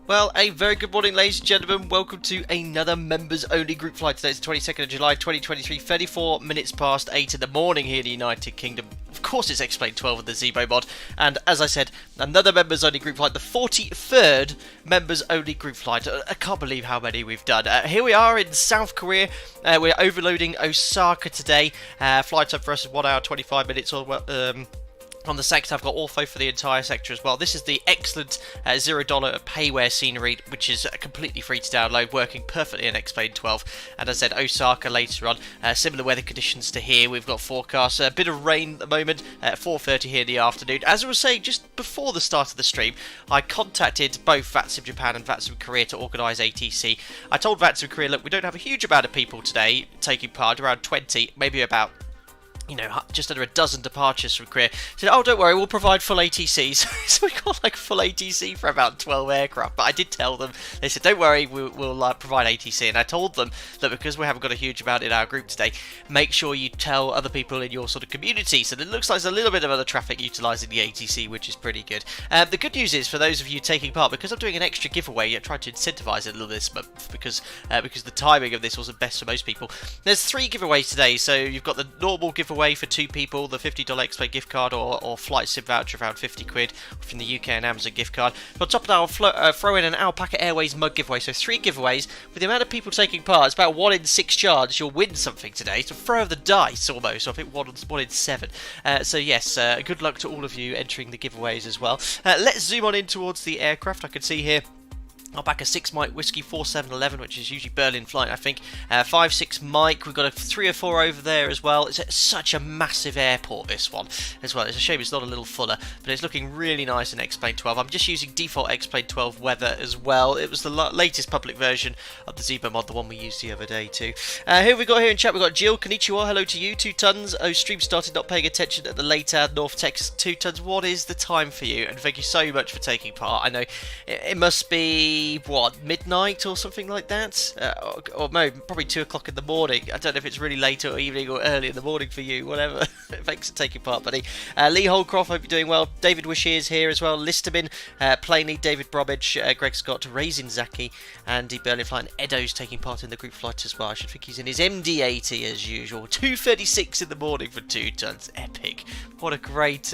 Well, a very good morning, ladies and gentlemen. Welcome to another members-only group flight. Today is the 22nd of July, 2023, 34 minutes past 8 in the morning here in the United Kingdom. Of course, it's Explain 12 with the ZIBO mod. And as I said, another members-only group flight, the 43rd members-only group flight. I can't believe how many we've done. Here we are in South Korea. We're overloading Osaka today. Flight time for us is 1 hour, 25 minutes or on the sector. I've got ortho for the entire sector as well. This is the excellent $0 payware scenery, which is completely free to download, working perfectly in Explain 12. And as I said, Osaka later on. Similar weather conditions to here. We've got forecasts, a bit of rain at the moment, 4:30 here in the afternoon. As I was saying, just before the start of the stream, I contacted both VATSIM Japan and VATSIM Korea to organise ATC. I told VATSIM Korea, look, we don't have a huge amount of people today taking part, around 20, maybe about just under a dozen departures from Korea. Said, oh, don't worry, we'll provide full ATCs. So we got like full ATC for about 12 aircraft. But I did tell them, they said, don't worry, we'll provide ATC. And I told them that because we haven't got a huge amount in our group today, make sure you tell other people in your sort of community. So it looks like there's a little bit of other traffic utilising the ATC, which is pretty good. The good news is, for those of you taking part, because I'm doing an extra giveaway, I tried to incentivise it a little this month because the timing of this wasn't best for most people. There's 3 giveaways today. So you've got the normal giveaway for 2 people, the $50 Explain gift card or flight sim voucher around 50 quid from the UK and Amazon gift card. But on top of that, I'll throw in an Alpaca Airways mug giveaway. So 3 giveaways. With the amount of people taking part, it's about 1 in 6 chance you'll win something today. So throw the dice almost. So I think 1 in 7. So yes, good luck to all of you entering the giveaways as well. Let's zoom on in towards the aircraft. I can see here Alpaca 6 Mike Whiskey 4711, which is usually Berlin flight, I think. 56 Mike, we've got a 3 or 4 over there as well. It's such a massive airport, this one, as well. It's a shame it's not a little fuller, but it's looking really nice in Explain 12. I'm just using default Explain 12 weather as well. It was the latest public version of the ZIBO mod, the one we used the other day too. Who have we got here in chat? We've got Jill, konnichiwa, hello to you, 2 tons. Oh, stream started not paying attention at the later North Texas 2 tons. What is the time for you? And thank you so much for taking part. I know it must be what, midnight or something like that, or no, probably 2 o'clock in the morning. I don't know if it's really late or evening or early in the morning for you, whatever. Thanks for taking part, buddy. Lee Holcroft, hope you're doing well. David Wishy is here as well. Listerman, Plainly, David Bromwich, Greg Scott, Raisin Zaki, Andy Berlin Flight, and Edo's taking part in the group flight as well. I should think he's in his MD-80 as usual. 2:36 in the morning for 2 tons. Epic. What a great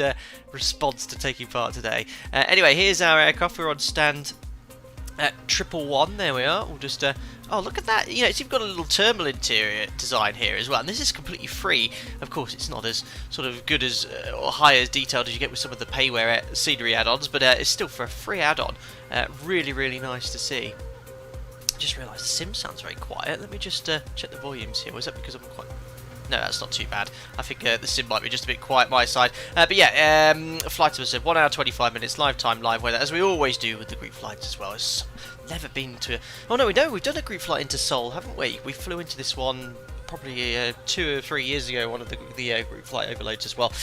response to taking part today. Anyway, here's our aircraft. We're on stand 111, there we are. We'll just oh, look at that. It's even got a little terminal interior design here as well, and this is completely free. Of course, it's not as sort of good as or high as detailed as you get with some of the payware scenery add-ons, but it's still for a free add-on. Really, really nice to see. Just realised the sim sounds very quiet. Let me just check the volumes here. Was that because I'm quite... No, that's not too bad. I think the sim might be just a bit quiet my side. But yeah, flight time 1 hour 25 minutes, live time, live weather, as we always do with the group flights as well. It's never been to... Oh no, we've done a group flight into Seoul, haven't we? We flew into this one probably 2 or 3 years ago, one of the group flight overloads as well.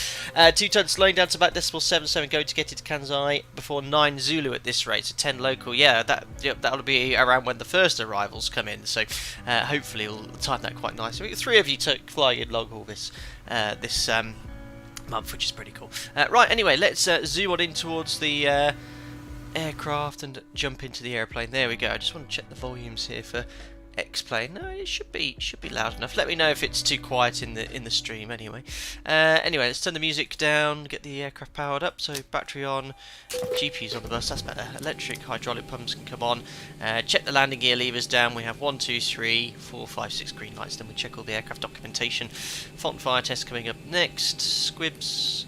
2 tons slowing down to about decimal 77, going to get into Kansai before 9 Zulu at this rate, so 10 local. Yeah, that'll be around when the first arrivals come in, so hopefully we'll time that quite nicely. 3 of you took flying in long haul this month, which is pretty cool. Right, anyway, let's zoom on in towards the aircraft and jump into the airplane. There we go. I just want to check the volumes here for X-Plane. No, it should be loud enough. Let me know if it's too quiet in the stream anyway. Anyway, let's turn the music down, get the aircraft powered up. So battery on, GPU's on the bus, that's better. Electric hydraulic pumps can come on. Check the landing gear levers down. We have 1, 2, 3, 4, 5, 6 green lights. Then we check all the aircraft documentation. Fault and fire test coming up next. Squibs.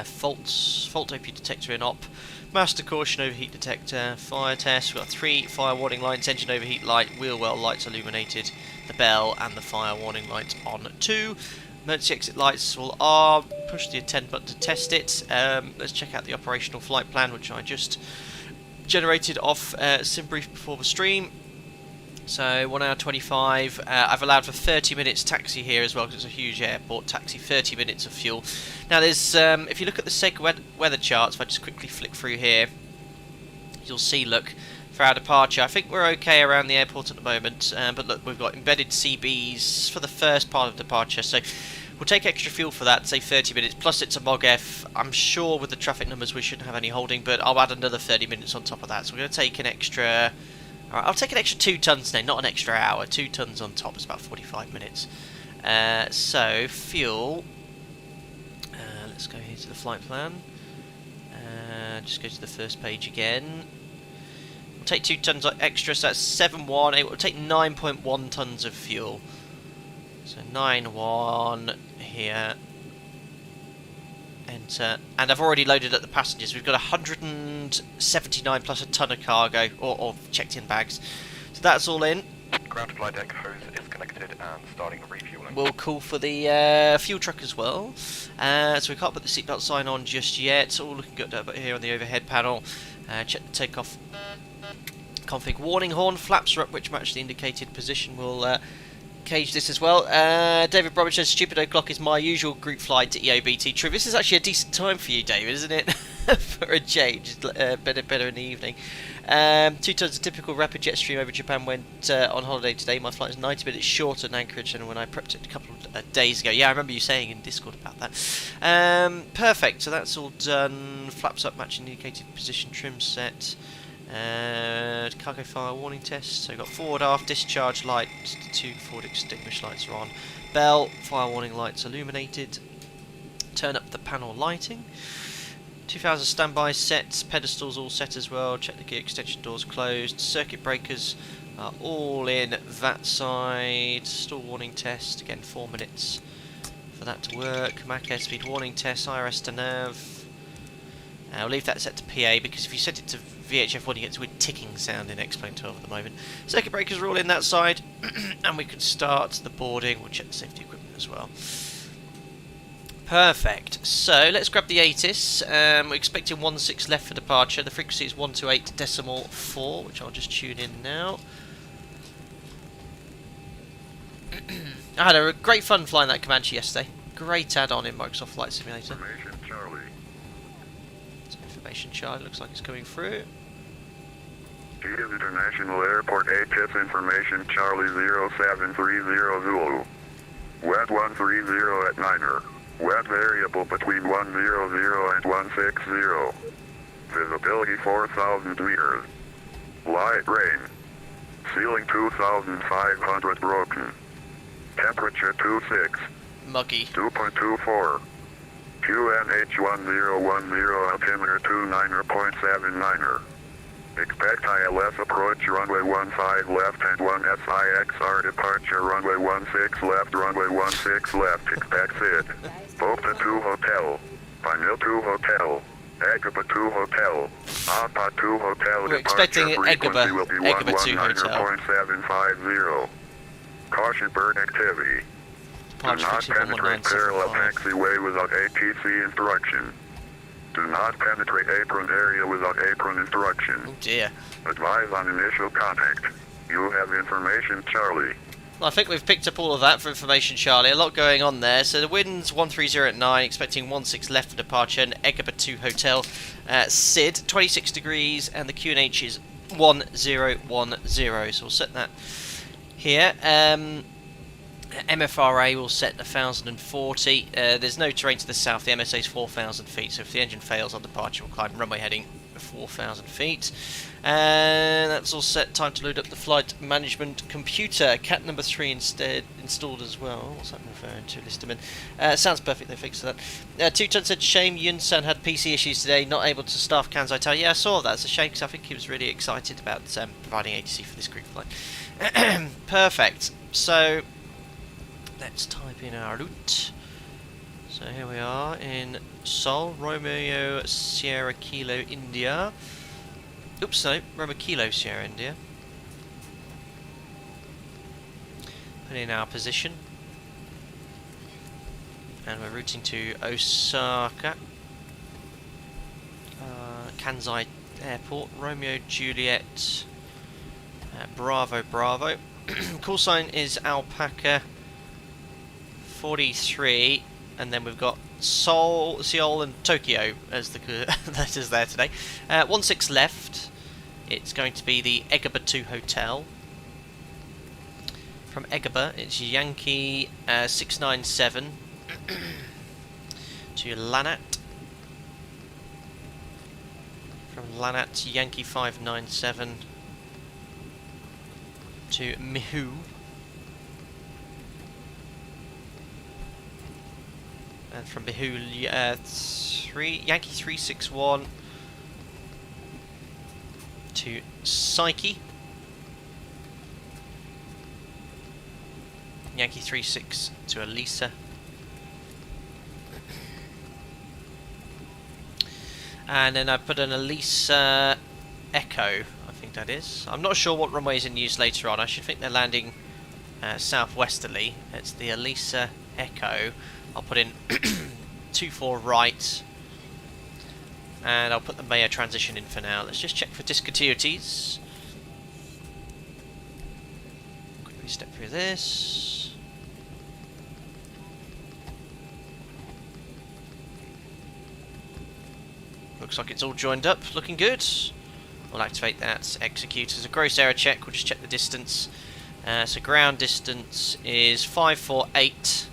Fault OP detector in op. Master caution, overheat detector, fire test. We've got 3 fire warning lights, engine overheat light, wheel well lights illuminated, the bell and the fire warning lights on 2. Emergency exit lights will R. Push the attend button to test it. Let's check out the operational flight plan, which I just generated off SimBrief before the stream. So 1 hour 25. I've allowed for 30 minutes taxi here as well because it's a huge airport. Taxi 30 minutes of fuel. Now there's, if you look at the SEG weather charts, if I just quickly flick through here, you'll see, look, for our departure, I think we're okay around the airport at the moment. But look, we've got embedded CBs for the first part of departure. So We'll take extra fuel for that, say 30 minutes, plus it's a MOG-F. I'm sure with the traffic numbers we shouldn't have any holding, but I'll add another 30 minutes on top of that. So we're going to take an extra... Alright, I'll take an extra 2 tons today, not an extra hour. 2 tons on top is about 45 minutes. So, fuel... let's go here to the flight plan. Just go to the first page again. We'll take 2 tons extra, so that's 7.1. It will take 9.1 tons of fuel. So 9.1 here. Enter. And I've already loaded up the passengers. We've got 179 plus a ton of cargo, or checked in bags. So that's all in. Ground flight deck hose is connected and starting refueling. We'll call for the fuel truck as well. So we can't put the seatbelt sign on just yet. All looking good here on the overhead panel. Check the takeoff config warning horn. Flaps are up, which match the indicated position. We'll cage this as well. David Bromwich says, stupid o'clock is my usual group flight to EOBT. True, this is actually a decent time for you, David, isn't it? For a change. Better in the evening. 2 tons of typical rapid jet stream over Japan went on holiday today. My flight is 90 minutes shorter than Anchorage than when I prepped it a couple of days ago. Yeah, I remember you saying in Discord about that. Perfect, so that's all done. Flaps up, matching indicated position, trim set. Cargo fire warning test. So we've got forward aft discharge light, 2 forward extinguish lights are on. Bell, fire warning lights illuminated. Turn up the panel lighting. 2000 standby sets, pedestals all set as well. Check the gear extension doors closed. Circuit breakers are all in that side. Stall warning test, again 4 minutes for that to work. Mach airspeed warning test, IRS to nav. I'll leave that set to PA because if you set it to VHF1 you get a weird ticking sound in X-Plane 12 at the moment. Circuit breakers are all in that side and we can start the boarding. We'll check the safety equipment as well. Perfect. So let's grab the ATIS. We're expecting 16 left for departure. The frequency is 128.4, which I'll just tune in now. I had a great fun flying that Comanche yesterday. Great add-on in Microsoft Flight Simulator. Information Charlie. Information Charlie looks like it's coming through. Kiev International Airport ATIS information Charlie 0730 Zulu. Wet 130 at Niner. Wet variable between 100 and 160. Visibility 4,000 meters. Light rain. Ceiling 2,500 broken. Temperature 26. Muggy. 2.24. QNH 1010 altimeter 29.79er. Expect ILS approach runway 15 left and 1 SIXR departure runway 16 left, runway 16 left. Expect SID. Bogota 2 Hotel. Panil 2 Hotel. Egaba 2 Hotel. Apa 2 Hotel. We're expecting frequency will be Egaba 2 Hotel. 119.750. Caution bird activity. Do not penetrate parallel taxiway without ATC instruction. Do not penetrate apron area without apron instruction. Oh dear. Advise on initial contact. You have information, Charlie. Well, I think we've picked up all of that for information, Charlie. A lot going on there. So the wind's 130 at 9, expecting 16 left for departure, and Egaba 2 Hotel. SID, 26 degrees, and the QNH is 1010. So we'll set that here. MFRA will set 1,040. There's no terrain to the south. The MSA is 4,000 feet. So if the engine fails on departure, we'll climb runway heading 4,000 feet. And that's all set. Time to load up the flight management computer. Cat number 3 instead installed as well. What's that referring to? Listerman. Sounds perfect. They fixed that. 2 Ton said, shame Yun-san had PC issues today, not able to staff Kansai Tower. Yeah, I saw that. It's a shame because I think he was really excited about providing ATC for this group flight. Perfect. So let's type in our route. So here we are in Seoul, Romeo Sierra Kilo India. Oops, no, Romeo Kilo Sierra India. Put in our position. And we're routing to Osaka Kansai Airport, Romeo Juliet Bravo Bravo. Call sign is Alpaca 43, and then we've got Seoul, and Tokyo as the letters there today. 16 left. It's going to be the Egaba 2 Hotel. From Egaba, it's Yankee 697. to Lanat. From Lanat to Yankee 597 to Mihu. And from Mihu, Yankee 361 to Psyche. Yankee 36 to Elisa. And then I put an Elisa Echo, I think that is. I'm not sure what runway is in use later on. I should think they're landing southwesterly. It's the Elisa Echo. I'll put in 24 right. And I'll put the Maya transition in for now. Let's just check for discontinuities. Quickly step through this. Looks like it's all joined up, looking good. We'll activate that, execute as a gross error check. We'll just check the distance. So ground distance is 548.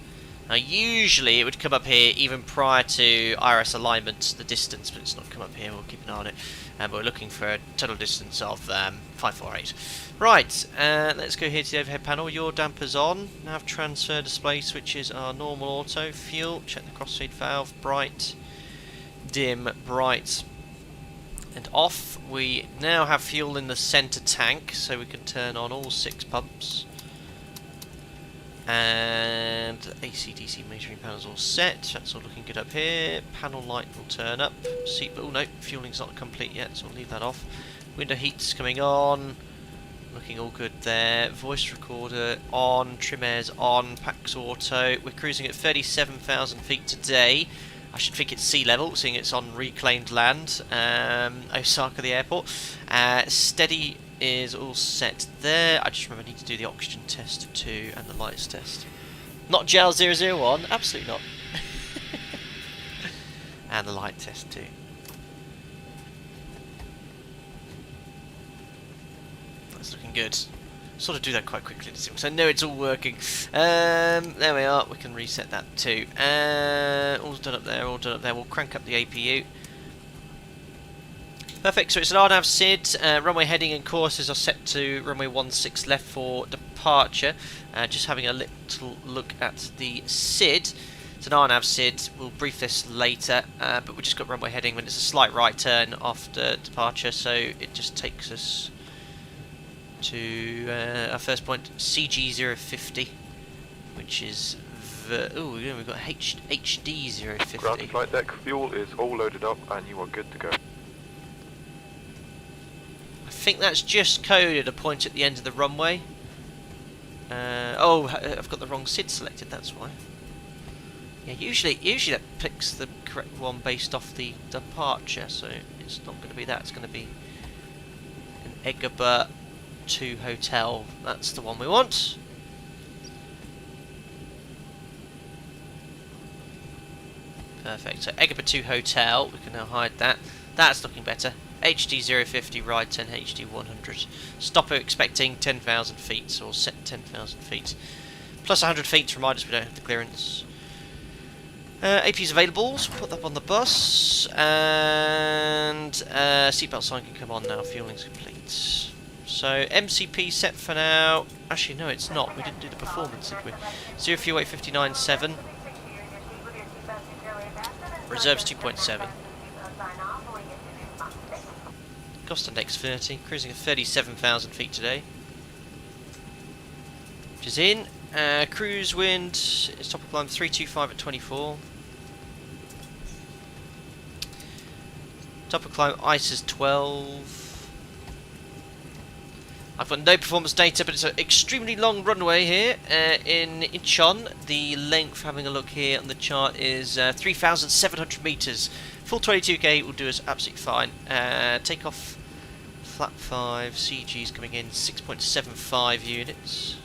Now usually it would come up here even prior to IRS alignment, the distance, but it's not come up here. We'll keep an eye on it. But we're looking for a total distance of 548. Right, let's go here to the overhead panel. Your dampers on. Nav transfer display switches are normal auto. Fuel, check the crossfeed valve, bright. Dim, bright, and off. We now have fuel in the centre tank, so we can turn on all 6 pumps. And AC/DC metering panels all set. That's all looking good up here. Panel light will turn up. Seat, oh no, fueling's not complete yet, so we'll leave that off. Window heat's coming on. Looking all good there. Voice recorder on. Trim air's on. Pax auto. We're cruising at 37,000 feet today. I should think it's sea level, seeing it's on reclaimed land, Osaka the airport. Steady is all set there. I just remember I need to do the oxygen test too, and the lights test. Not gel 001, absolutely not. And the light test too. That's looking good. Sort of do that quite quickly, so I know it's all working. There we are. We can reset that too. All done up there. All done up there. We'll crank up the APU. Perfect. So it's an RNAV SID. Runway heading and courses are set to runway 16 left for departure. Just having a little look at the SID. It's an RNAV SID. We'll brief this later, but we just got runway heading when it's a slight right turn after departure, so it just takes us to our first point, CG050, which is we've got HD050. Ground flight deck, fuel is all loaded up and you are good to go. I think that's just coded a point at the end of the runway. I've got the wrong SID selected, that's why. Yeah, usually that picks the correct one based off the departure, so it's not going to be that, it's going to be an Egbert 2 hotel. That's the one we want. Perfect. So Egbert 2 hotel. We can now hide that. That's looking better. HD050 ride 10 HD100. Stopper expecting 10,000 feet, so we'll set 10,000 feet. Plus 100 feet to remind us we don't have the clearance. AP's available, so put that on the bus. And seatbelt sign can come on now. Fueling's complete. So MCP set for now. Actually, no, it's not. We didn't do the performance, did we? 0 Reserves 2.7. Cost index 30. Cruising at 37,000 feet today. Which is in. Cruise wind is top of climb 325 at 24. Top of climb ice is 12. I've got no performance data, but it's an extremely long runway here in Incheon. The length, having a look here on the chart, is 3,700 metres. Full 22k will do us absolutely fine. Takeoff, flap 5, CG's coming in 6.75 units.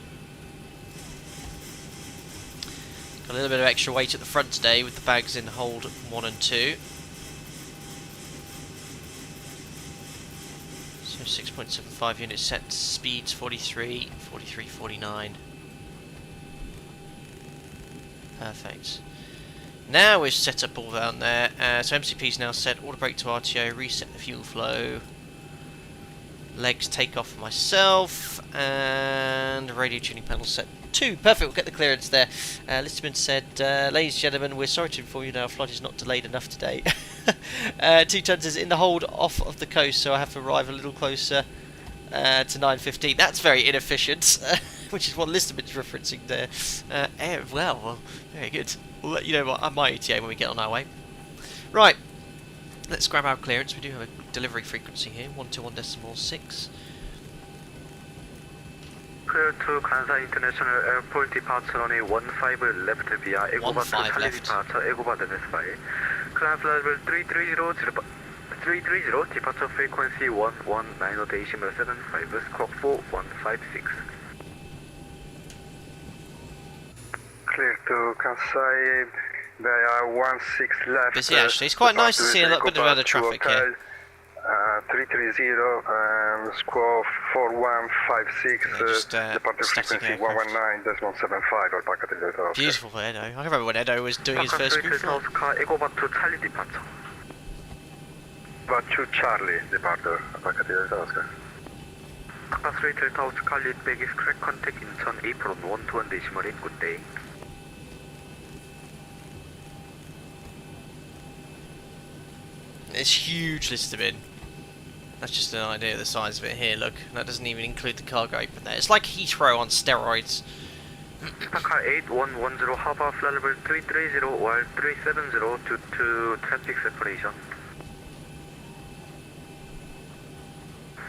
Got a little bit of extra weight at the front today with the bags in hold 1 and 2. 6.75 units set, speeds 43, 43, 49. Perfect. Now we've set up all down there. So MCP's now set. Auto brake to RTO. Reset the fuel flow. Legs take off for myself. And radio tuning panel set 2. Perfect, we'll get the clearance there. Listerman said, ladies and gentlemen, we're sorry to inform you now, our flight is not delayed enough today. 2 tons is in the hold off of the coast, so I have to arrive a little closer to 9:15. That's very inefficient, which is what Listerman's referencing there. Well, very good. We'll let you know what my ETA when we get on our way. Right, let's grab our clearance. We do have a delivery frequency here, 121.6. Clear to Kansai International Airport departure runway 15 left via Egoba to Charlie departure Egoba MS5. Climb level 330 departure frequency 119.75 squawk 4156. Clear to Kansai, they are 16 left. Busy actually, it's quite nice to see a little bit of other traffic here. 330, squawk 4156, departure frequency 119.75, Alpaca Airways. Beautiful for Edo. I remember when Edo was doing his first group flight. Egoba to Charlie departure. But to Charlie departure, Alpaca Airways. Alpha 330 Charlie baggage correct contact Incheon April 121.8. Good day. It's huge, Listerman. That's just an idea of the size of it here, look. That doesn't even include the cargo apron there. It's like Heathrow on steroids. Osaka 8110 Harbor flight level 330 while 370 to traffic separation.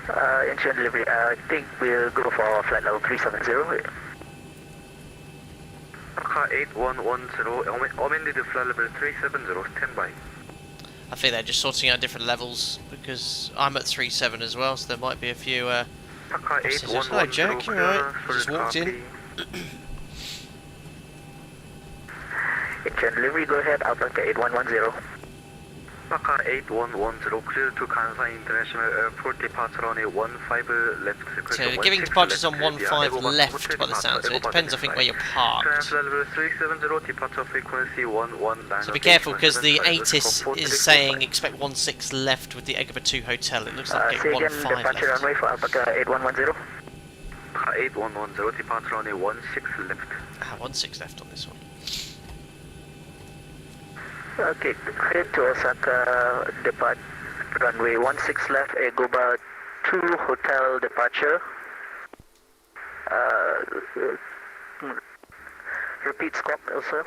Incheon delivery, I think we'll go for flight level 370. Osaka 8110 amended flight level 370, standby. I think they're just sorting out different levels because I'm at 3.7 as well, so there might be a few. Hello, Jack. You alright? Just walked in. Incheon delivery, go ahead. Alpaca 8110. Osaka 8110 clear to Kansai International Airport departure on a 15 left. So they're giving departures on 15 left by the sounds of it. It depends, I think, where you're parked. So be careful because the ATIS is saying expect 16 left with the Egoba 2 hotel. It looks like say again, 15 departure left. runway for Alpaca 8110. 8110 departure on a 16 left. 16 left on this one. Okay, clear to Osaka, depart runway 16 left, Egoba 2 hotel departure. Repeat squawk also.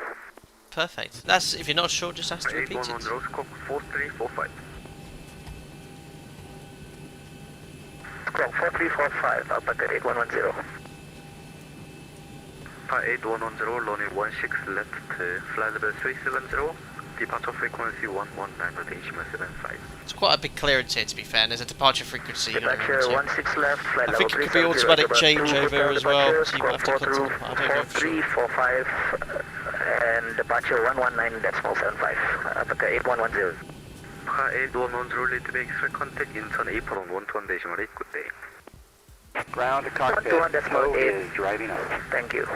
Perfect. That's, if you're not sure, just ask to repeat it. 8110 squawk 4345. Squawk 4345, Alpaca 8110. 8110, runway 16 left, flight level 370. Departure frequency 119.75. It's quite a big clearance here, to be fair, and there's a departure frequency. Departure 16 left, flight I level think it could be automatic changeover as well, so you might have to contact. I don't know for sure. 4345 and departure 119.75. Alpaca 8110. 8110, lead to extra contact Incheon April 121.8. Good day. Ground to cockpit. 121.8 is driving over. Thank you.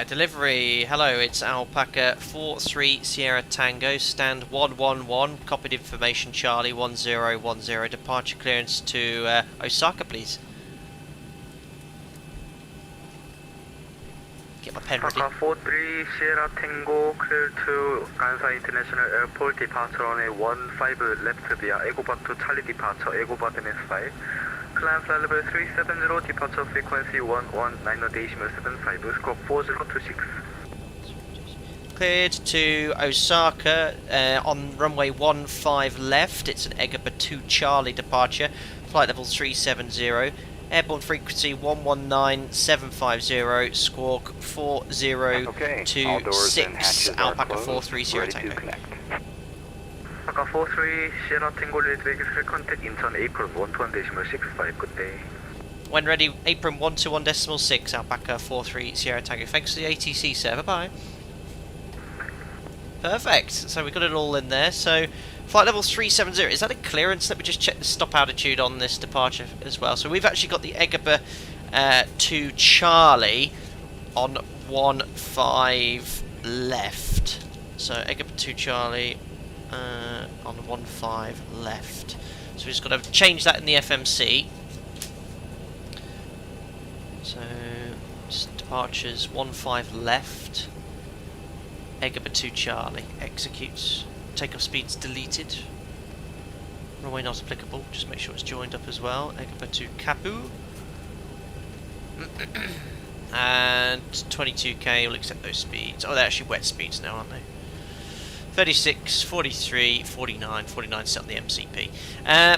Delivery, hello, it's Alpaca 43 Sierra Tango, stand 111, copied information Charlie 1010, departure clearance to Osaka, please. Get my pen ready. Osaka 43 Sierra Tango, clear to Kansai International Airport, departure on a 15 left via Egoba to Charlie departure, Egoba MS5. Climb flight level 370, departure frequency 119.75, squawk 4026. Cleared to Osaka on runway 15 left. It's an Egoba 2 Charlie departure, flight level 370, airborne frequency 119.750, squawk 4026, Alpaca 43 Sierra Tango. Osaka 43 Sierra Tango, lead vehicle contact Incheon April 121.65. Good day. When ready, apron 121.6, Alpaca 43 Sierra Tango. Thanks for the ATC, sir. Bye-bye. Perfect. So we got it all in there. So flight level 370. Is that a clearance? Let me just check the stop altitude on this departure as well. So we've actually got the Egoba to Charlie on 15 left. So Egg 2 Charlie on 15 left. So we've just got to change that in the FMC. So just departures 15 left. Egg 2 Charlie executes. Takeoff speeds deleted. Runway not applicable. Just make sure it's joined up as well. Egg 2 Kapu. And 22k will accept those speeds. Oh, they're actually wet speeds now, aren't they? 36, 43, 49, 49 set on the MCP.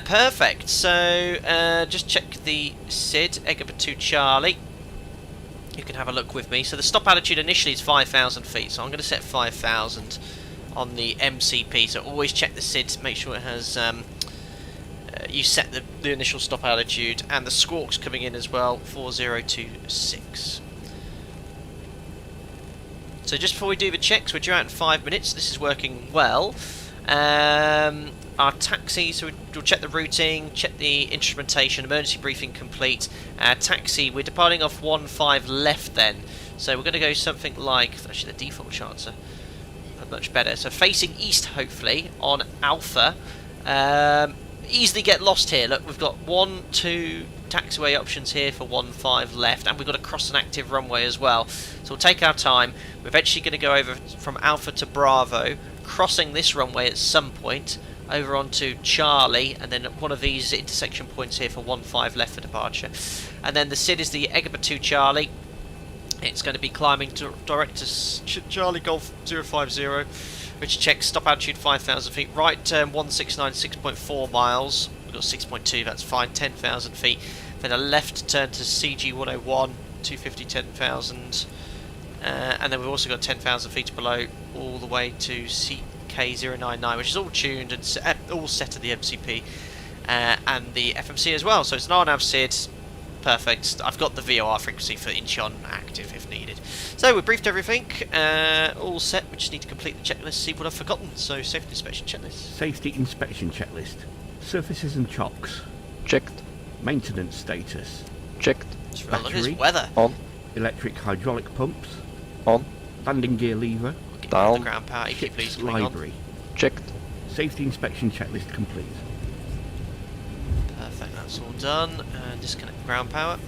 Perfect. So just check the SID, Egg 2 Charlie. You can have a look with me. So the stop altitude initially is 5,000 feet. So I'm going to set 5,000 on the MCP. So always check the SID, make sure it has. You set the initial stop altitude, and the squawks coming in as well, 4026. So just before we do the checks, we're due out in 5 minutes. This is working well. Our taxi, so we'll check the routing, check the instrumentation, emergency briefing complete. Taxi, we're departing off 15 left then. So we're going to go something like, actually the default charts are much better. So facing east, hopefully, on Alpha. Easily get lost here. Look, we've got 1, 2 taxiway options here for 15 left, and we've got to cross an active runway as well. So we'll take our time. We're eventually going to go over from Alpha to Bravo, crossing this runway at some point, over onto Charlie, and then one of these intersection points here for 15 left for departure. And then the SID is the Egg 2 Charlie. It's going to be climbing direct to Charlie Golf 050. Which checks stop altitude 5,000 feet, right turn 169 6.4 miles, we've got 6.2, that's fine, 10,000 feet, then a left turn to CG 101, 250, 10,000, and then we've also got 10,000 feet below all the way to CK099, which is all tuned and all set to the MCP and the FMC as well, so it's an RNAV SID. Perfect. I've got the VOR frequency for Incheon active if needed. So we've briefed everything, all set. We just need to complete the checklist, see what I've forgotten. So safety inspection checklist. Safety inspection checklist. Surfaces and chocks. Checked. Maintenance status. Checked. Just look at Battery. this weather. On. Electric hydraulic pumps. On. Landing gear lever. We'll get Down. the ground power if you please. Ship's Coming on. library. Checked. Safety inspection checklist complete. Perfect. That's all done. Disconnect ground power.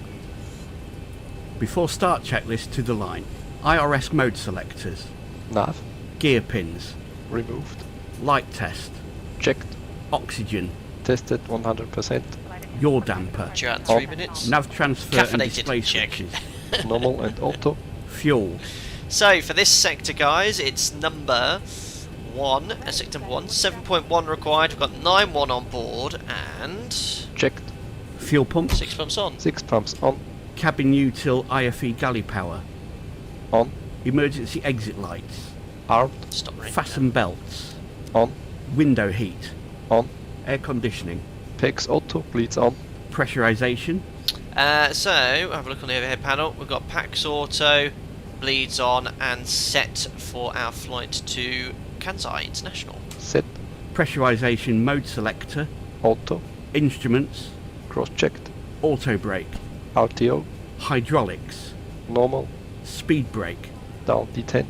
Before start checklist to the line. IRS mode selectors. Nav. Gear pins. Removed. Light test. Checked. Oxygen. Tested 100%. Yaw damper. Due out in 3 minutes. Nav transfer and Caffeinated. display Check. switches. Normal and auto. Fuel. So for this sector, guys, it's number 1, sector number 1, 7.1 required. We've got 9.1 on board and Checked. Fuel pumps. 6 pumps on. 6 pumps on. Cabin util IFE galley power. On. Emergency exit lights. Armed. Stop ringing. Fasten belts. On. Window heat. On. Air conditioning. PEX auto. Bleeds on. Pressurization. So have a look on the overhead panel. We've got PAX Auto, bleeds on, and set for our flight to Kansai International. Set. Pressurization mode selector. Auto. Instruments. Cross-checked. Auto brake. RTO. Hydraulics. Normal. Speed brake. Down D10.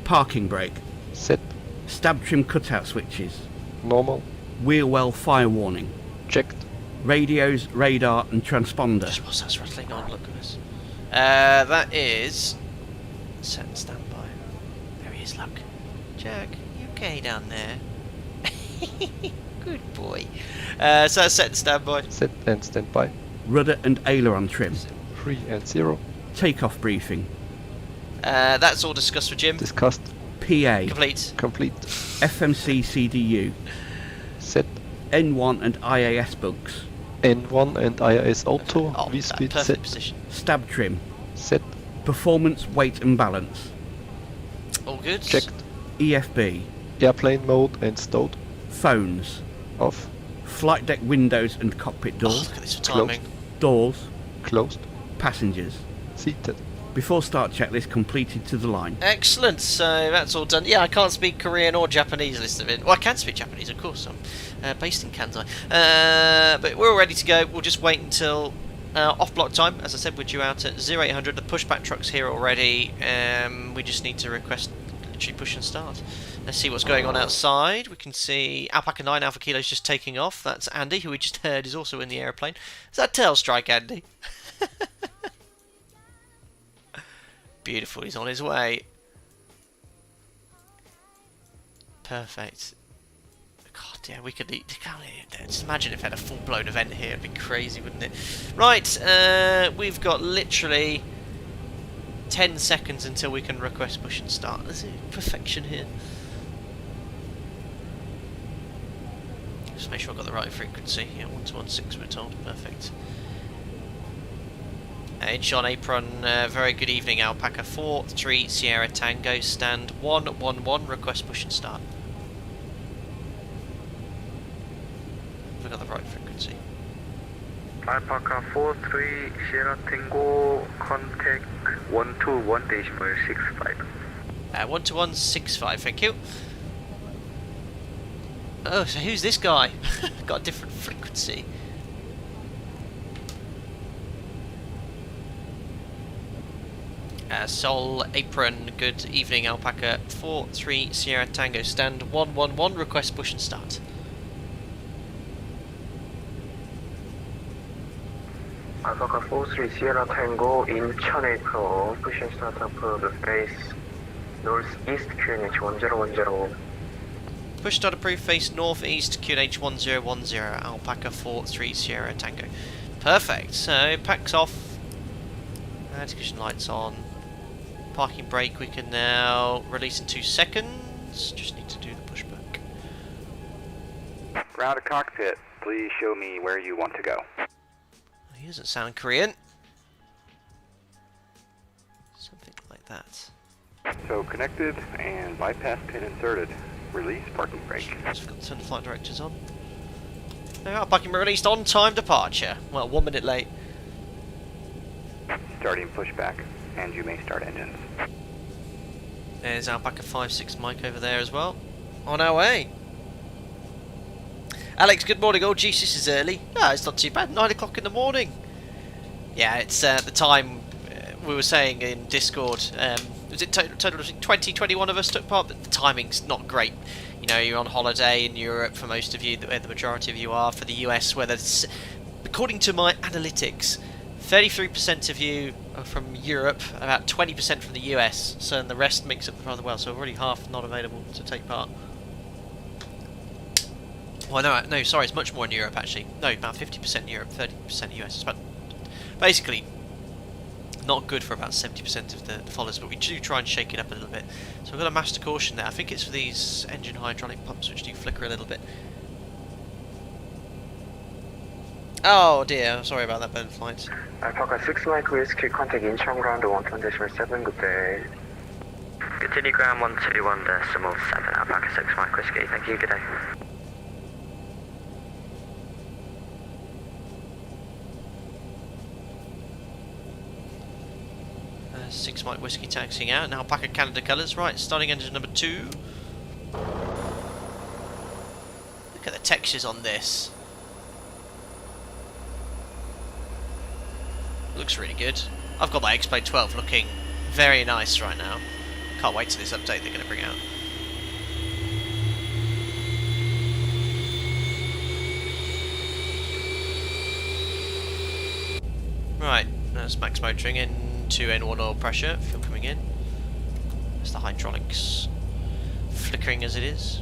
Parking brake. Set. Stab trim cutout switches. Normal. Wheel well fire warning. Checked. Radios, radar and transponder. Just whilst that's rattling on, look at this. That is set and standby. There he is, look. Jack, you okay down there? Good boy. So that's set and standby. Set and standby. Rudder and aileron trim. 3 and 0. Takeoff briefing. That's all discussed with Jim. Discussed. PA. Complete. Complete. FMC CDU. Set. N1 and IAS bugs. N1 and IIS auto. Oh, V-speed perfect set. position. Stab trim. Set. Performance, weight and balance. All good. Checked. EFB. Airplane mode and stowed. Phones. Off. Flight deck windows and cockpit Oh, doors. look at this for timing. Doors. Closed. Passengers. Seated. Before start checklist completed to the line. Excellent. So that's all done. Yeah, I can't speak Korean or Japanese. List of it. Well, I can speak Japanese, of course. I'm based in Kansai. But we're all ready to go. We'll just wait until off block time. As I said, we're due out at 0800. The pushback truck's here already. We just need to request mandatory push and start. Let's see what's going on outside. We can see Alpaca 9 Alpha Kilo's just taking off. That's Andy, who we just heard is also in the airplane. Is that tail strike, Andy? Beautiful, he's on his way. Perfect. God, yeah, we could eat. Just imagine if we had a full-blown event here. It'd be crazy, wouldn't it? Right, we've got literally 10 seconds until we can request push and start. This is perfection here. Just make sure I've got the right frequency. Yeah, 1216 we're told. Perfect. Inch on apron, very good evening, Alpaca 4-3 Sierra Tango, stand 111, request push and start. We've got the right frequency. Alpaca 4-3 Sierra Tango, contact 121.65. 12165, thank you. Oh, so who's this guy? Got a different frequency. Seoul apron, good evening, Alpaca 4-3 Sierra Tango, stand 111, request push and start. Alpaca 4-3 Sierra Tango, Incheon apron, push and start up the face northeast QNH 1010. Push start approved, face northeast QNH 1010, Alpaca 4-3 Sierra Tango. Perfect, so packs off, execution lights on. Parking brake we can now release in 2 seconds. Just need to do the pushback. Ground to cockpit. Please show me where you want to go. He doesn't sound Korean. Something like that. So connected and bypass pin inserted. Release parking brake. Just forgot to turn the flight directors on. There we are, parking brake released on time departure. Well, 1 minute late. Starting pushback, and you may start engines. There's Alpaca 5-6 Mike over there as well. On our way. Alex, good morning. Oh, geez, this is early. No, it's not too bad. 9 o'clock in the morning. Yeah, it's the time we were saying in Discord. Was it total of 20, 21 of us took part? But the timing's not great. You know, you're on holiday in Europe for most of you, where the majority of you are. For the US, where there's, according to my analytics, 33% of you are from Europe, about 20% from the US, so and the rest makes up rather well. So already half not available to take part. Well, no, sorry, it's much more in Europe actually. No, about 50% Europe, 30% US. It's about basically not good for about 70% of the followers, but we do try and shake it up a little bit. So we've got a master caution there. I think it's for these engine hydraulic pumps which do flicker a little bit. Oh dear, sorry about that, burn flight. Alpaca 6 Mike Whiskey, contact Incheon ground 120.7, good day. Continue ground 121.7, Alpaca 6 Mike Whiskey, thank you, good day. 6 Mike Whiskey taxiing out, now Alpaca Canada colours, right, starting engine number 2. Look at the textures on this. Looks really good. I've got my X-Plane 12 looking very nice right now. Can't wait to this update they're going to bring out. Right, that's max motoring in to N1 oil pressure, fuel coming in. That's the hydraulics flickering as it is.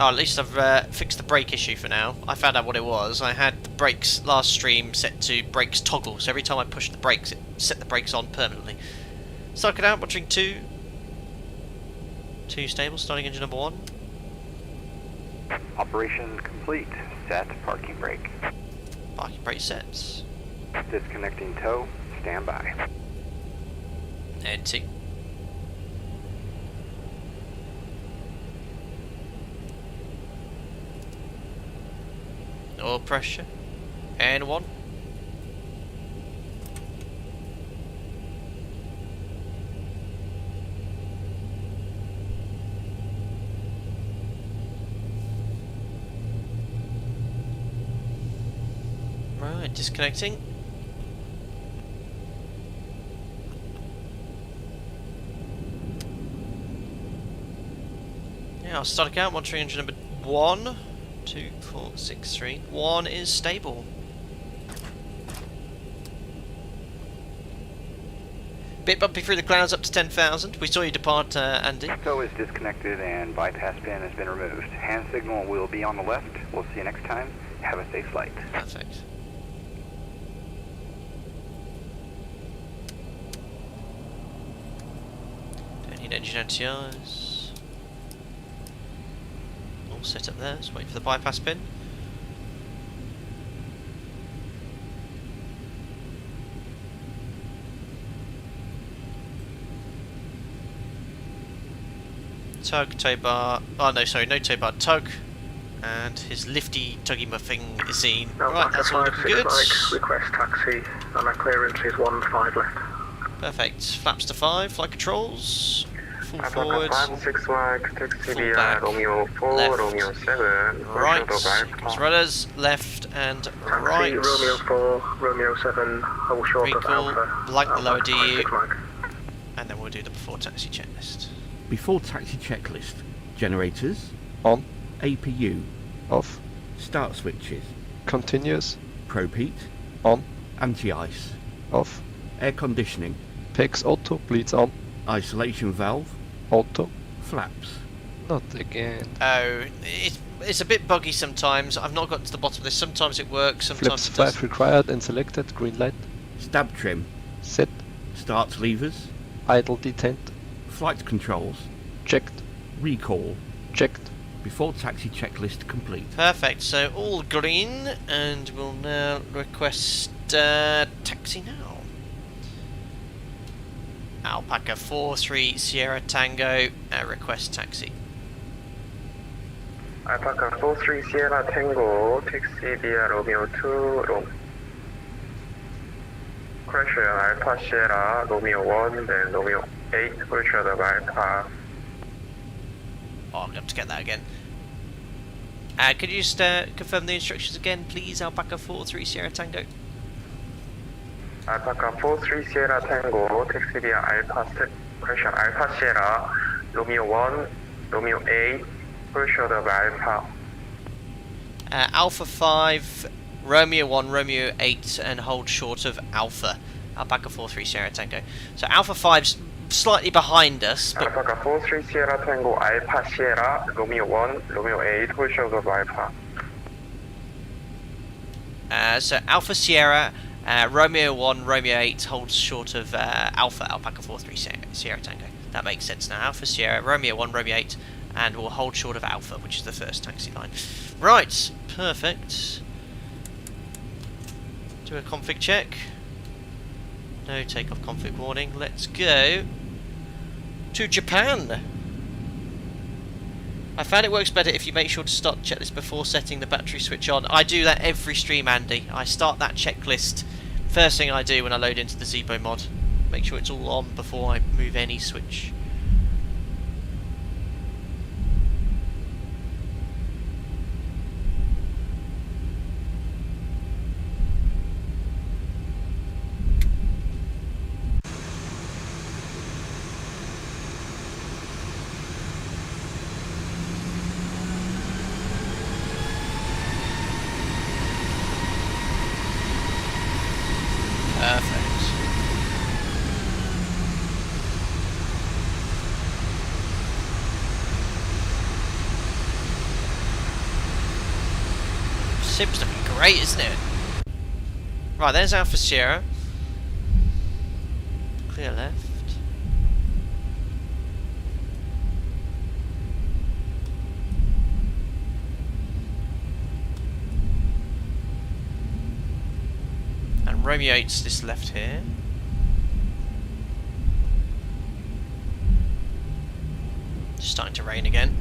Oh, at least I've fixed the brake issue for now. I found out what it was. I had the brakes last stream set to brakes toggle, so every time I pushed the brakes, it set the brakes on permanently. Stuck it out, watching 2. 2 stable, starting engine number 1. Operation complete. Set parking brake. Parking brake sets. Disconnecting tow. Stand by. And 2. Oil pressure. And 1. Right, disconnecting. Yeah, I'll start account. Monitoring engine number 1, 2, 4, 6, 3. 1 is stable. Bit bumpy through the clouds up to 10,000. We saw you depart, Andy. So is disconnected and bypass pin has been removed. Hand signal will be on the left. We'll see you next time. Have a safe flight. Perfect. Don't need engine NTRs. All set up there. Let's wait for the bypass pin. Tug, tow bar. Oh no, sorry, no tow bar. Tug, and his lifty tuggy muffing is seen. Right, that's all looking good. Request taxi, and our clearance is 15 left. Perfect. Flaps to 5. Flight controls. Full forward. 6 Mike, taxi Full back. Romeo 4, Left. Romeo 7. Right. Rudders, left and right. Romeo 4, Romeo 7, hold short of Recall, Alpha. like the lower DU. 6 Mike. And then we'll do the before taxi checklist. Before taxi checklist. Generators. On, APU. off, Start switches. continuous, Probe heat. on, Anti-ice. off, Air conditioning. PEX auto, bleeds on, Isolation valve. auto, Flaps. not again. Oh, it's a bit buggy sometimes. I've not got to the bottom of this. Sometimes it works, sometimes Flaps it 5 doesn't. required and selected, green light, Stab trim. set, Start levers. idle detent, Flight controls. checked, Recall. checked, Before taxi checklist complete. Perfect. So all green, and we'll now request taxi now. Alpaca 43 Sierra Tango, request taxi. Alpaca 43 Sierra Tango, taxi via Romeo 2, Crusher Alpha Sierra, Romeo 1, then Romeo 8, Crusher of Alpha. Oh, I'm going to have to get that again. Could you just confirm the instructions again, please? Alpaca 43 Sierra Tango. Alpaca 43 Sierra Tango, taxi via Alpha, Crusher Alpha Sierra, Romeo 1, Romeo 8, Crusher of Alpha. Alpha 5, Romeo 1, Romeo 8, and hold short of Alpha. Alpaca 43 Sierra Tango. So Alpha 5's slightly behind us, but Alpaca 43 Sierra Tango, Alpha Sierra, Romeo 1, Romeo 8, push of Alpha. so Alpha Sierra, Romeo 1, Romeo 8 holds short of Alpha, Alpaca 43 Sierra Tango. That makes sense now. Alpha Sierra, Romeo 1, Romeo 8, and we'll hold short of Alpha, which is the first taxi line. Right, perfect. Do a config check. No takeoff config warning. Let's go to Japan. I found it works better if you make sure to start the checklist before setting the battery switch on. I do that every stream, Andy. I start that checklist first thing I do when I load into the ZIBO mod. Make sure it's all on before I move any switch. Perfect. Sim's looking great, isn't it? Right, there's Alpha Sierra. Clear left. And Romeo 8's this left here. Just starting to rain again.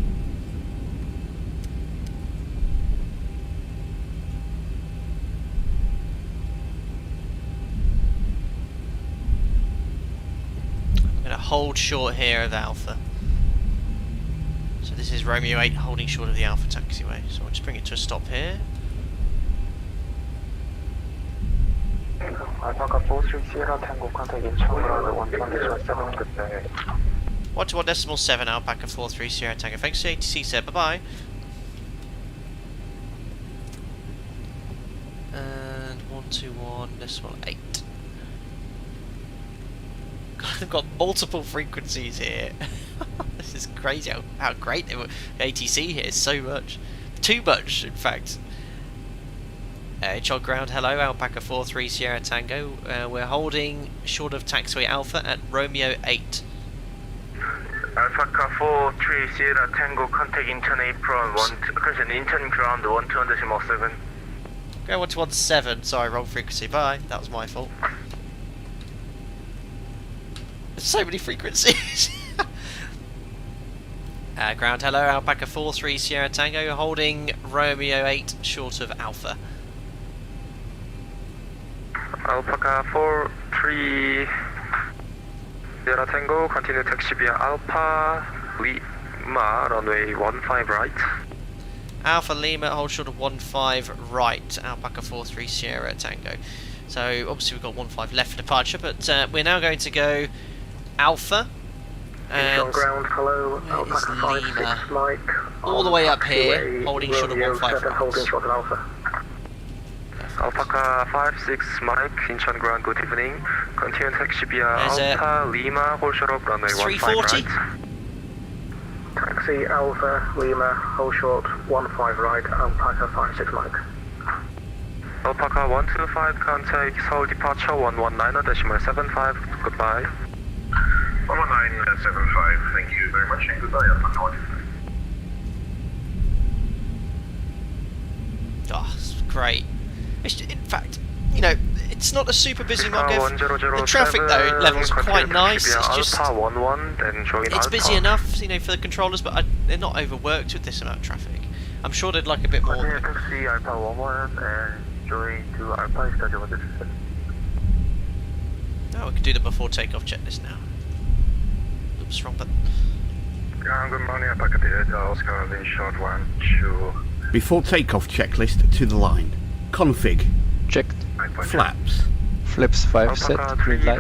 I'm going to hold short here of Alpha. So this is Romeo 8 holding short of the Alpha taxiway. So I'll just bring it to a stop here. Alpaca 43 Sierra Tango contact Incheon ground 121.7 good day. 121.7 Alpaca 43 Sierra Tango. Thanks to ATC, said bye-bye. And 121.8. God, they've got multiple frequencies here. This is crazy how great they were. ATC here is so much. Too much, in fact. HL ground, hello, Alpaca 43 Sierra Tango. We're holding short of taxiway Alpha at Romeo 8. Alpaca 43 Sierra Tango contact Incheon apron 1, Incheon ground 121.7. Go 121.7, sorry, wrong frequency, bye. That was my fault. There's so many frequencies. Ground, hello, Alpaca 43 Sierra Tango, holding Romeo 8 short of Alpha. Alpaca 43 Sierra Tango, continue taxi via Alpha Lima, runway 15 right. Alpha Lima, hold short of 15 right, Alpaca 43 Sierra Tango. So obviously we've got 15 left for departure, but we're now going to go Alpha. And ground, hello, Alpaca 56 Mike. all the way up here, holding short of 15 right. Holding short of Alpha. Alpaca 56 Mike, Incheon ground, good evening. Continue taxi via There's Alpha Lima, hold short of runway 15 340. right. Taxi Alpha Lima, hold short 15 right, Alpaca 56 Mike. Alpaca 125, contact Seoul departure 119.75, goodbye. 119.75, thank you very much and goodbye, Alpaca 125. Oh, it's great. In fact, you know, it's not a super busy market. The traffic though levels are quite nice. It's just it's busy enough, you know, for the controllers, but they're not overworked with this amount of traffic. I'm sure they'd like a bit more. Taxi Alpha 11 and join to Alpha schedule 167. Oh, we can do the before takeoff checklist now. Oops, wrong button. Good morning, Alpaca Delta, Oscar in short 1, 2. Before takeoff checklist to the line. Config. Checked. Flaps. Flaps 5 set, green light.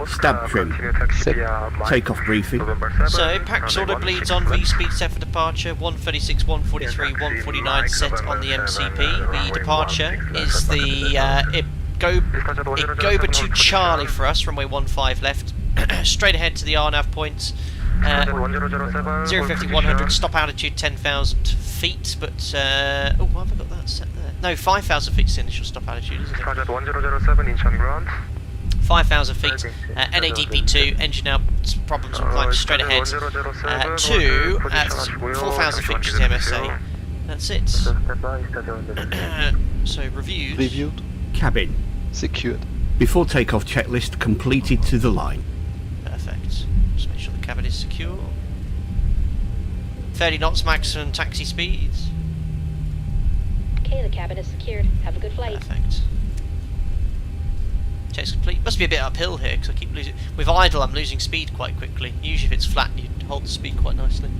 Stab trim. Set. Takeoff briefing. So, pack order bleeds on, V-speed set for departure, 136, 143, 149 set on the MCP. The departure is the Igoba to Charlie for us, runway 15 left. Straight ahead to the RNAV points. 050, 100, stop altitude 10,000 feet, but oh, why have I got that set there? No, 5,000 feet is the initial stop altitude, isn't it? 1007 Incheon ground. 5,000 feet, NADP2, engine out, problems on climb straight ahead, to 4,000 feet, which is the MSA. That's it. So, reviewed. Reviewed. Cabin. Secured. Before takeoff checklist completed to the line. Perfect. Just make sure the cabin is secure. 30 knots maximum taxi speeds. Okay, the cabin is secured. Have a good flight. Perfect. Check's complete. Must be a bit uphill here because I keep losing. With idle, I'm losing speed quite quickly. Usually, if it's flat, you hold the speed quite nicely.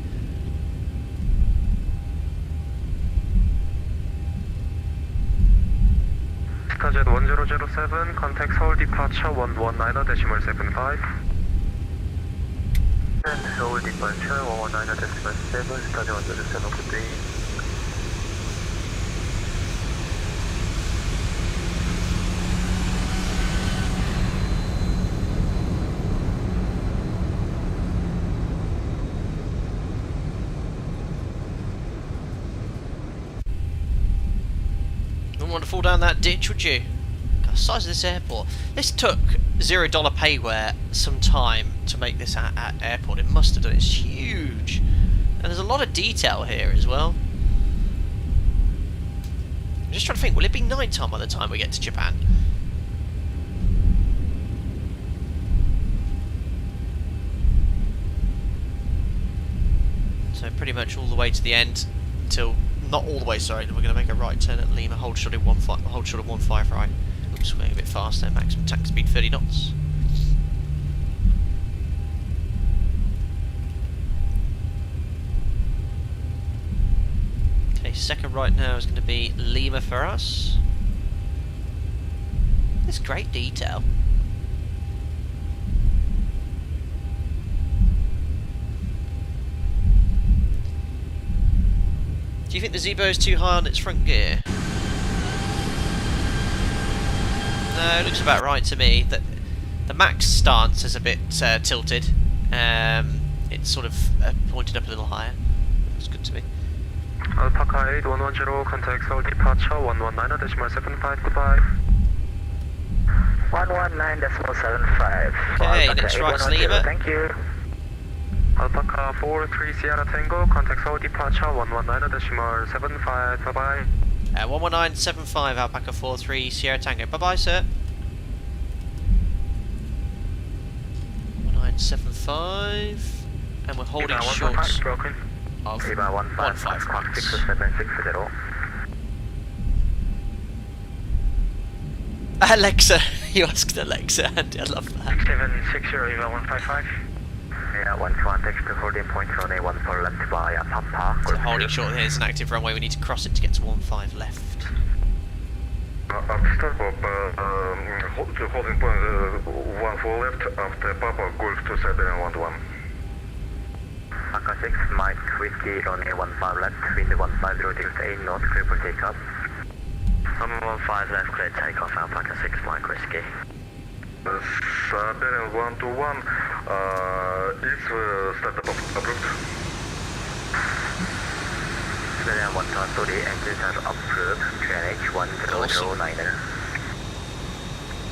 Starjet 1007, contact Seoul departure 119.75. And Seoul departure 119.7, Starjet 107, good day. Wouldn't want to fall down that ditch, would you? God, the size of this airport. This took $0 payware some time to make this airport. It must have done. It's huge, and there's a lot of detail here as well. I'm just trying to think. Will it be night time by the time we get to Japan? So pretty much all the way to the end until. Not all the way, sorry. We're going to make a right turn at Lima. Hold short of 15 right. Oops, we're going a bit fast there. Maximum taxi speed 30 knots. Okay, second right now is going to be Lima for us. It's great detail. Do you think the ZIBO is too high on its front gear? No, it looks about right to me. The max stance is a bit tilted. It's sort of pointed up a little higher. Looks good to me. Alpaca 8110, contact Seoul departure 119.75, goodbye. 119.75. Okay, Alpaca next right's 8110, Lima. thank you. Alpaca 43 Sierra Tango, contact Seoul departure 119.75, bye bye. 119.75, Alpaca 43 Sierra Tango. Bye bye, sir. 1975, and we're holding short broken. of 15, 15 knots. 66760. Alexa, you asked Alexa, and I love that. 6760, Eva 155. Yeah, 11 text to holding point runway 14 left via Papa. So holding short here is an active runway. We need to cross it to get to 15 left. Start of holding point 14 left after Papa Golf to 711. Alpaca 6, Mike Whiskey runway 15 left, wind 150 8 knots, clear for takeoff. 15 left, clear takeoff, Alpaca 6, Mike Whiskey. 711 is startup approved. 713, engines are approved, QNH 1009er.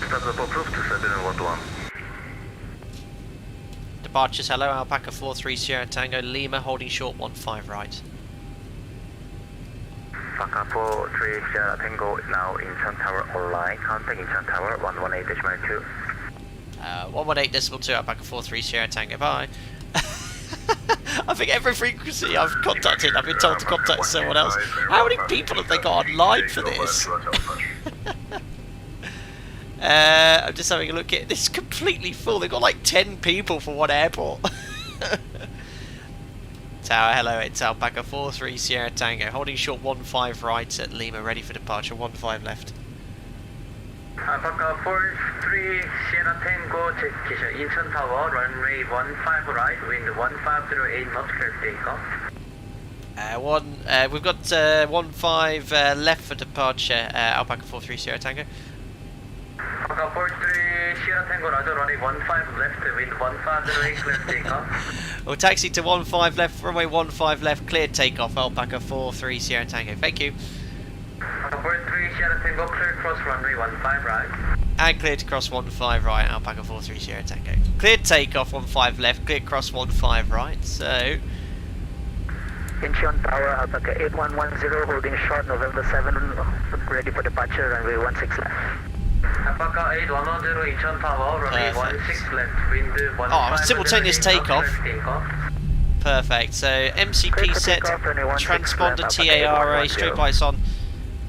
Startup approved, 711. Departures, hello, Alpaca 43 Sierra Tango, Lima, holding short 15 right. Alpaca 43 Sierra Tango is now Incheon Tower online, contact Incheon Tower 118.2. 118.2, Alpaca 43 Sierra Tango, bye. I think every frequency I've contacted, I've been told to contact someone else. How many people have they got online for this? I'm just having a look at this. Completely full. They've got like 10 people for one airport. Tower, hello, it's Alpaca 43 Sierra Tango, holding short 15 right at Lima, ready for departure, 15 left. Alpaca 43 Sierra Tango, check Incheon Tower, runway 15 right, wind 1508 knots, clear takeoff. We've got 15 left for departure, Alpaca 43 Sierra Tango. Alpaca 43 Sierra Tango, roger, runway 15 left, wind 1508, clear takeoff. We'll taxi to 15 left, runway 15 left, cleared takeoff, Alpaca 43 Sierra Tango. Thank you. Alpaca 43 Sierra Tango, clear cross runway 15 right. And cleared to cross 15 right, Alpaca 43 Sierra Tango. Cleared takeoff 15 left, cleared cross 15 right, so... Incheon Tower, Alpaca 8110, holding short, November 7, ready for departure, runway 16 left. Alpaca 8110, Incheon Tower, runway 16 left, wind 15. Oh, simultaneous takeoff. Perfect, so MCP set, transponder TARA, straight lights on,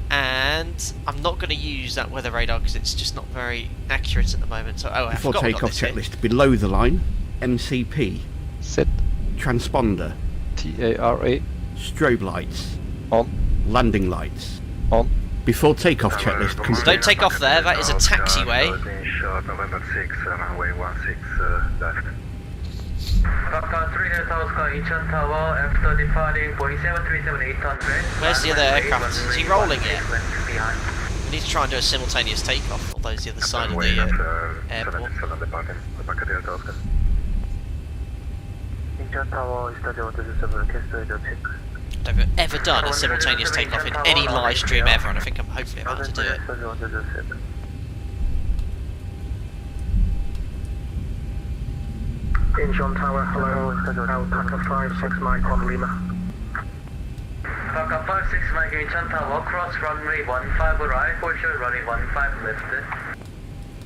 and I'm not going to use that weather radar because it's just not very accurate at the moment. So, I Before forgot takeoff checklist, below the line, MCP, Set transponder, TARA strobe lights, on, landing lights. on. Before takeoff checklist, Don't complete. take off there, that is a taxiway. Short November 6, runway 16 left. Alpaca 3 Delta Oscar, Incheon Tower, after departing Boeing 737-800. Where's the other aircraft? Is he rolling yet? We need to try and do a simultaneous takeoff, although it's the other side of the airport. Incheon Tower, Studio 127, request your check. I've ever done a simultaneous takeoff in any live stream ever, and I think I'm hopefully about to do it. Incheon Tower, hello, Alpaca 56 Mike on Lima. Alpaca 56 Mike, Incheon Tower, cross runway 15 right, hold short runway 15 left.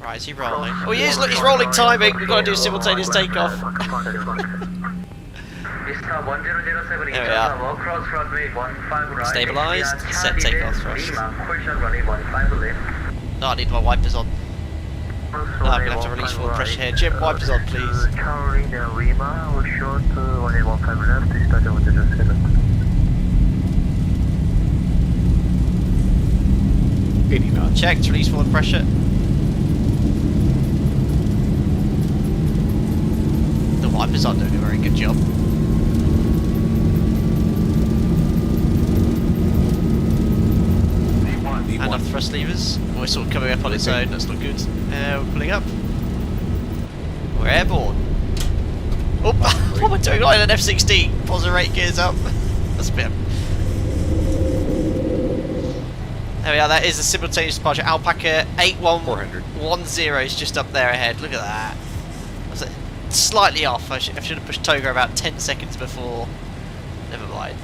Right, is he rolling? Oh, he is, look, he's rolling timing. We've got to do simultaneous takeoff. Vista 1007 There we are. Tower, cross runway 15 right. Stabilised, set takeoff thrust. Lima, hold short runway 15 left. No, I need my wipers on. No, I'm going to have to release full pressure here. Jim, wipers on, please. Carolina Lima, hold short runway 15 left, Studio 107. Indy nudge. Checked, release full pressure. levers aren't doing a very good job. And our thrust levers. Oh, it's sort of coming up on its own, that's not good. We're pulling up. We're airborne. Oh, what am I doing? Like an F-16. Positive rate gears up. That's a bit. There we are, that is a simultaneous departure. Alpaca 8110 is just up there ahead. Look at that. Was it slightly off? I should have pushed Togo about 10 seconds before. Never mind.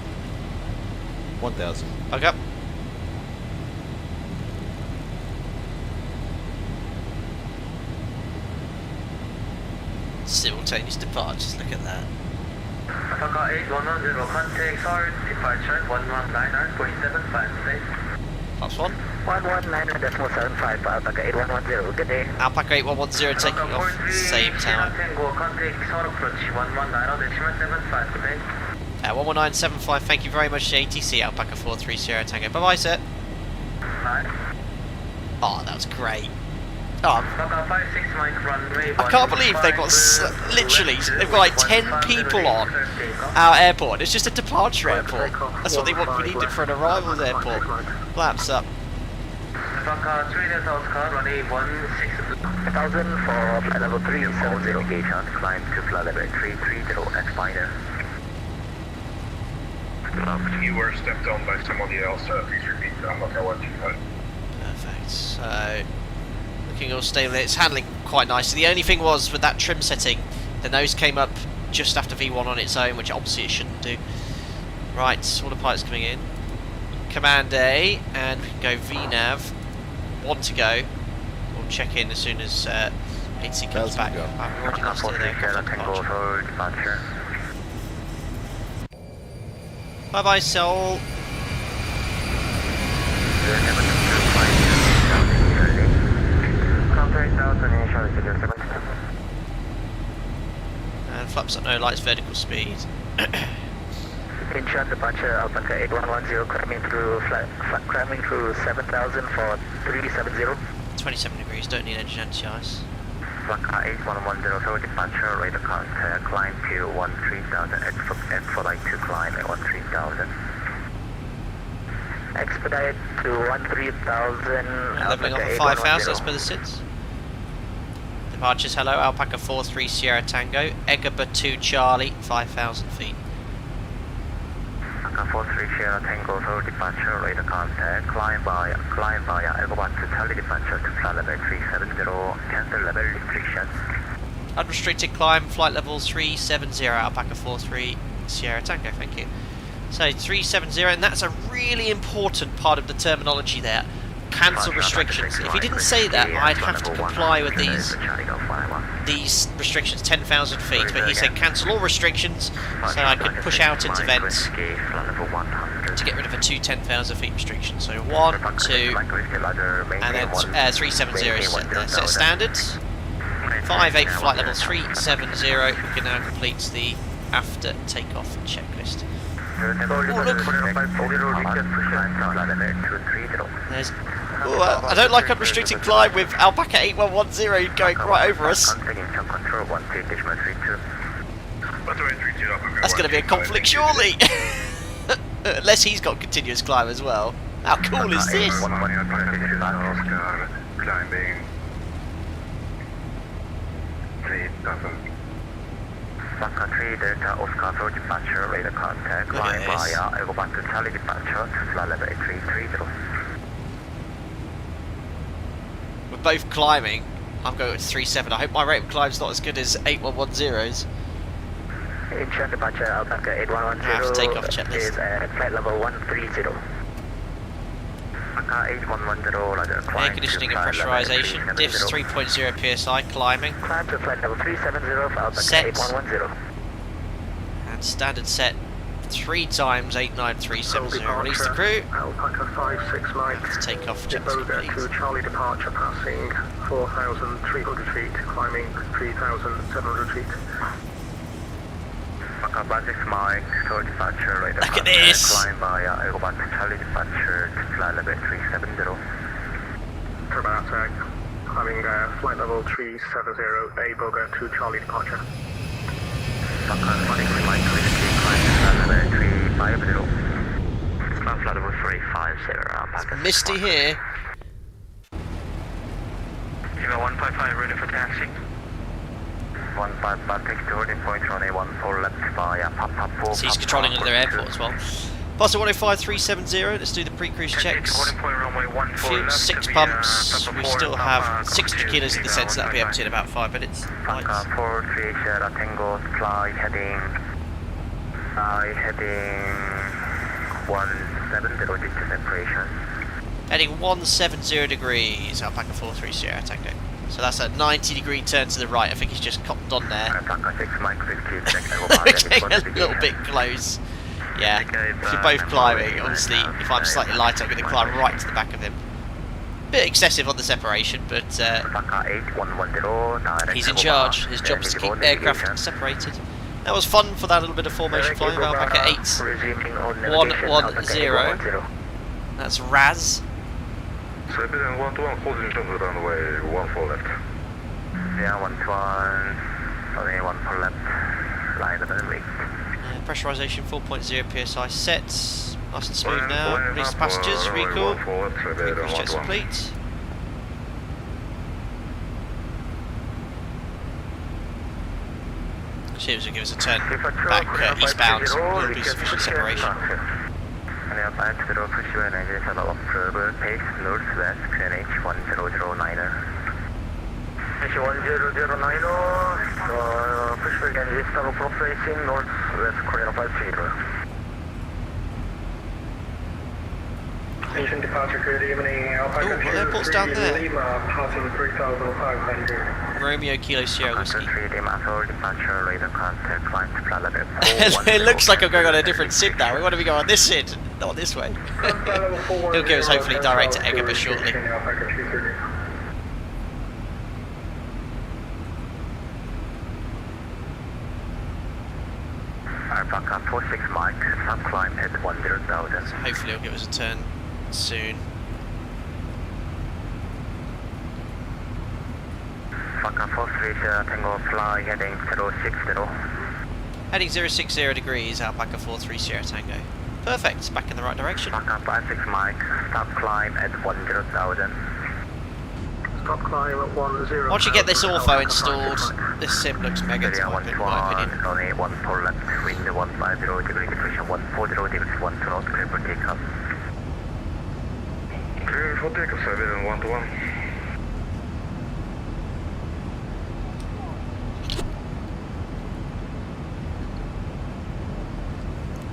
1000. Okay. Simultaneous departures, look at that. Osaka 8110, contact Seoul departure 119.75, Plus one. 119.75, Alpaca 8110, good day. Alpaca 8110 taking off same time. Tango, contact Seoul approach 119.75, good day. 11975, thank you very much to ATC, Alpaca 430 Tango. Bye bye, sir. Oh, that was great. Oh, I can't believe they've got literally, they've got like 10 people on our airport. It's just a departure airport. That's what they want. We need it for an arrivals airport. Flaps up. 1000 for flight level 370. Gauge on, climb to flight level 330 at final. You were stepped on by somebody else, please repeat. I'm not going to watch. Perfect. So, looking all stable. It's handling quite nicely. The only thing was with that trim setting, the nose came up just after V1 on its own, which obviously it shouldn't do. Right, all the pilots coming in. Command A, and we can go VNAV. One to go. We'll check in as soon as ATC comes back. I've already lost it there. Bye bye, Seoul. And flaps up, no lights, vertical speed. Incheon departure, Alpaca 8110, climbing through 7000 for 370. 27 degrees, don't need engine anti-ice. Alpaca 8110, so departure, radar contact, climb to 13,000, expedite to climb at 13,000. Expedite to 13,000. Leveling off at 5,000 as per the SIDS. Departures, hello, Alpaca 43 Sierra Tango, Egaba 2 Charlie, 5,000 feet. Alpaca 43 Sierra Tango, so departure, radar contact, climb via Egaba to Charlie departure to flight level 370, cancel level restriction. Unrestricted climb, flight level 370, Alpaca 43 Sierra Tango, thank you. So 370, and that's a really important part of the terminology there. Cancel restrictions. If he didn't say that, I'd have to comply with these restrictions, 10,000 feet. But he said cancel all restrictions, so I could push out into vents to get rid of a 10,000 feet restriction. So 1, 2, and then 370 is set there. Set standards. 5-8 flight level 370. We can now complete the after takeoff checklist. There's. Ooh, I don't like unrestricted climb with Alpaca 8110 going right over us. That's going to be a conflict, surely. Unless he's got continuous climb as well. How cool is this? Country Delta Oscar for departure, radar contact, climb via Egaba to Charlie departure to flight level 330. We're both climbing. I'm going with 3.7. I hope my rate of climb's not as good as 8110's. Incheon departure, Alpaca 8110 have to take off checklist. is at flight level 130. Alpaca 8110, Air conditioning and pressurization. Diffs 3.0 psi, climbing. Climb to flight level 370 for Alpaca Set. 8110. And standard set 3 times 89370. Release the crew. Alpaca 56 Mike. Have to take off ZIBO checklist, to please. Charlie departure, passing 4,300 feet, climbing 3,700 feet. Alpaca 6 Mike, so departure, radar Look at contact, this. climb via Egaba to Charlie departure to flight level 370. Takeoff, climbing flight level 370, A Boga to Charlie departure. Alpaca 6 Mike Whiskey, climb flight level 350. Climb flight level 350, Alpaca 6 Misty Mike. here. Lima 155 ready for taxi. 155 takes to holding point runway 14 left via Papa 4. So he's controlling another airport as well. Plus 105370, let's do the pre-cruise checks. Holding point runway 14 Fuel, left 6 via pumps, Papa we 4, still Papa have 600 kilos in the sense that'll be empty in about 5 minutes. Papa Nice. 43 Sierra Tango, fly heading 170 due to separation. Heading 170 degrees, Alpaca 43 Sierra Tango. So that's a 90-degree turn to the right, I think he's just copped on there. Alpaca 6 Mike Whiskey, Getting a little bit close. Yeah, if you're both climbing, obviously, if I'm slightly lighter, I'm going to climb right to the back of him. Bit excessive on the separation, but he's in charge. His job is to keep aircraft separated. That was fun for that little bit of formation flying. Alpaca 8110. That's Raz. So then 121 holding to runway 14 left. Yeah, 121, runway 14 left, line level and wait. Pressurization 4.0 psi set. Nice and smooth now. Release the passengers, recall. Pre-cruise checks complete. Ships will give us a turn back eastbound, so will be sufficient separation. Back to the Pushback navigation observer, pace northwest, QNH 1009er. QNH 1009er, Pushback engine start approaching northwest Korea 53. Engine departure, good evening, Alpaca Oh, what airport's down there? Lima, passing 3,500. Romeo Kilo Sierra Whiskey. 3 departure, radar contact, climb to flight level 4. It looks like I'm going on a different SID now. We want to be going on this SID, not this way. He'll give us hopefully direct to Egaba shortly. Alpaca 46 Mike, sub climb at 10,000. So hopefully he'll give us a turn soon. Alpaca 43 Tango, fly heading 060. Heading 060 degrees, Alpaca 43 Sierra Tango. Perfect, back in the right direction. Alpaca 56 Mike, stop climb at 10,000. Stop climb at 10. Once you get this ortho installed, this sim looks mega tight, in my opinion. Runway 14 left, wind 150 degree, depression 140 degrees, 1 knot, clear for takeoff. Clear for takeoff, Siberian 121.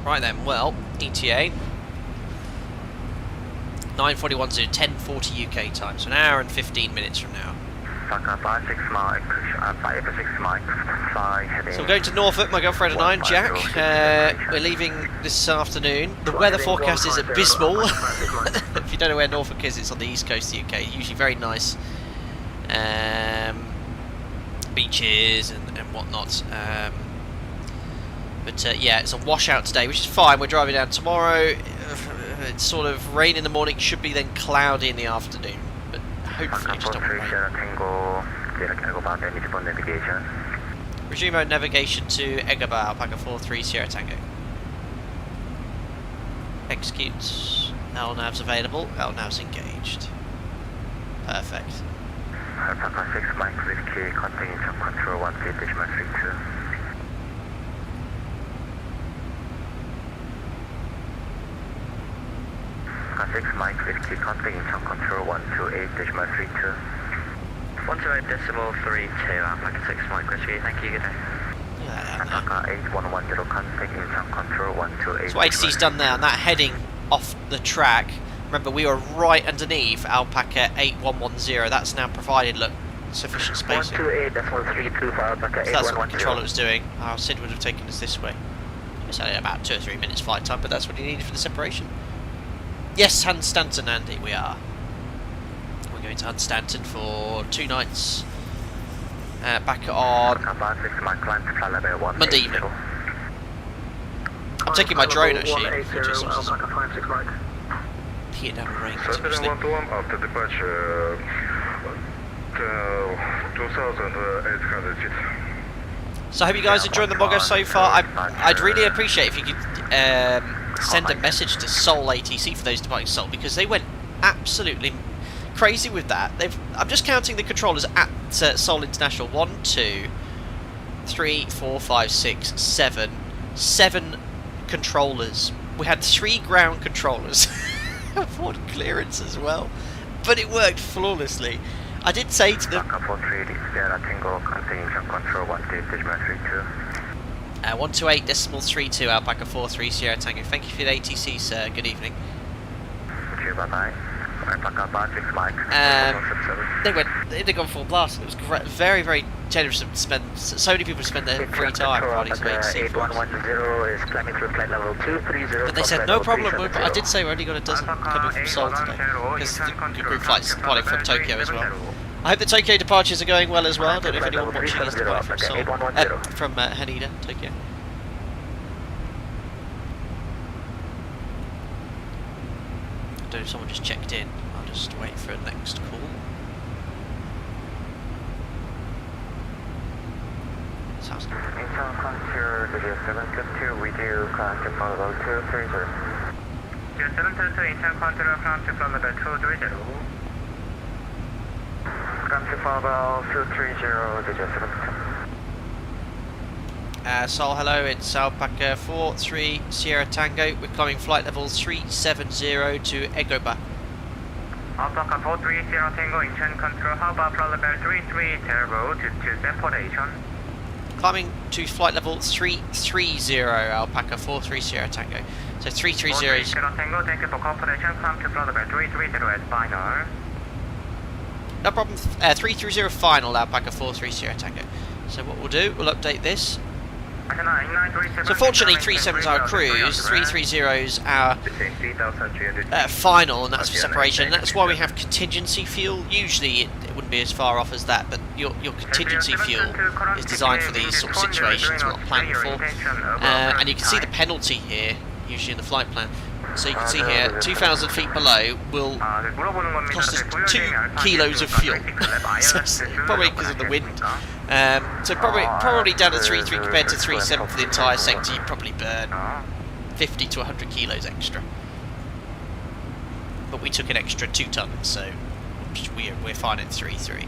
Right then, well, ETA 9:41 to 10:40 UK time, so an hour and 15 minutes from now. Alpaca 56 Mike, 56 Mike, fly heading. So we're going to Norfolk, my girlfriend and I, and Jack. We're leaving this afternoon. The weather forecast is abysmal. If you don't know where Norfolk is, it's on the east coast of the UK. Usually very nice beaches and whatnot. But yeah, it's a washout today, which is fine. We're driving down tomorrow. It's sort of rain in the morning, should be then cloudy in the afternoon. But hopefully just don't rain. Resume mode navigation to Egaba, Alpaca 43 Sierra Tango. Execute. LNAV's available. LNAV's engaged. Perfect. Alpaca 6 Mike Whiskey, contact engine control 1 decimal 32. Alpaca 6 Mike Whiskey, contact engine control 128.32. 128.32, Alpaca 6 Mike Whiskey, thank you, good day. Alpaca 8110, contact engine control 128. So what ATC's done there, and that heading off the track, remember we were right underneath Alpaca 8110, that's now provided, look, sufficient space. 128, that's 132 for Alpaca 8110. So that's what the controller was doing. Our SID would have taken us this way. It's only about 2 or 3 minutes flight time, but that's what he needed for the separation. Yes, Hunstanton, Andy, we are. We're going to Hunstanton for 2 nights. Back on Monday evening. I'm taking my drone actually, which is here down the range. Siberian 121 after departure 2,800 feet. So I hope you guys enjoying the Mogo so far. I'd really appreciate if you could send a message to Seoul ATC for those departing Seoul, because they went absolutely crazy with that. I'm just counting the controllers at Seoul International. 1, 2, 3, 4, 5, 6, 7. 7 controllers. We had 3 ground controllers. 1 clearance as well. But it worked flawlessly. I did say to them... 128.32 Alpaca 43 Sierra Tango. Thank you for the ATC, sir. Good evening. They'd gone full blast. It was very, very generous to spend. So many people spend their free time riding to ATC. But they said no problem. I did say we only got a dozen coming from Seoul today, because the group flights departing from Tokyo as well. I hope the Tokyo departures are going well as well. I don't know if anyone watching is departing from Seoul, from Haneda, Tokyo. I don't know if someone just checked in. I'll just wait for a next call. Sounds good. Incheon Contour, Digit 722, we do contact from level 230. Digit 722, Incheon Contour, contact from level 230. Contact from level 230, Digit 722. Seoul, hello, it's Alpaca 43 Sierra Tango. We're climbing flight level 370 to Egoba. Alpaca 43 Sierra Tango, Incheon Contour, how about flight level 330 to separation? Climbing to flight level 330 Alpaca 43 Sierra Tango. So 330 is... Sierra Tango, thank you for confirmation, climb to flight level 330 at final. No problem, 330 final Alpaca 43 Sierra Tango. So what we'll do, we'll update this. So fortunately 37's our cruise, 330's our final, and that's for separation, and that's why we have contingency fuel. Usually it wouldn't be as far off as that, but your contingency fuel is designed for these sort of situations we're not planning for. And you can see the penalty here, usually in the flight plan. So you can see here, 2,000 feet below will cost us 2 kilos of fuel. So probably because of the wind. So probably down to 3.3 compared to 3.7 for the entire sector, you probably burn 50 to 100 kilos extra. But we took an extra 2 tons, so we're fine at 3.3.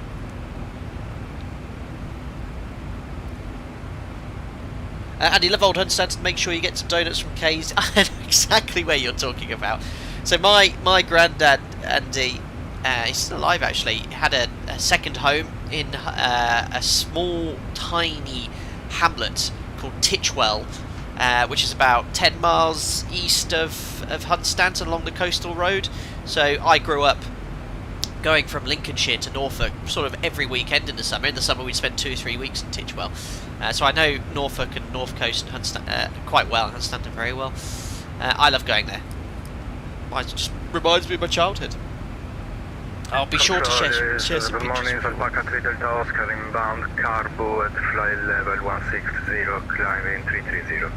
Andy Levold understands to make sure you get some donuts from K's. I know exactly where you're talking about. So my granddad, Andy, he's still alive actually, had a second home in a small, tiny hamlet called Titchwell, which is about 10 miles east of Hunstanton along the coastal road. So I grew up going from Lincolnshire to Norfolk sort of every weekend in the summer. In the summer we'd spend 2 or 3 weeks in Titchwell. So I know Norfolk and North Coast and quite well, Hunstanton very well. I love going there. It just reminds me of my childhood. I'll be sure to share some pictures. Good morning, Alpaca 3 Delta Oscar inbound, carbo at flight level 160, climbing 330.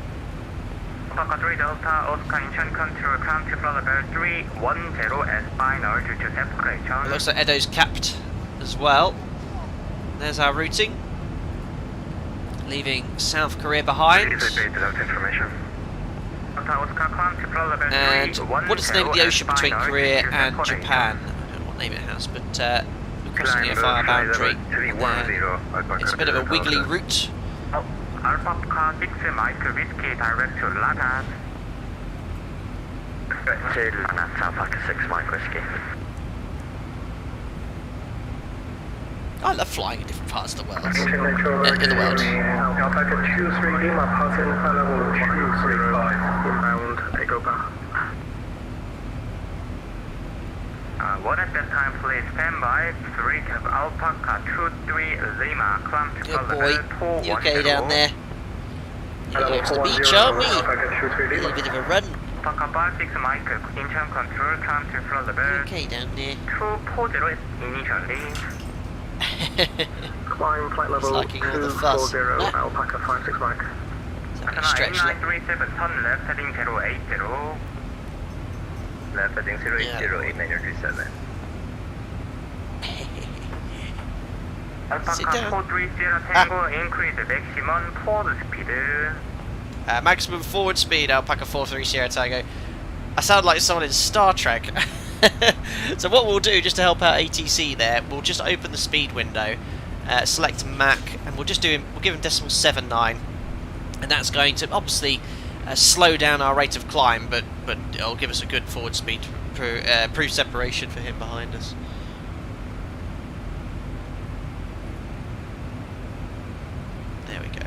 Alpaca 3 Delta Oscar Incheon Contour, climb to flight level 310 as final due to separation. Looks like Edo's capped as well. There's our routing. Leaving South Korea behind. And what is the name of the ocean between Korea and Japan? I don't know what name it has, but we're crossing the fire boundary. It's a bit of a wiggly route. Alpaca 6 Mike Whiskey direct to Lagas. Alpaca 6 Mike Whiskey. I love flying in different parts of the world. In the world. Alpaca 23 Lima, passing level 235, inbound Egoba. What at that time, please stand by. 3 Alpaca 23 Lima, climb to good boy. You okay down there? You're going to the beach, aren't we? A little bit of a run. Alpaca 6 Mike, Incheon Contour, climb to flight level. You okay down there? 240 initially. Climb flight level 240, Alpaca 56 Mike. Stretch it. 937, turn left heading 080. Left heading 080, 8937. Sit Alpaca down. 430 Tango, increase maximum forward speed. Maximum forward speed, Alpaca 43 Sierra Tango. I sound like someone in Star Trek. So what we'll do, just to help out ATC there, we'll just open the speed window, select Mach, and we'll give him decimal 79, and that's going to obviously slow down our rate of climb, but it'll give us a good forward speed, prove separation for him behind us. There we go.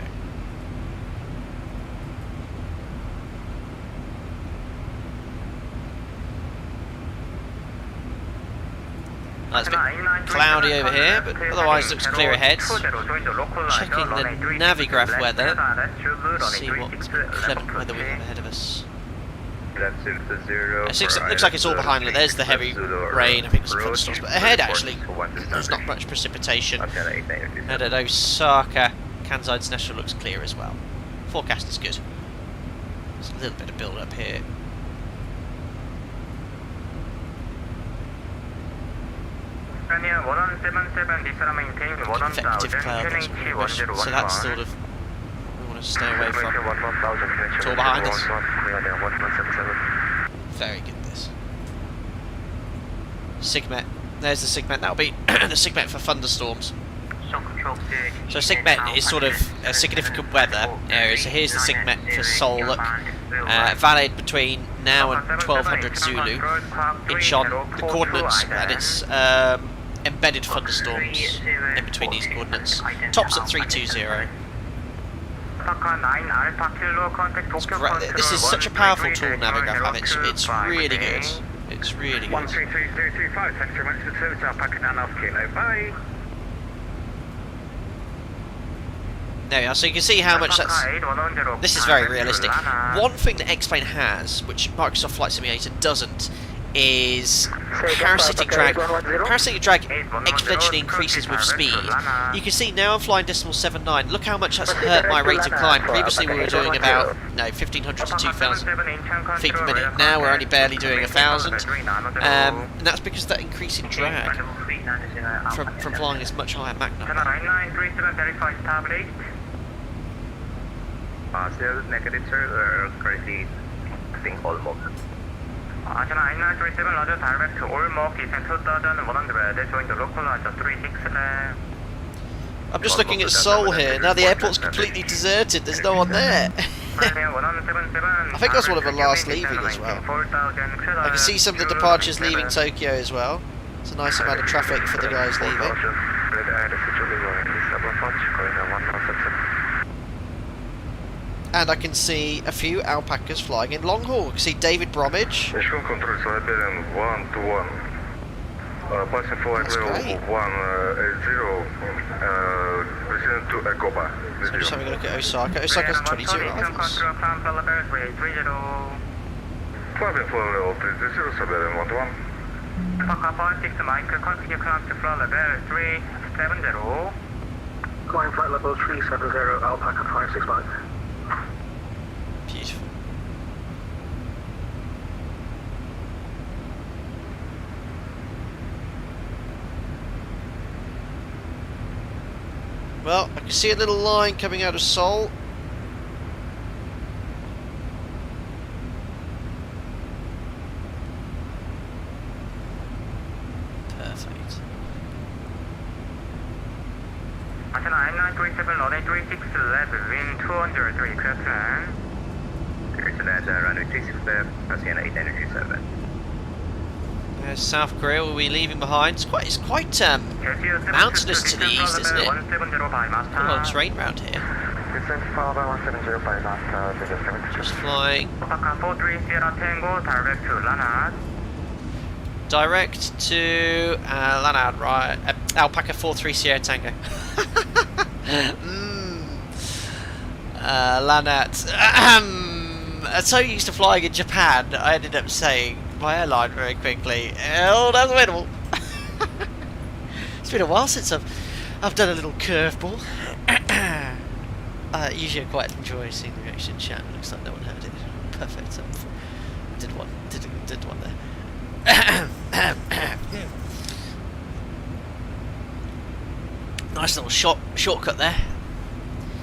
It's a bit cloudy over here, but otherwise looks clear ahead. Checking the Navigraph weather, see what clement weather we have ahead of us. It looks like it's all behind me. There's the heavy rain, I think some thunderstorms, but ahead actually there's not much precipitation. And at Osaka, Kansai Intl looks clear as well. Forecast is good. There's a little bit of build up here. Effective cloud, so that's sort of we want to stay away from. It's all behind us. Very good, this. Sigmet. There's the Sigmet. That'll be the Sigmet for thunderstorms. So Sigmet is sort of significant weather area. So here's the Sigmet for Seoul. Look, valid between now and 1200 Zulu. Incheon, the coordinates, and it's embedded thunderstorms in between these coordinates. Tops at 320. It's great. This is such a powerful tool, Navigraph. It's really good. It's really good. 133.325, thanks very much for the service, Alpaca 9.5 kilo, bye. There we are, so you can see how much that's... This is very realistic. One thing that X-Plane has, which Microsoft Flight Simulator doesn't, is parasitic drag. Parasitic drag exponentially increases with speed. You can see now I'm flying decimal 79. Look how much that's hurt my rate of climb. Previously we were doing about 1,500 to 2,000 feet per minute. Now we're only barely doing 1,000. And that's because of that increasing drag from flying this much higher Mach number. Negative, sir. Crazy. I think almost. Athena 937 Roger, direct to Olmok, descent 2100, join the local Roger 36 left. I'm just looking at Seoul here. Now the airport's completely deserted. There's no one there. I think that's one of the last leaving as well. I can see some of the departures leaving Tokyo as well. It's a nice amount of traffic for the guys leaving. And I can see a few alpacas flying in long haul. I can see David Bromwich. That's great. So I'm just having a look at Osaka. Osaka's 22 arrivals. Climb flight level 370, Alpaca 565. Beautiful. Well, I can see a little line coming out of Seoul. Perfect. Athena 937, runway 36 left, wind 203, clear plan. Runway 36 left, Sienna 897. There's South Korea, we'll be leaving behind. It's quite mountainous to the east, isn't it? Quite a lot of terrain around here. Just flying. Direct to Lanad, right? Alpaca 43 Sierra Tango. Lanat. I'm so used to flying in Japan, I ended up saying my airline very quickly. Oh, that's winnable. It's been a while since I've done a little curveball. Usually I quite enjoy seeing the reaction in chat. Looks like no one heard it. Perfect. Did one there. Nice little shortcut there.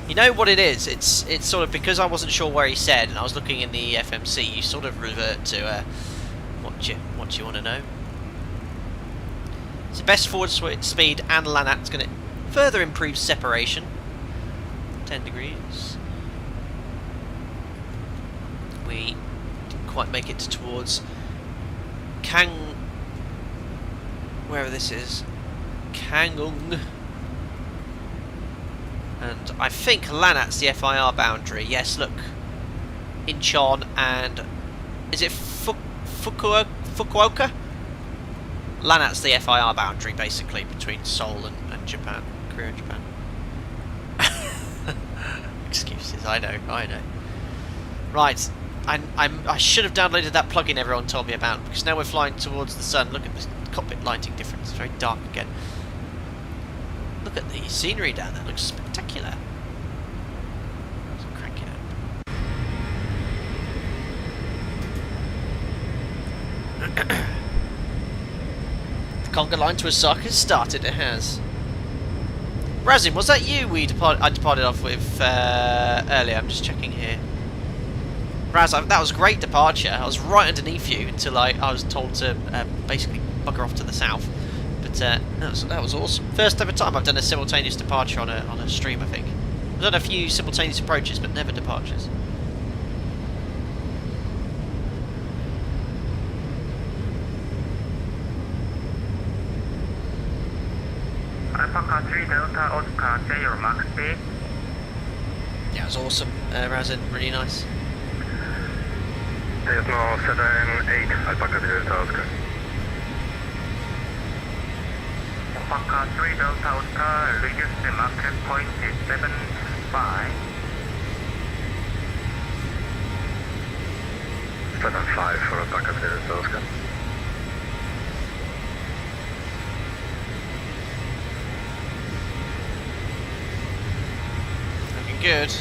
You know what it is? It's sort of because I wasn't sure where he said, and I was looking in the FMC. You sort of revert to what you want to know. So best forward speed and Lanat's going to further improve separation. 10 degrees. We didn't quite make it towards wherever this is, Kangung. And I think Lanat's the FIR boundary. Yes, look. Incheon and... is it Fukuoka? Lanat's the FIR boundary, basically, between Seoul and Japan. Korea and Japan. Excuses, I know. Right. I should have downloaded that plugin everyone told me about, because now we're flying towards the sun. Look at the cockpit lighting difference. It's very dark again. Look at the scenery down there, it looks spectacular. Let's crank it up. The conga line to Osaka has started, it has. Razin, was that you I departed off with earlier? I'm just checking here. Raz, that was a great departure. I was right underneath you until I was told to basically bugger off to the south. But that was awesome. First ever time I've done a simultaneous departure on a stream, I think. I've done a few simultaneous approaches, but never departures. Alpaca 3 Delta Oscar, say your max speed. Yeah, it was awesome, Razin, really nice. There's no 78 Alpaca 3 Delta Oscar. Alpaca 3 Delta Oscar, reduce the market point is 75. 75 for Alpaca 3 Delta Oscar. Looking good.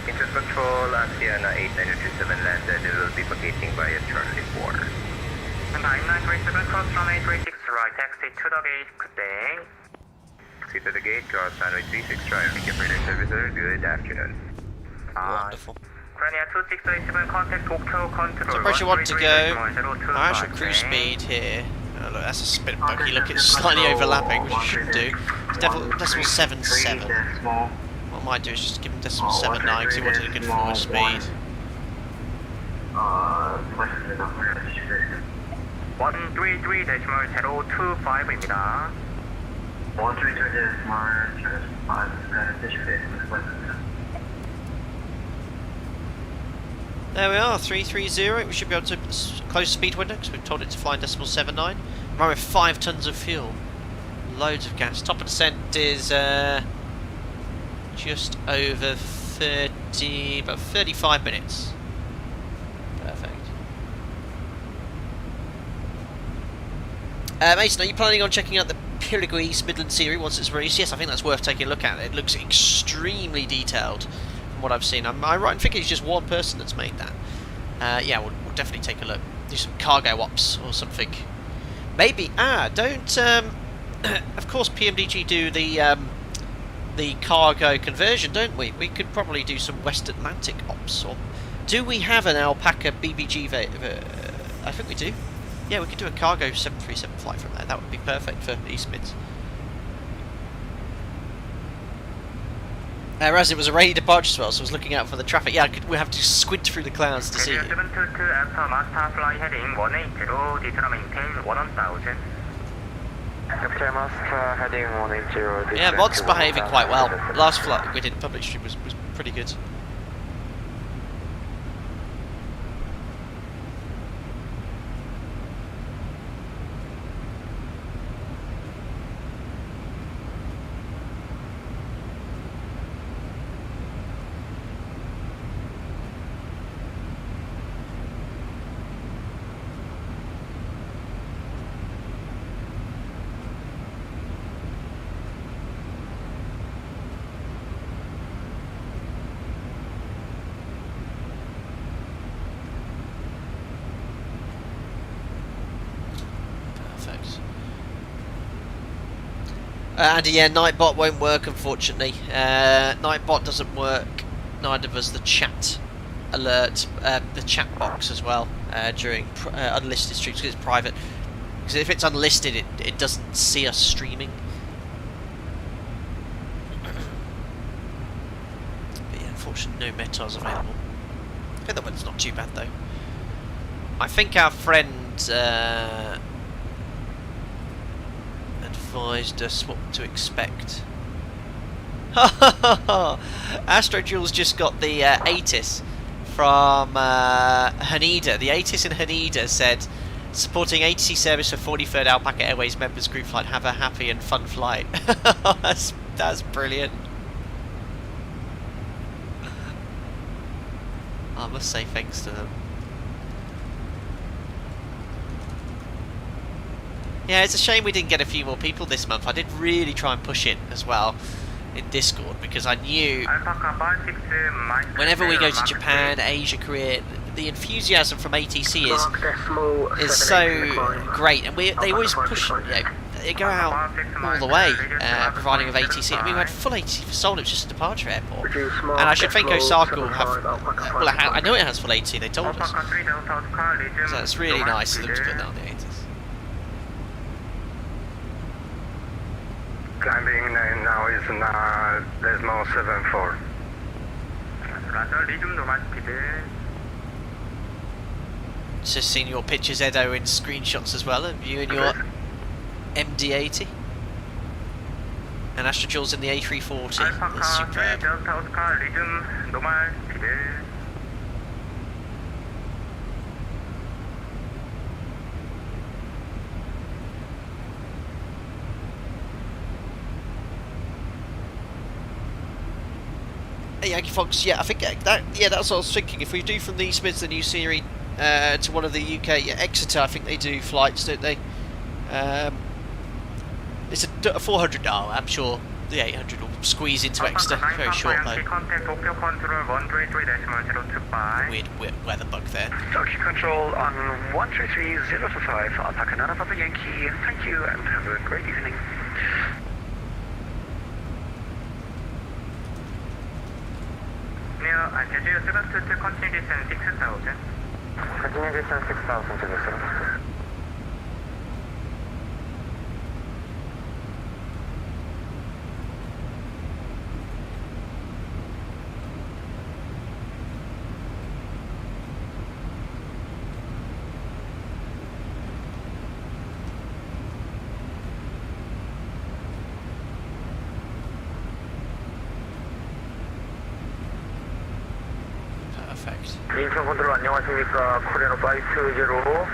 Interest control, Asiana 8927 landed, it will be vacating via Charlie 4. 9937 cross runway 36 right, taxi to the gate, good day. Taxi to the gate, cross runway 36 right, thank you for your service, good afternoon. Wonderful. Grania 2687, contact Tokyo control. So where's you want to go? Our actual cruise speed here. Oh, look, that's a spit buggy. Look, it's slightly overlapping, which you shouldn't do. It's decimal 77. What I might do is just give him decimal 79 because he wanted a good forward speed. 133.025입니다. 133.025. There we are, 330. We should be able to close the speed window because we've told it to fly in decimal 79. Run with 5 tons of fuel. Loads of gas. Top of descent is just over 35 minutes. Perfect. Mason, are you planning on checking out the Pirigo East Midland series once it's released? Yes, I think that's worth taking a look at. It looks extremely detailed from what I've seen. Am I right in thinking it's just one person that's made that? Yeah, we'll definitely take a look. Do some cargo ops or something. Maybe. Don't. Of course, PMDG do the cargo conversion, don't we? We could probably do some West Atlantic ops. Or do we have an Alpaca BBG? I think we do. Yeah, we could do a cargo 737 flight from there. That would be perfect for East Mids. As it was a rainy departure as well, so I was looking out for the traffic. Yeah, we have to squint through the clouds to see it. 722 Alpha Master Fly heading 180, detail maintain 1000. Captain Master heading 180. Yeah, mod's behaving quite well. Last flight we did public stream was pretty good. And yeah, Nightbot won't work, unfortunately. Nightbot doesn't work. Neither does the chat alert, the chat box as well during unlisted streams because it's private. Because if it's unlisted, it doesn't see us streaming. But yeah, unfortunately, no metas available. I think that one's not too bad though. I think our friend advised us what to expect. Astro Jules just got the ATIS from Haneda. The ATIS in Haneda said, supporting ATC service for 43rd Alpaca Airways Members group flight. Have a happy and fun flight. that's brilliant. I must say thanks to them. Yeah, it's a shame we didn't get a few more people this month. I did really try and push it as well in Discord because I knew whenever we go to Japan, Asia, Korea, the enthusiasm from ATC is so great, and they always push, they go out all the way providing with ATC. I mean, we had full ATC for Seoul. It was just a departure airport, and I should think Osaka will have. Well, I know it has full ATC. They told us, so it's really nice of them to put that on the ATC. Climbing now is Desmo 74. Just seen your pictures, Edo, in screenshots as well of you and your MD-80. And Astro Jules in the A340. That's superb. Yankee Fox, yeah, I think that's what I was thinking. If we do from the Smiths the new series to one of the UK, Exeter, I think they do flights, don't they? It's a 400 now. I'm sure the 800 will squeeze into Exeter. Very short though. Weird weather bug there. Tokyo Control on 133.025 Alpaca Nana Papa Yankee. Thank you and have a great evening. Jeju Sebastian to continue descent 6000. Continue descent 6000 to the Sebastian. 인천분들 안녕하십니까. 코리안 520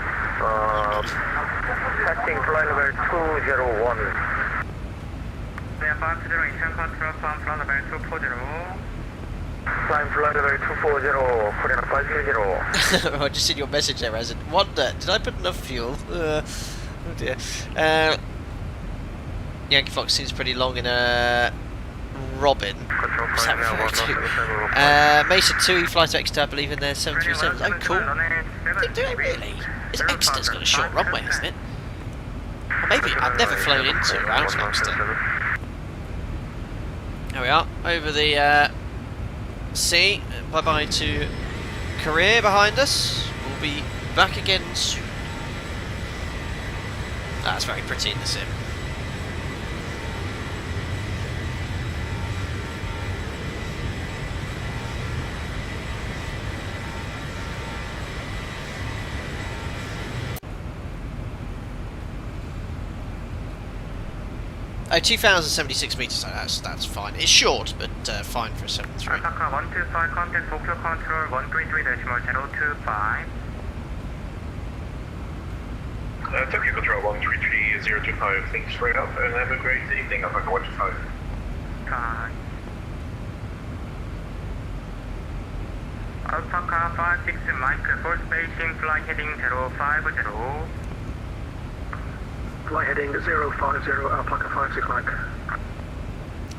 passing flight level 201. Korean 520 인천 control from flight level 240. Climb flight level 240, Korean 520. I just seen your message there, Resin. Wonder, did I put enough fuel? Oh dear. Yankee Fox seems pretty long in a Robin. Mason 2 flies to Exeter, I believe, in their 737. Oh, cool. Do they really? Exeter's got a short runway, hasn't it? Or maybe I've never flown into or out of Exeter. There we are, over the sea. Bye bye to Korea behind us. We'll be back again soon. That's very pretty in the sim. Oh, 2,076 metres, that's fine. It's short, but fine for a 7.3. Osaka 125, contact Tokyo Control 133.025. Tokyo Control 133.025, things straight up and have a great evening, Osaka 125. Alpaca 56 Mike, full spacing, fly heading 050. Fly heading 050, Alpaca 56 Mike.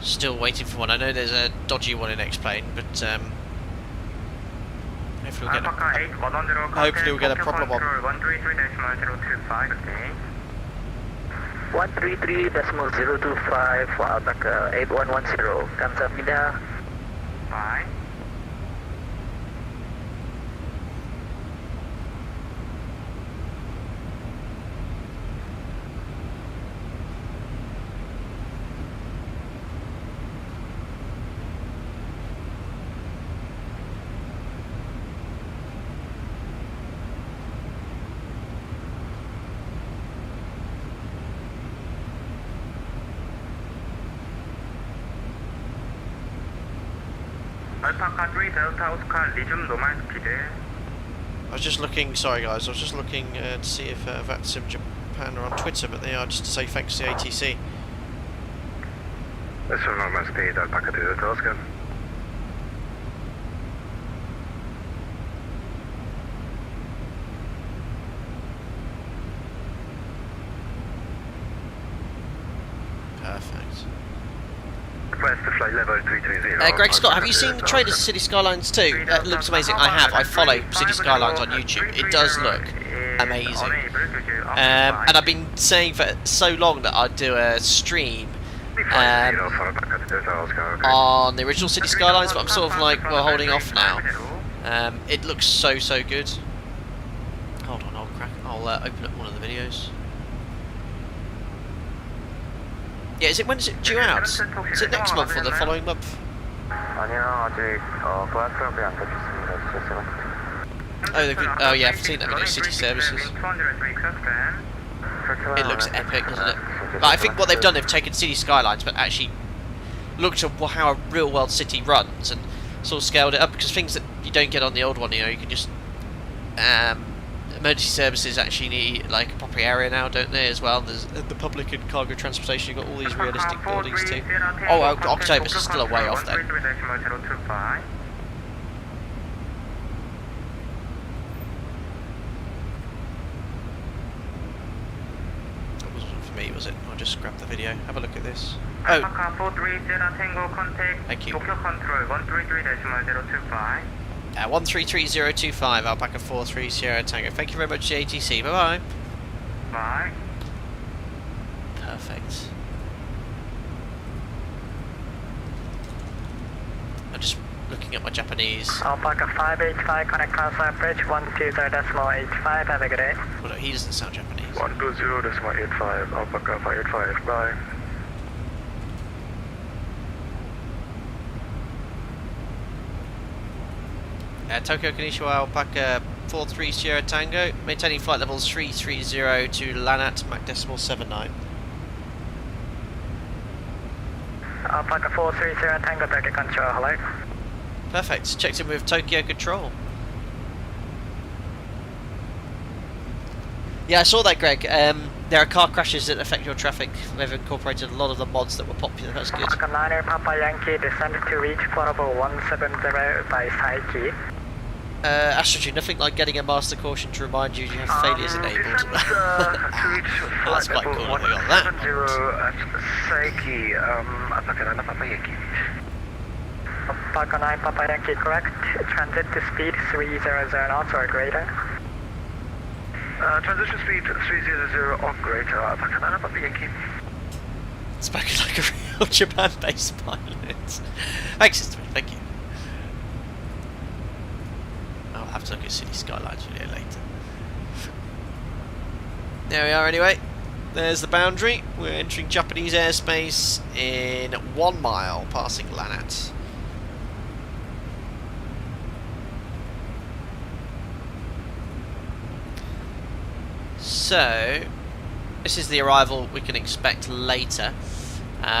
Still waiting for one. I know there's a dodgy one in X-Plane, but hopefully we'll get a proper one. 133.025 Alpaca 8110 감사합니다. Bye. Alpaca 3 Delta Oscar resume normal speed. I was just looking, sorry guys, I was just looking to see if VATSIM Japan are on Twitter, but they are, just to say thanks to the ATC. Resume normal speed, Alpaca 3 Delta Oscar. Perfect. Request to flight level 330. Greg Scott, have you seen the trailers of City Skylines 2? It looks amazing. I have. I follow City Skylines on YouTube. It does look amazing. And I've been saying for so long that I'd do a stream on the original City Skylines, but I'm sort of like, well, holding off now. It looks so good. Hold on, I'll open up one of the videos. Yeah, when is it due out? Is it next month or the following month? Oh yeah, I've seen that video, City Services. It looks epic, doesn't it? But I think what they've done, they've taken City Skylines, but actually looked at how a real world city runs and sort of scaled it up, because things that you don't get on the old one, you know, you can just emergency services actually need like a proper area now, don't they, as well? There's the public and cargo transportation, you've got all these realistic buildings too. Oh, October, so still a way off then. That wasn't for me, was it? I'll just grab the video, have a look at this. Oh! Thank you. 133025 Alpaca 43 Sierra Tango. Thank you very much, ATC. Bye bye. Bye. Perfect. I'm just looking at my Japanese. Alpaca 585 connect Kansai Bridge 120.85. Have a good day. Well, no, he doesn't sound Japanese. 120.85 Alpaca 585. Bye. Tokyo Kanishiwa Alpaca 43 Sierra Tango, maintaining flight levels 330 to Lanat, Mach decimal 79. Alpaca 430 Tango, Tokyo Control, hello. Perfect, checked in with Tokyo Control. Yeah, I saw that, Greg. There are car crashes that affect your traffic. They've incorporated a lot of the mods that were popular, that's good. Alpaca 9 Papa Yankee, descend to reach portable 170 by Saiki. Astrogen, nothing like getting a master caution to remind you have failures enabled. That's quite cool, we got that. Alpaca 9 Papa Yankee, correct. Transit to speed 300 knots or greater. Transition speed 300 or greater. Alpaca 9 Papa Yankee. Spoken like a real Japan-based pilot. Thanks, Sister, thank you. I'll have to look at City Skylines video later. There we are anyway. There's the boundary. We're entering Japanese airspace in 1 mile, passing Lanat. So, this is the arrival we can expect later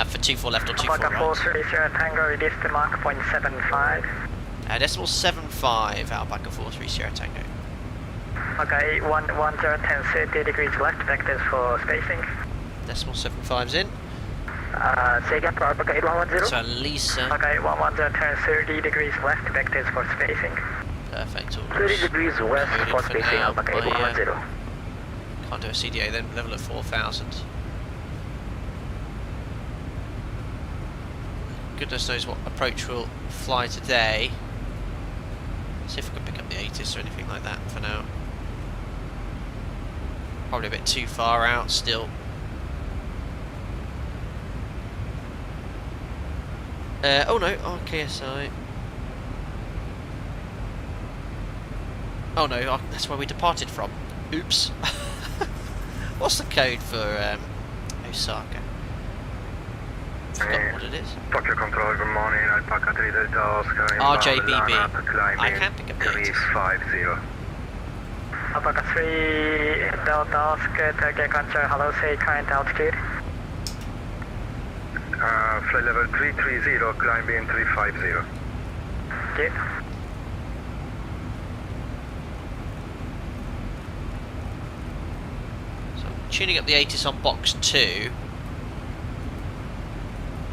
for 24 left or 24 right. 430 Tango, reduce to Mach 0.75. Decimal 75, Alpaca 43 Sierra Tango. Okay, 10 30 degrees left, vectors for spacing. Decimal 75's in. Say again for Alpaca 8110. So Lisa. Okay, 110 turn 30 degrees left, vectors for spacing. Perfect. 30 degrees west for spacing, Alpaca 8110. Can't do a CDA then, level at 4,000. goodness knows what approach we'll fly today. See if we can pick up the ATIS or anything like that for now. Probably a bit too far out still. Oh no, RKSI. Oh no, that's where we departed from. Oops. What's the code for Osaka? Forgotten what it is. Fokker Control, good morning, Alpaca 3 Delta Oscar. RJBB. I can pick up the ATIS. 350. Alpaca 3 Delta Oscar, Tokyo Control, hello, say current altitude. Flight level 330, climbing 350. Okay. So I'm tuning up the ATIS on box 2.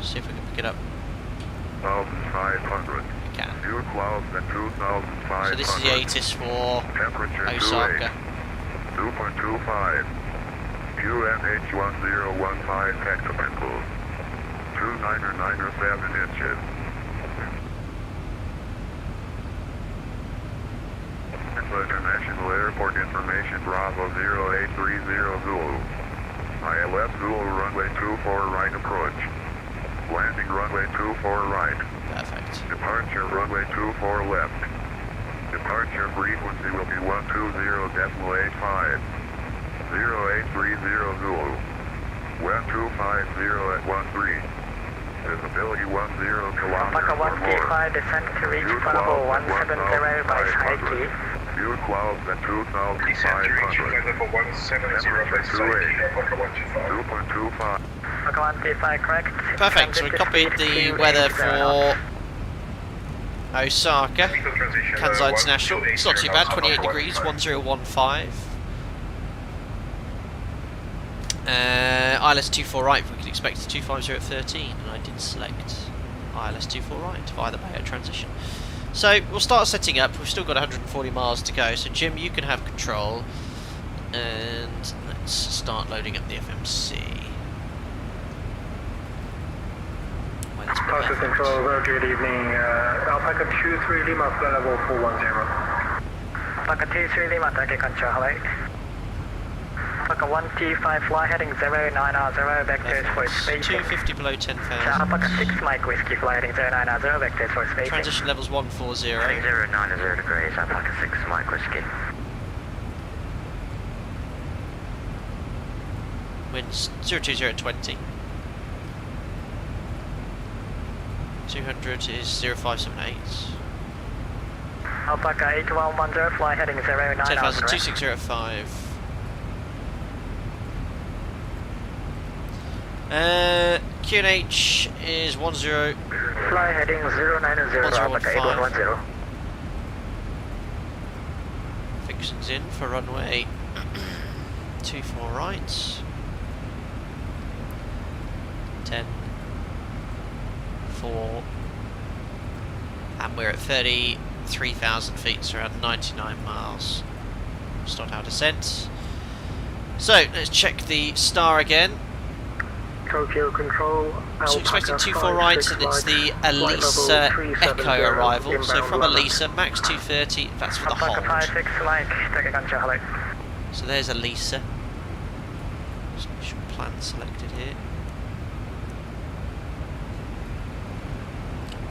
See if we can pick it up. 1,500. We can. Fuel clouds at 2,500. So this is the ATIS for Temperature Osaka. 2.25. QNH1015 hectopascals. 2,997 inches. International Airport Information Bravo 0830 Zulu. ILS Zulu runway 24 right approach. Landing runway 24 right. Perfect. Departure runway 24 left. Departure frequency will be 120.85. 0830 Zulu. West 250 at 13. Visibility 10 kilometers Alpaca or more. 135, descent to reach level 170 by Saiki. Fuel clouds at 2,500. level 170 by Temperature 2.25. Alpaca 135, correct. Perfect, so we copied the weather for Osaka Kansai International. It's not too bad, 28 degrees, 1015. ILS 24 right, we could expect 250 at 13, and I did select ILS 24 right via the Bayer transition. So we'll start setting up. We've still got 140 miles to go, so Jim, you can have control, and let's start loading up the FMC. Passenger Control, good evening. Alpaca 23 Lima, flight level 410. Alpaca 23 Lima, Tokyo Control, hello. Alpaca 1T5, fly heading 090, vectors for space. 250 below 10,000. Alpaca 6 Mike Whiskey, fly heading 090, vectors for space. Transition levels 140. Heading 090 degrees, Alpaca 6 Mike Whiskey. Winds 020 at 20. 200 is 0578. Alpaca 8110, fly heading 090. 10,000, 260 at 5. QNH is 10. Fly heading 090, Alpaca 8110. Fixings in for runway 24 right. 10, 4, and we're at 33,000 feet, so around 99 miles. Start our descent. So let's check the star again. Tokyo Control. So expecting 24 right, and it's the Elisa Echo arrival. So from Elisa, max 230, that's for the hold. Alpaca 56 Mike, Tokyo Control, hello. So there's Elisa. Mission plan selected here.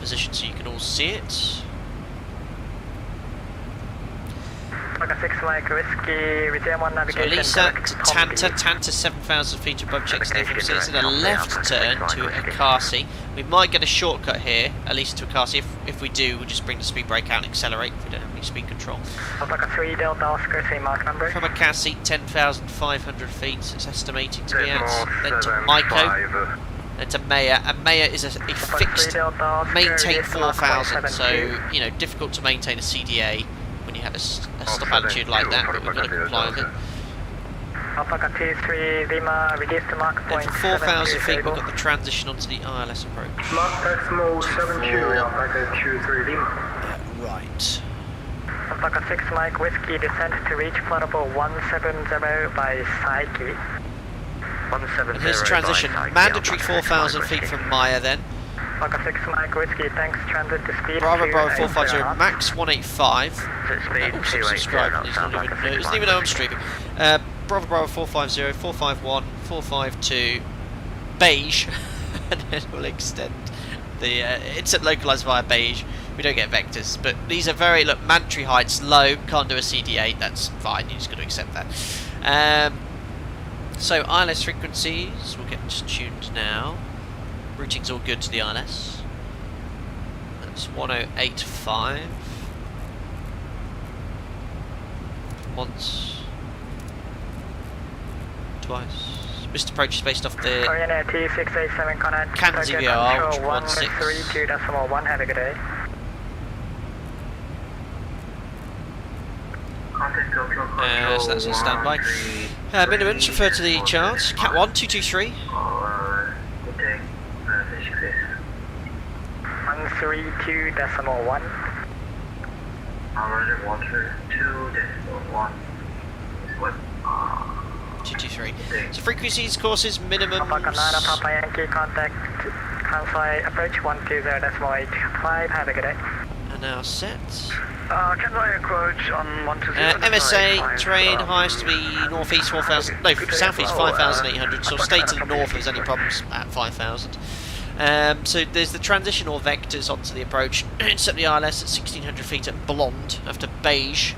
Position so you can all see it. Alpaca 6 Mike Whiskey, return 1 So navigation. Elisa to Tanta 7,000 feet above checks the FMC. It's in a left turn to Akasi. We might get a shortcut here, Elisa to Akasi. If we do, we'll just bring the speed brake out and accelerate if we don't have any speed control. Alpaca 3 Delta Oscar, same mark number. From Akasi, 10,500 feet it's estimating to be at. Then to Maiko. And to Maya, and Maya is a fixed maintain 4,000, so you know, difficult to maintain a CDA when you have a stop altitude like that, but we've got to comply with it. Alpaca 23 Lima, reduce to mark Then point. from 4,000 feet we've got the transition onto the ILS approach. Mark Decimal 72, Alpaca 23 Lima. Right. Alpaca 6 Mike Whiskey, descent to reach flight level 170 by Saiki. And here's the transition. Mandatory 4,000 feet from Maya then. Alpaca 6 Mike Whiskey, thanks, transit to speed. Bravo 280 450, max 185. Speed Oh, 280 subscribe, knots, he's not Alpaca even, 6 doesn't even know I'm streaming. Bravo 450, 451, 452, beige, and then we'll extend the instant localize via beige. We don't get vectors, but these are very, look, mandatory heights, low, can't do a CD8, that's fine, you just got to accept that. So ILS frequencies, we'll get tuned now. Routing's all good to the ILS. That's 1085. Once. Twice. Missed approach is based off the Korean Air T687 connect. Kansai VR, which 16. 132.1, have a good day. So that's on standby. Minimums refer to the charts. Cat 1, 223. 132.1. 223. So frequencies, courses, minimums. Alpaca 9 Papa Yankee, contact Kansai approach 120.85, have a good day. And now set. Kansai approach on 120. MSA, terrain, highest to be northeast 4,000, no, southeast 5,800, so stay to the north if there's any problems at 5,000. So there's the transitional vectors onto the approach. Set the ILS at 1,600 feet at blonde after beige.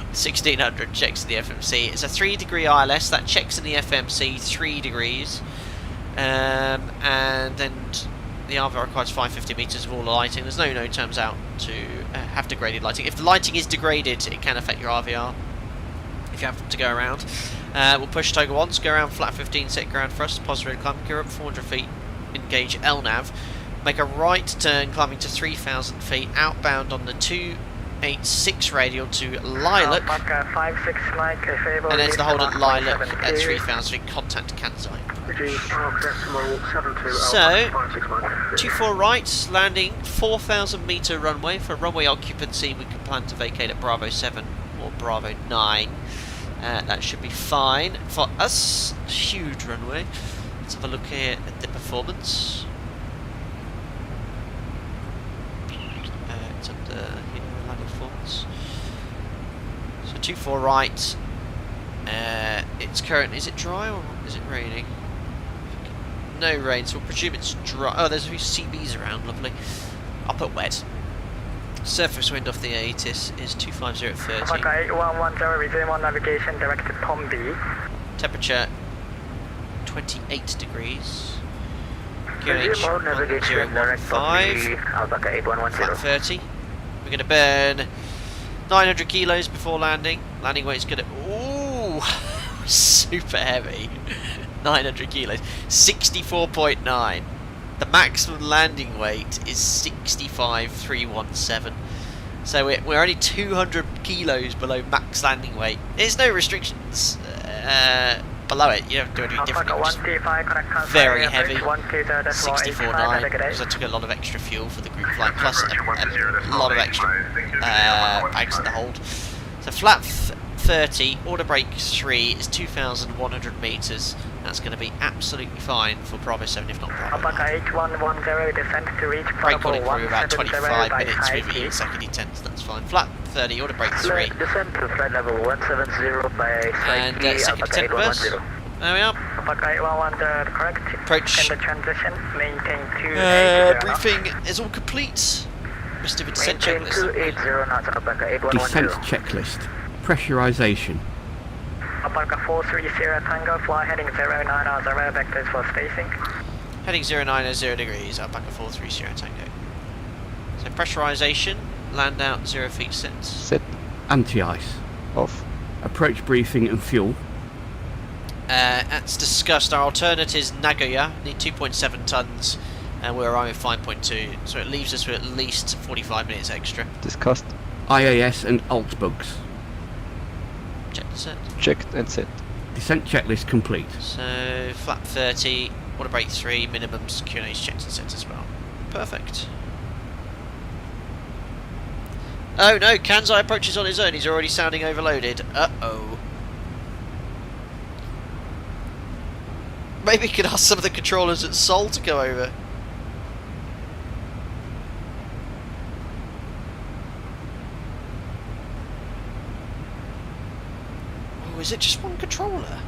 1,600 checks in the FMC. It's a 3-degree ILS that checks in the FMC 3 degrees. And then the RVR requires 550 metres of all lighting. There's no terms out to have degraded lighting. If the lighting is degraded, it can affect your RVR if you have to go around. We'll push Toga once, go around flat 15, set ground thrust, positive climb, gear up 400 feet, engage LNAV, make a right turn climbing to 3,000 feet, outbound on the 286 radial to Lilac, and then to the hold at Lilac at 3,000 feet, contact Kansai. So, 24 right, landing 4,000 metre runway. For runway occupancy, we can plan to vacate at Bravo 7 or Bravo 9. That should be fine. For us, huge runway. Let's have a look here at the performance. It's under here, landing performance. So 24 right. It's currently, is it dry or is it raining? No rain, so we'll presume it's dry. Oh, there's a few CBs around, lovely. I'll put wet. Surface wind off the ATIS is 250 at 30. Alpaca 8110, resume on navigation, directed Tom B. Temperature 28 degrees. QNH 1015. Alpaca 8110. Flat 30. We're going to burn 900 kilos before landing. Landing weight's going to... Ooh! Super heavy. 900 kilos. 64.9. The maximum landing weight is 65,317. So we're only 200 kilos below max landing weight. There's no restrictions below it. You don't have to do anything different. Just very heavy. 64.9 because I took a lot of extra fuel for the group flight, plus a lot of extra bags in the hold. So flat 30, order brake 3 is 2,100 metres. That's going to be absolutely fine for Bravo 7, if not Bravo 9. Alpaca 8110, descent to reach Brake holding for about 25 minutes with the second E10s, that's fine. Flat 30, order brake 3. Descent to flight level 170 by and second E10 reverse. There we are. Alpaca 8110, correct. Approach. In the transition, maintain 280. Briefing is all complete. Mr. Vincent Maintain checklist. 280 knots, Alpaca 8110. Descent checklist. Pressurization. Alpaca 430 Tango, fly heading 090, vectors for spacing. Heading 090 degrees, Alpaca 430 Tango. So pressurization, land out 0 feet set. Set. Anti-ice. Off. Approach briefing and fuel. That's discussed. Our alternate is Nagoya, need 2.7 tons, and we're arriving at 5.2, so it leaves us with at least 45 minutes extra. Discussed. IAS and alt bugs. Check the set. Checked and set. Descent checklist complete. So flat 30, order brake 3, minimums, QNA's checked and set as well. Perfect. Oh no, Kansai approaches on his own, he's already sounding overloaded. Uh-oh. Maybe we could ask some of the controllers at Seoul to go over. is it just one controller?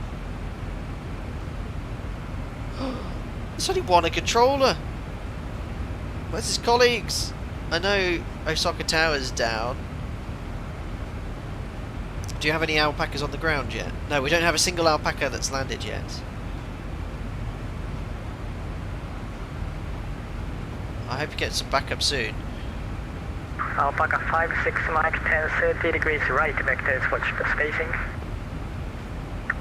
There's only one controller. Where's his colleagues? I know Osaka Tower's down. Do you have any alpacas on the ground yet? No, we don't have a single alpaca that's landed yet. I hope you get some backup soon. Alpaca 56 Mike 10 30 degrees right, vectors watch the spacing.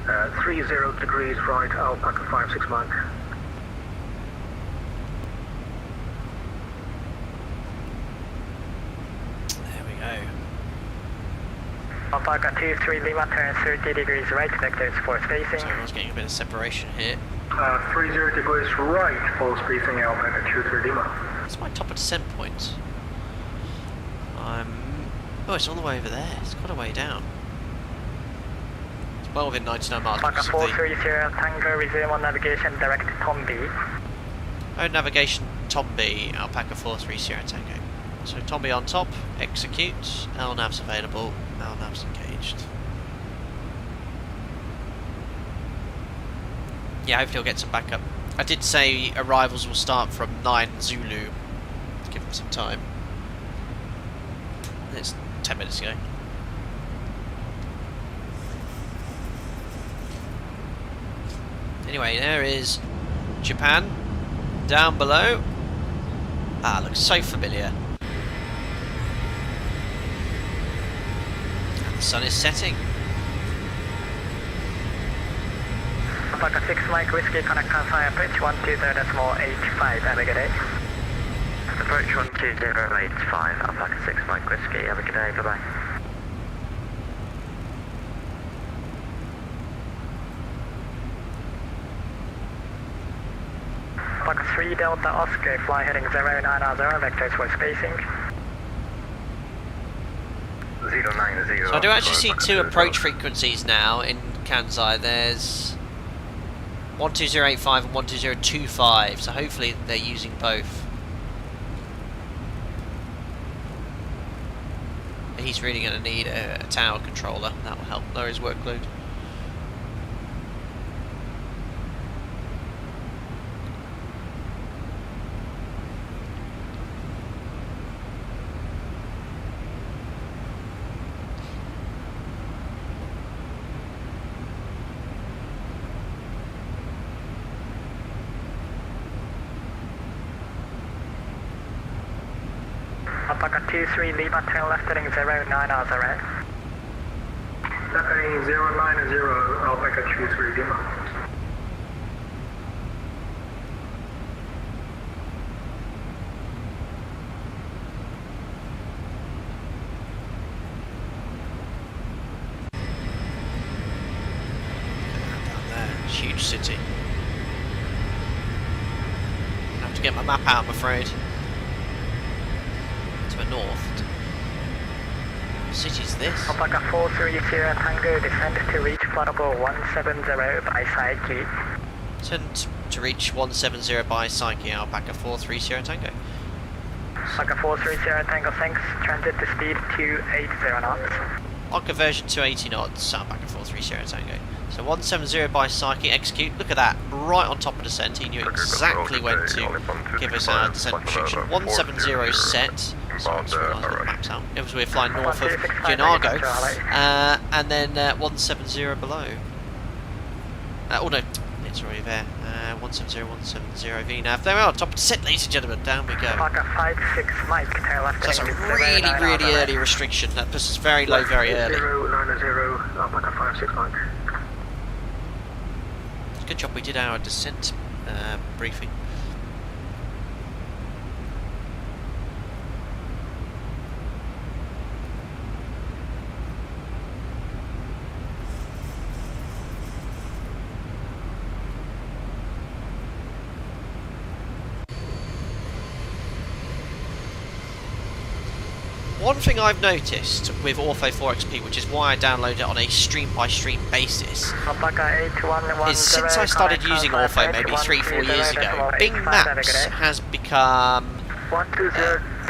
30 degrees right, Alpaca 56 Mike. There we go. Alpaca 23 Lima turn 30 degrees right, vectors for spacing. So everyone's getting a bit of separation here. 30 degrees right, full spacing, Alpaca 23 Lima. It's my top of descent point. Oh, it's all the way over there. It's quite a way down. It's well within 99 miles. Alpaca 430 Tango, resume on navigation, direct Tombi. Oh, navigation Tombi, Alpaca 430 Tango. So Tombi on top, execute, LNAV's available, LNAV's engaged. Yeah, hopefully he'll get some backup. I did say arrivals will start from 9 Zulu. Give him some time. It's 10 minutes ago. Anyway, there is Japan down below. Ah, looks so familiar. And the sun is setting. Alpaca 6 Mike Whiskey, connect Kansai approach 120.85, have a good day. Approach 12085, Alpaca 6 Mike Whiskey, have a good day, bye bye. Alpaca 3 Delta Oscar, fly heading 090, vectors for spacing. 090. So I do actually see two approach frequencies now in Kansai. There's 12085 and 12025, so hopefully they're using both. He's really going to need a tower controller. That will help lower his workload. Alpaca 23 Lima, turn left heading 090, right? Left heading 090, Alpaca 23 Lima. Down there, huge city. I have to get my map out, I'm afraid. North. What city's this? Alpaca 430 Tango, descend to reach flight 170 by side key. Send to reach 170 by Psyche, Alpaca 430 Tango. Alpaca 430 Tango, thanks. Transit to speed 280 knots. On conversion 280 knots, Alpaca 430 Tango. So 170 by Psyche, execute. Look at that, right on top of descent. He knew exactly when to give us our descent restriction. 170 set. So let's realise the map's out. It was we're flying north of Gionago, and then 170 below. Oh no, it's already there. 170, 170 VNAV. There we are, top of descent, ladies and gentlemen. Down we go. Alpaca 56 Mike, turn left. So that's a really early restriction. That puts us very low, very early. 090, Alpaca 56 Mike. Good job we did our descent briefing. One thing I've noticed with Ortho 4XP, which is why I download it on a stream-by-stream basis, is since I started using Ortho maybe 3-4 years ago, Bing Maps has become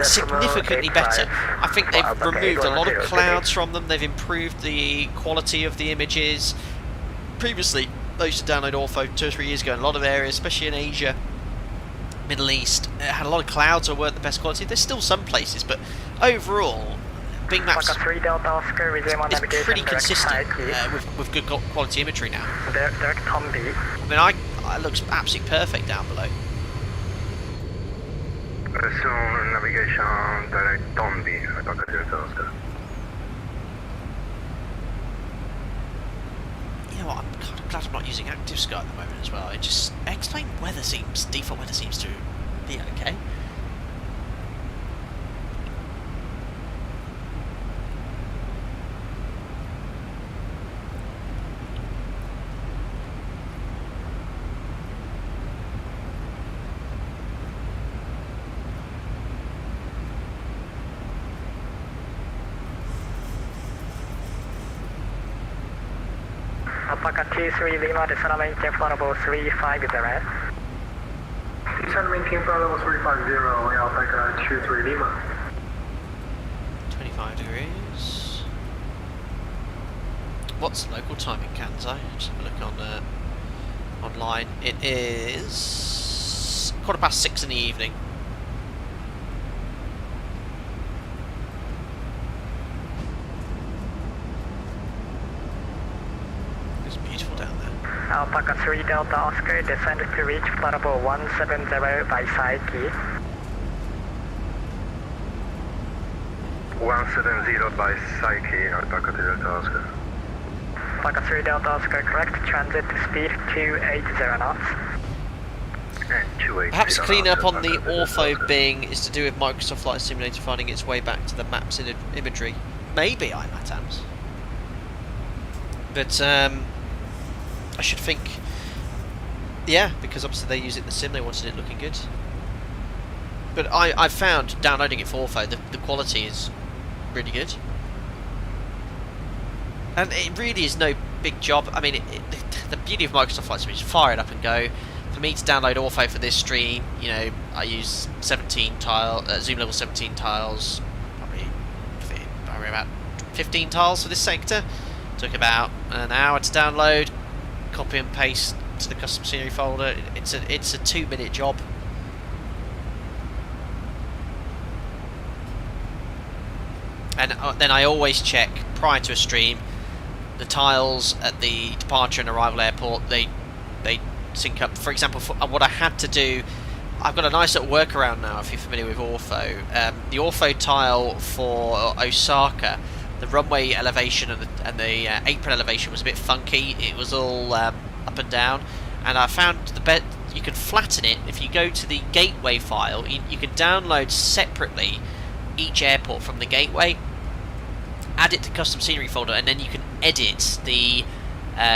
significantly better. I think they've removed a lot of clouds from them, they've improved the quality of the images. Previously, I used to download Ortho 2 or 3 years ago in a lot of areas, especially in Asia, Middle East. It had a lot of clouds or weren't the best quality. There's still some places, but overall, Bing Maps is pretty consistent with good quality imagery now. I mean, it looks absolutely perfect down below. Resume navigation direct Tombi, Alpaca Airways. You know what, I'm glad I'm not using Active Sky at the moment as well. It just explain default weather seems to be okay. Alpaca 23 Lima, descend maintain flight level 350. Descend maintain flight level 350, Alpaca 23 Lima. 25 degrees. What's the local time in Kansai? Just have a look on online. It is 6:15 in the evening. Alpaca 3 Delta Oscar, descend to reach flight level 170 by Saiki. 170 by Saiki, Alpaca 3 Delta Oscar. Alpaca 3 Delta Oscar, correct transit speed 280 knots. Perhaps the clean up on the Ortho Bing is to do with Microsoft Flight Simulator finding its way back to the maps imagery. Maybe, IMATAMS. But, I should think, yeah, because obviously they use it in the sim, they wanted it looking good. But I've found downloading it for Ortho, the quality is really good. And it really is no big job. I mean, the beauty of Microsoft Flight Simulator is fire it up and go. For me to download Ortho for this stream, you know, I use 17 zoom level 17 tiles, probably about 15 tiles for this sector. Took about an hour to download. Copy and paste to the custom scenery folder. It's a 2-minute job. And then I always check prior to a stream the tiles at the departure and arrival airport. They sync up. For example, what I had to do, I've got a nice little workaround now. If you're familiar with Ortho, the Ortho tile for Osaka, the runway elevation and the apron elevation was a bit funky. It was all up and down, and I found you can flatten it. If you go to the gateway file, you can download separately each airport from the gateway, add it to custom scenery folder, and then you can edit the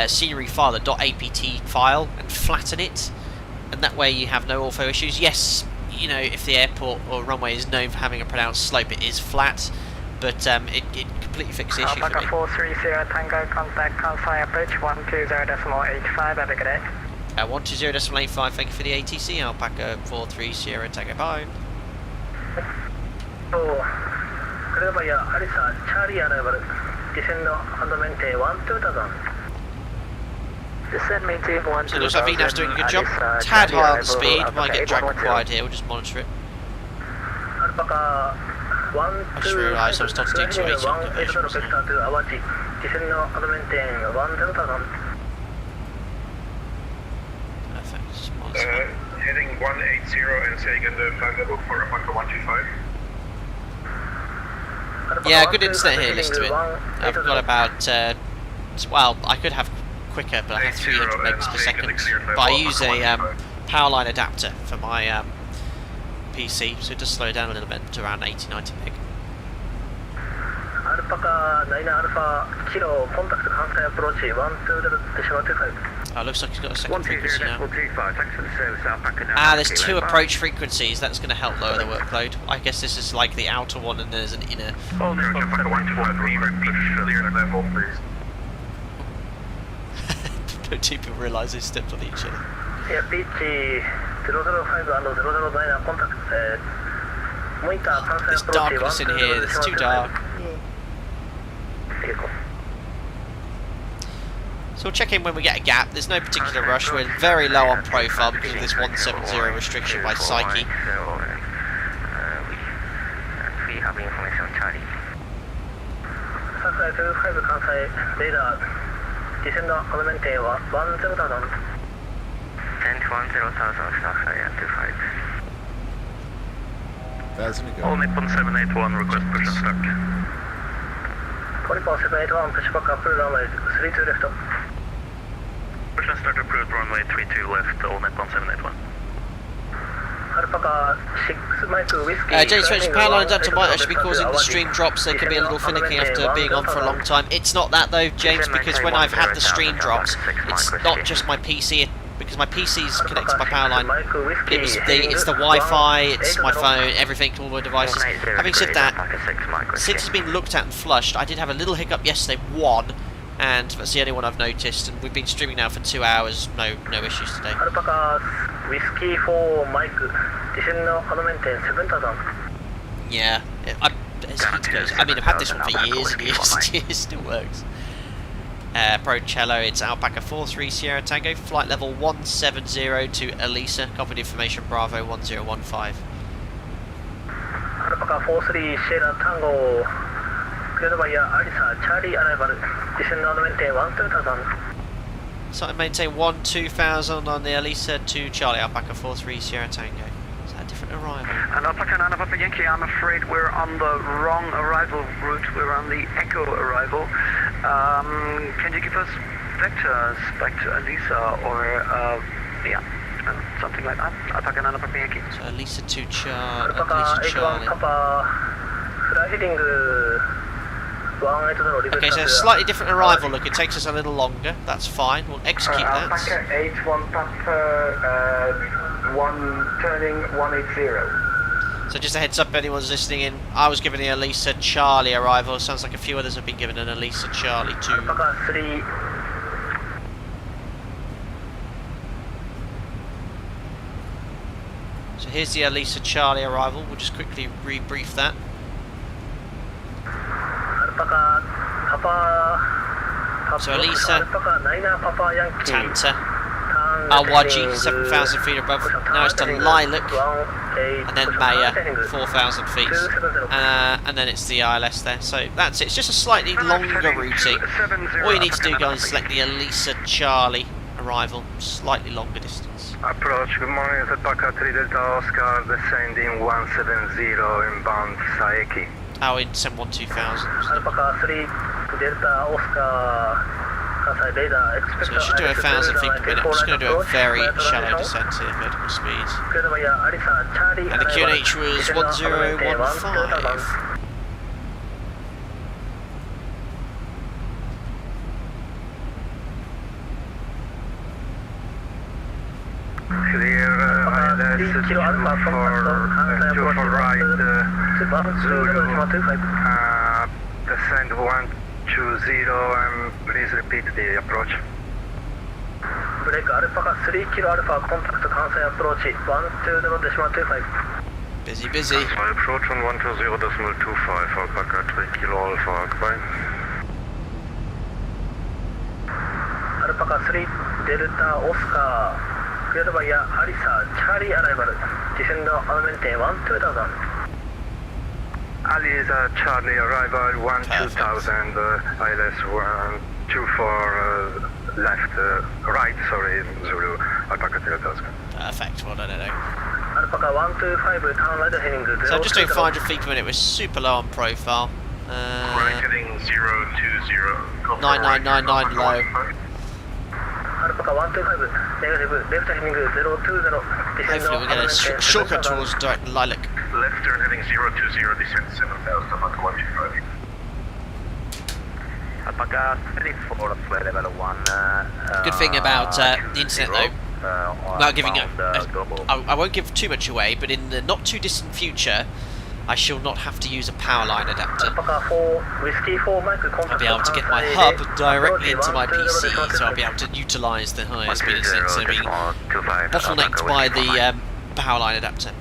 scenery file, the .apt file, and flatten it, and that way you have no Ortho issues. Yes, you know, if the airport or runway is known for having a pronounced slope, it is flat, but it completely fixed the issue for me. Alpaca 430 Tango, contact Kansai approach 120.85, have a good day. 120.85, thank you for the ATC, Alpaca 430 Tango, bye. Descend maintain 120. So it looks like VNAV's doing a good job. Tad high on the speed, might get drag required here, we'll just monitor it. I just realised I was starting to do 280 on conversion. Perfect, just monitor. Heading 180 and taking the flight level for Alpaca 125. Yeah, good internet here, listen to it. I've got about, well, I could have quicker, but I have 300 megs per second. But I use a powerline adapter for my PC, so it does slow down a little bit to around 80-90 meg. Alpaca 9 Alpha Kilo, contact Kansai approach 120.25. Oh, looks like he's got a second frequency now. There's 2 approach frequencies, that's going to help lower the workload. I guess this is like the outer one and there's an inner. Don't two people realise they stepped on each other. Yeah, beach 005 and 009 are contact This darkness in here, it's too dark. So we'll check in when we get a gap. There's no particular rush. We're very low on profile because of this 170 restriction by Psyche. We have information on Charlie. 25 関西レーダーディセンドアドメンテは10,000 10,000 staff area 25. 1,000 to All go. Nippon 781 request push and start. Nippon 781 pushback approved runway 32 left. Push and start approved runway 32 left, all Nippon 781. Alpaca 6 Mike Whiskey. James French power line adapter might actually be causing the stream drops. They can be a little finicky after being on for a long time. It's not that though, James, because when I've had the stream drops, it's not just my PC, because my PC's connected to my power line. It's the Wi-Fi, it's my phone, everything, all my devices. Having said that, since it's been looked at and flushed, I did have a little hiccup yesterday, and that's the only one I've noticed, and we've been streaming now for 2 hours, no issues today. Alpaca Whiskey 4 Mike, descend Adomente 7,000. Yeah, I mean, I've had this one for years and years and years, still works. Pro Cello, it's Alpaca 43 Sierra Tango, flight level 170 to Elisa, copied information Bravo 1015. Alpaca 43 Sierra Tango, cleared by Alisa, Charlie arrival, descend Adomente 1,000. So I maintain 1-2000 on the Elisa to Charlie, Alpaca 43 Sierra Tango. Is that a different arrival? And Alpaca 9 Papa Yankee, I'm afraid we're on the wrong arrival route. We're on the Echo arrival. Can you give us vectors back to Elisa or, something like that? Alpaca 9 Papa Yankee. So Elisa to Elisa Alpaca 81 Charlie. Papa, fly heading 180. Okay, so a slightly different arrival look. It takes us a little longer. That's fine. We'll execute that. Alpaca 81 Papa, 1 turning 180. So just a heads up, anyone's listening in. I was given the Elisa Charlie arrival. Sounds like a few others have been given an Elisa Charlie too. Alpaca 3. So here's the Elisa Charlie arrival. We'll just quickly rebrief that. Alpaca Papa. So Elisa, Alpaca 9 Papa Yankee. Tanta, Awaji, 7,000 feet above. Now it's to Lilac, and then Maya, 4,000 feet. And then it's the ILS there. So that's it. It's just a slightly longer routing. All you need to do, guys, is select the Elisa Charlie arrival. Slightly longer distance. Approach, good morning, it's Alpaca 3 Delta Oscar, descending 170 inbound Saeki. Oh, in Sem 12000. Alpaca 3 Delta Oscar, Kansai radar, expect So it should do 1,000 feet per minute. I'm just going to do a very shallow descent here, vertical speed. And the QNH was 1015. Clear, ILS 2 for right, Zulu, descend 120 and please repeat the approach. Break Alpaca 3 Kilo Alpha, contact Kansai approach 120.25. Busy, busy. Kansai approach on 120.25, Alpaca 3 Kilo Alpha, goodbye. Alpaca 3 Delta Oscar, cleared by Alisa, Charlie arrival, descend Adomente 12000. Alisa, Charlie arrival 12000, ILS 124 left, right, sorry, Zulu, Alpaca Delta Oscar. Perfect, well done, Edo. Alpaca 125, turn right heading 0. So I'm just doing 500 feet per minute. We're super low on profile. Right heading 020. 9999 low. Alpaca 125, negative, left heading 020. Hopefully we get a shortcut towards direct Lilac. Left turn heading 020, descend 7,000, Alpaca 125. Alpaca 34, flight level 1. Good thing about the internet though, without giving I won't give too much away, but in the not too distant future, I shall not have to use a power line adapter. I'll be able to get my hub directly into my PC, so I'll be able to utilise the higher speed internet instead of being bottlenecked by the power line adapter.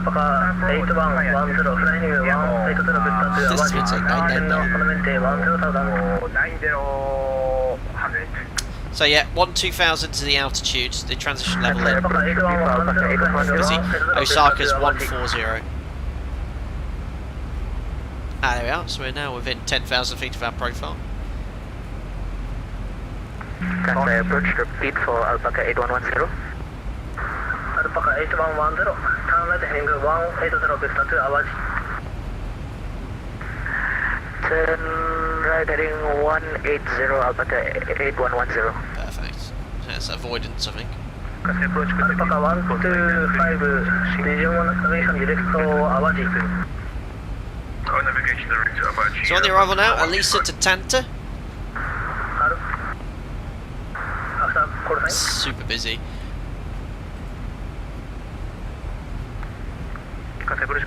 Alpaca 8110, flying 180 vector to This Awaji. would say 990. Fundamental 10,000. 90,100. So yeah, 12,000 to the altitude, the transition level in. Alpaca 8110, You see, Osaka's 140. Ah, there we are, so we're now within 10,000 feet of our profile. Kansai approach, repeat for Alpaca 8110. Alpaca 8110, turn right heading 180 vector to Awaji. Turn right heading 180, Alpaca 8110. Perfect. So that's avoidance, I think. Alpaca 125, region 1 navigation direct to Awaji. Navigation direct to Awaji. So on the arrival now, Elisa to Tanta. After call sign. Super busy.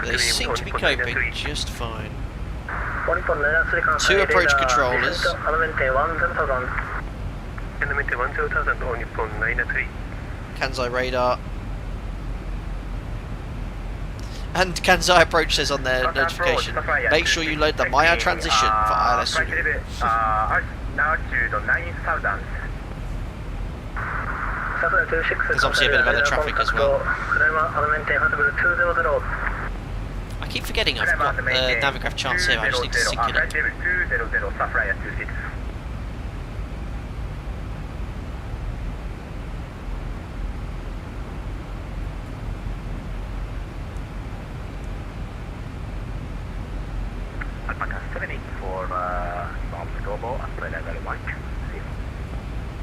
They seem to be coping just fine. Two approach controllers. Kansai radar. And Kansai approach says on their notification, make sure you load the Maya transition for ILS Sugu. There's obviously a bit of other traffic as well. I keep forgetting I've got Navigraph charts here, I just need to sync it up.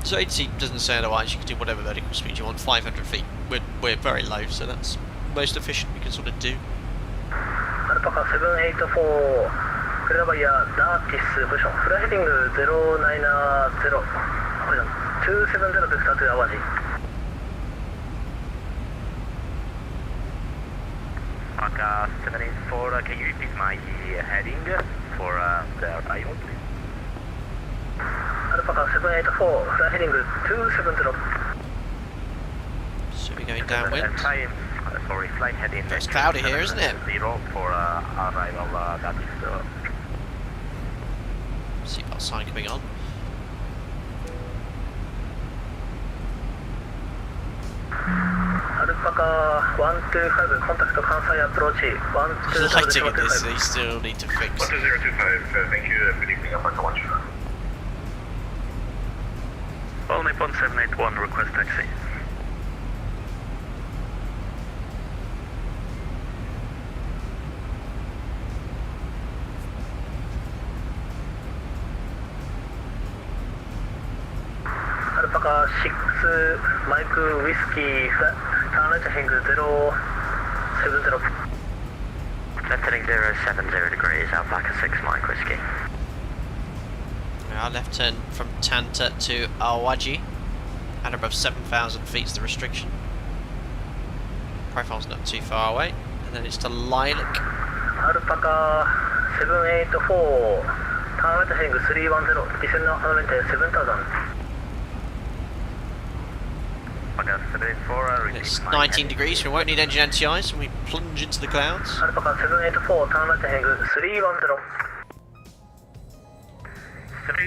So agency doesn't say otherwise, you can do whatever vertical speed you want, 500 feet. We're very low, so that's most efficient we can sort of do. Alpaca 784, clear by Darkis position, fly heading 090, 270 vector to Awaji. Alpaca 784, can you repeat my heading for the arrival, please? Alpaca 784, fly heading 270. So we're going downwind. Sorry, flight heading. It's cloudy here, isn't it? 0 for arrival, that is... Seatbelt sign coming on. Alpaca 125, contact Kansai approach, 120. Lighting at this, they still need to fix. 12025, thank you, good evening, Alpaca 1. All Nippon 781, request taxi. Alpaca 6, Mike Whiskey, turn right heading 070. Left heading 070 degrees, Alpaca 6, Mike Whiskey. Our left turn from Tanta to Awaji, and above 7,000 feet is the restriction. Profile's not too far away, and then it's to Lilac. Alpaca 784, turn right heading 310, descend now 7,000. It's 19 degrees, so we won't need engine NTIs when we plunge into the clouds. Alpaca 784, turn right heading 310.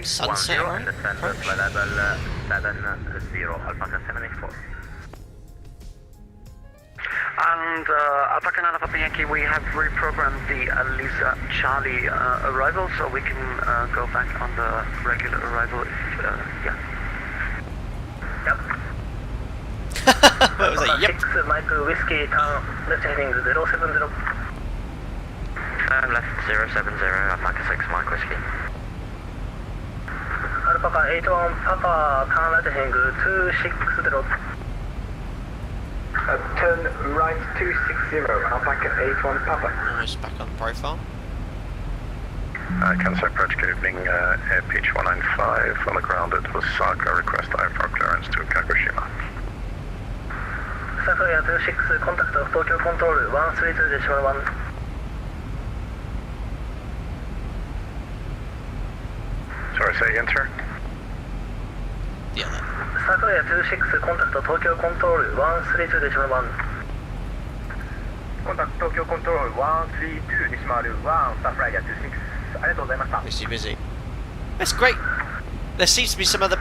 Sunset, right? Approach. Level 70, Alpaca 784. And Alpaca Nana Papa Yankee, we have reprogrammed the Elisa Charlie arrival, so we can go back on the regular arrival if, yeah. Yep. What was that? Yep. 6 Mike Whiskey, turn left heading 070. Turn left 070, Alpaca 6, Mike Whiskey. Alpaca 81 Papa, turn right heading 260. Turn right 260, Alpaca 81 Papa. Almost back on profile. Kansai approach, good evening, pitch 195, on the ground at Osaka, request IFR clearance to Kagoshima. Osaka 26, contact Tokyo Control 132.1. Sorry, say again, sir? The other. Osaka 26, contact Tokyo Control 132.1. contact Tokyo Control 132 西回る1 Star Flyer 26ありがとうございました Busy. That's great. There seems to be some other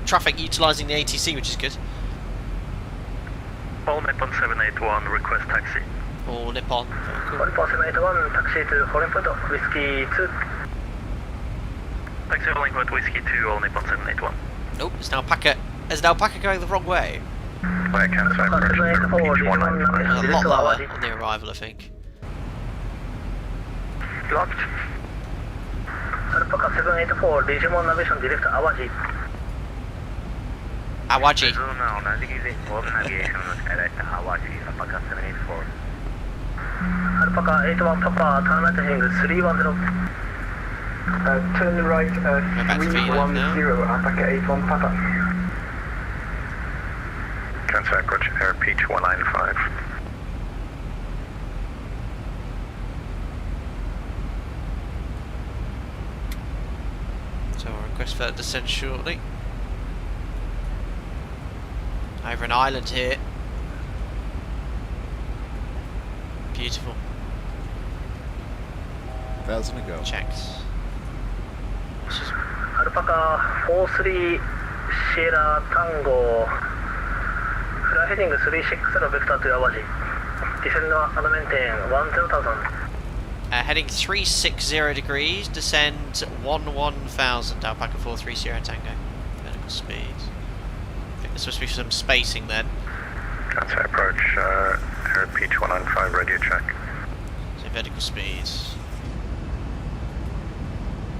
traffic utilising the ATC, which is good. All Nippon 781, request taxi. All Nippon. Very All Nippon 781 taxi to Falling Point Whiskey 2 Taxi Falling Point Whiskey 2, All Nippon 781. Nope, it's an Alpaca. Is an Alpaca going the wrong way? Flight Kansai approach There's Beach 195. a lot lower on the arrival, I think. Blocked Alpaca 784 Digimon Navigation Direct Awaji Awaji. 同じ前方ナビゲーションのスカイライトアワジアパカ784 Alpaca 81 Papa turn right heading 310 turn right back to V9 now. Alpaca 81 Papa Kansai approach Air Beach 195. So I'll request for that descent shortly. Over an island here. Beautiful. 1,000 to go. Checks. Alpaca 43 Sierra Tango Fly heading 360 vector to Awaji Descend on maintain 10,000 Heading 360 degrees, descend 11,000, Alpaca 43 Sierra Tango. Vertical speed. I think there's supposed to be some spacing then. Kansai approach Air Beach 195, radio check. So vertical speeds.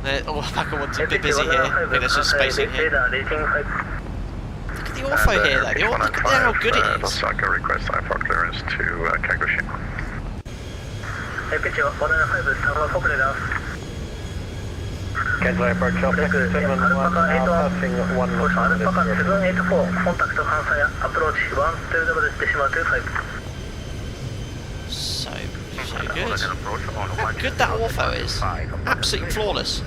Alpaca wants a bit busy here. I think there's just spacing here. Look at the ortho here though. Look at how good it is. Osaka request IFR clearance to Kagoshima. Pitch 195 Tower for clearance Kansai approach Alpaca 711 passing 1 Alpaca 784 contact Kansai approach 120 decimal 25 So good. How good that ortho is. Absolutely flawless.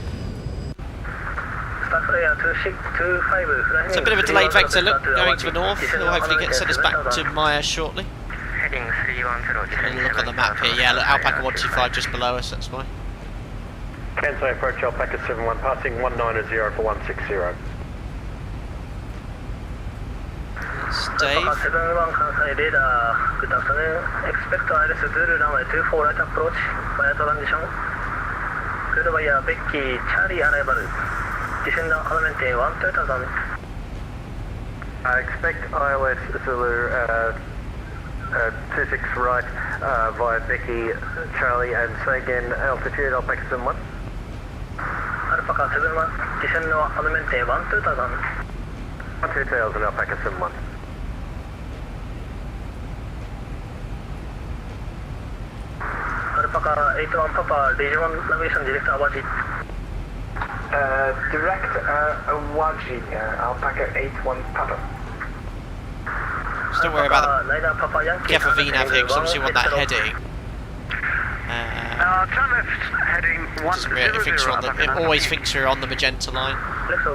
It's a bit of a delayed vector look going to the north. He'll hopefully send us back to Maya shortly. Heading 310 And look on the map here. Yeah, look, Alpaca 125 just below us, that's why. Kansai approach Alpaca 71 passing 190 for 160. It's Dave. Alpaca 71 Kansai radar. Good afternoon. Expect ILS Zulu runway 24 right approach via transition. Good via Becky Charlie arrival. Descend on maintain 1,000. I expect ILS Zulu 26 right via Becky, Charlie and say again altitude Alpaca 71. Alpaca 71 descend on maintain 1,000. 2,000 Alpaca 71. Alpaca 81 Papa Digimon Navigation Direct Awaji. Direct Awaji Alpaca 81 Papa. Just don't worry about the careful VNAV here because obviously we want that heading. turn left heading 100. It always thinks we're on the magenta line. We've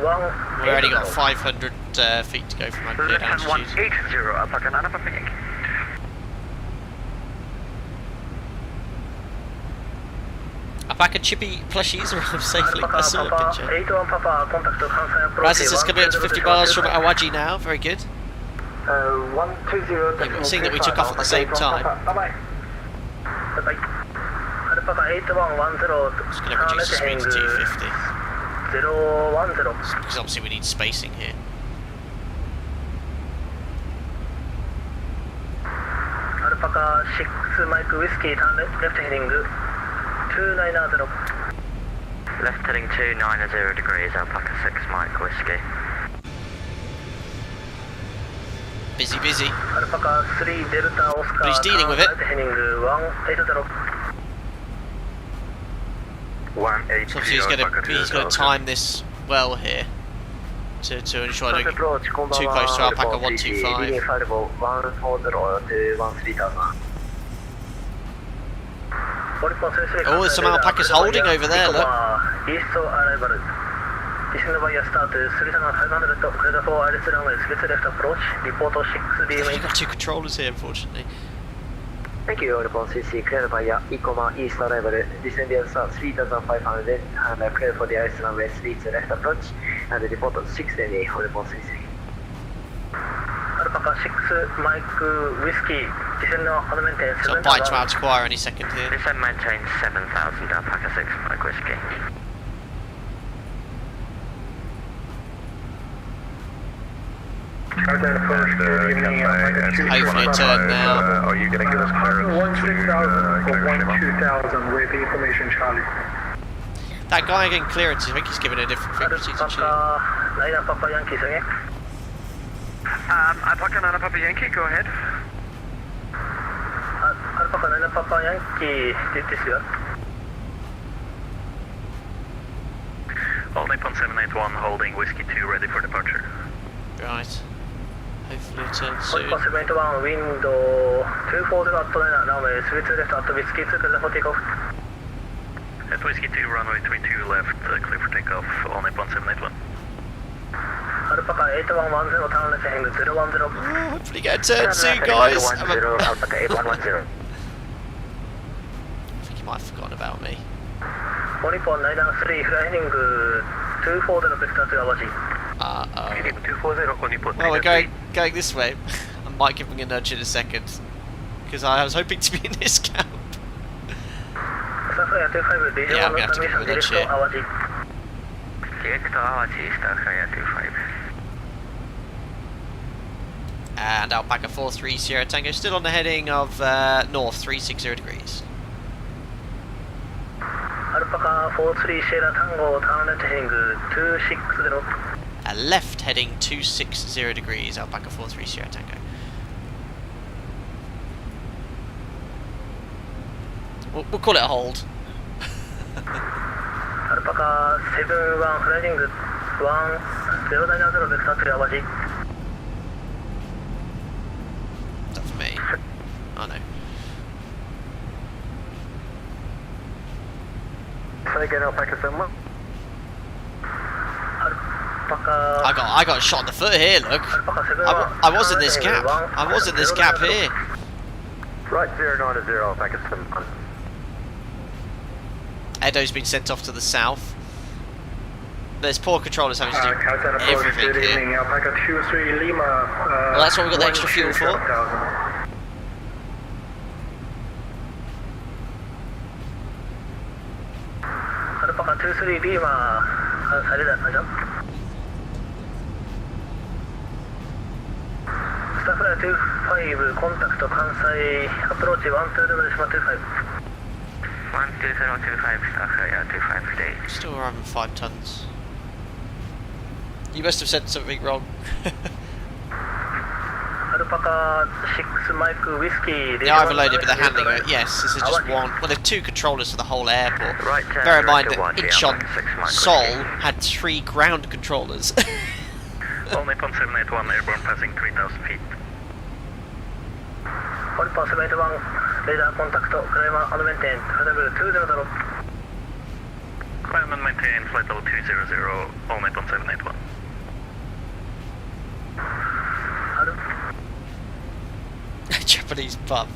already got 500 feet to go from our cleared Left hand altitude. 180, Alpaca 9 Papa Yankee. Alpaca chippy plushies arrived safely. I saw a picture. 81 Papa contact Kansai approach. Razis is coming up to 50 miles from Awaji now. Very good. 120. Seeing that we took off at the same time. Bye-bye. Bye-bye. Alpaca 8110. Just going to reduce the speed to 250. 010. Because obviously we need spacing here. Alpaca 6 Mike Whiskey, turn left heading 290. Left heading 290 degrees, Alpaca 6 Mike Whiskey. Busy, busy. Alpaca 3 Delta Oscar. But he's dealing with it. Right heading 180. So obviously he's going to time this well here to ensure I don't get too close to Alpaca 125. Oh, there's some alpacas holding over there, look. You've got two controllers here, unfortunately. Thank you, Airport CC, clear via Ecoma East arrival, descend the answer 3500 and clear for the ice runway 3 to left approach, and report 680, Airport CC. Alpaca 6 Mike Whiskey, descend on maintain So bite to acquire any second here. Descend maintain 7000, Alpaca 6 Mike Whiskey. Hopefully it turned now. Are you going to give us clearance? 16000 for 12000 with information Charlie. That guy getting clearance, I think he's given a different frequency to tune. Alpaca Papa Yankee, again. Alpaca 9 Papa Yankee, go ahead. Alpaca 9 Papa Yankee, this year. All Nippon 781 holding Whiskey 2 ready for departure. Right. Hopefully it turns soon. Nippon 781 window 240 at runway 32 left at Whiskey 2 clear for takeoff. At Whiskey 2 runway 32 left, clear for takeoff, all Nippon 781. Alpaca 8110 turn left hang 010. Oh, hopefully get a turn soon, guys. Alpaca 8110. I think he might have forgotten about me. Nippon 993 fly heading 240 vector to Awaji. Uh-oh. 240 Nippon. Well, we're going this way. I might give him a nudge in a second. Because I was hoping to be in this camp. Safari 25 Yeah, I'm going to have to give him a nudge here. Awaji. Direct to Awaji, Safari 25. And Alpaca 43 Sierra Tango still on the heading of north 360 degrees. Alpaca 43 Sierra Tango turn left heading 260. Left heading 260 degrees, Alpaca 43 Sierra Tango. We'll call it a hold. Alpaca 71 flying 1090 vector to Awaji. Is that for me? Oh no. Say again, Alpaca 71. I got shot in the foot here, look. I was in this gap. I was in this gap here. Right 090, Alpaca 71. Edo's been sent off to the south. There's poor controllers having to do everything here. Well, that's what we got the extra fuel for. Alpaca 23 Lima, Haneda. Safari 25 contact Kansai approach 120.25. 120.25 Safari 25 stay. Still arriving 5 tons. You must have said something wrong. Alpaca 6 Mike Whiskey. Yeah, I overloaded, but the handling, yes, this is just one. Well, there are 2 controllers for the whole airport. Right, bear in mind that Incheon Seoul Whiskey. had 3 ground controllers. All Nippon 781 airborne passing 3,000 feet. Nippon 781 radar contact climb and maintain flight level 200. Climb and maintain flight level 200, all Nippon 781. Japanese pub.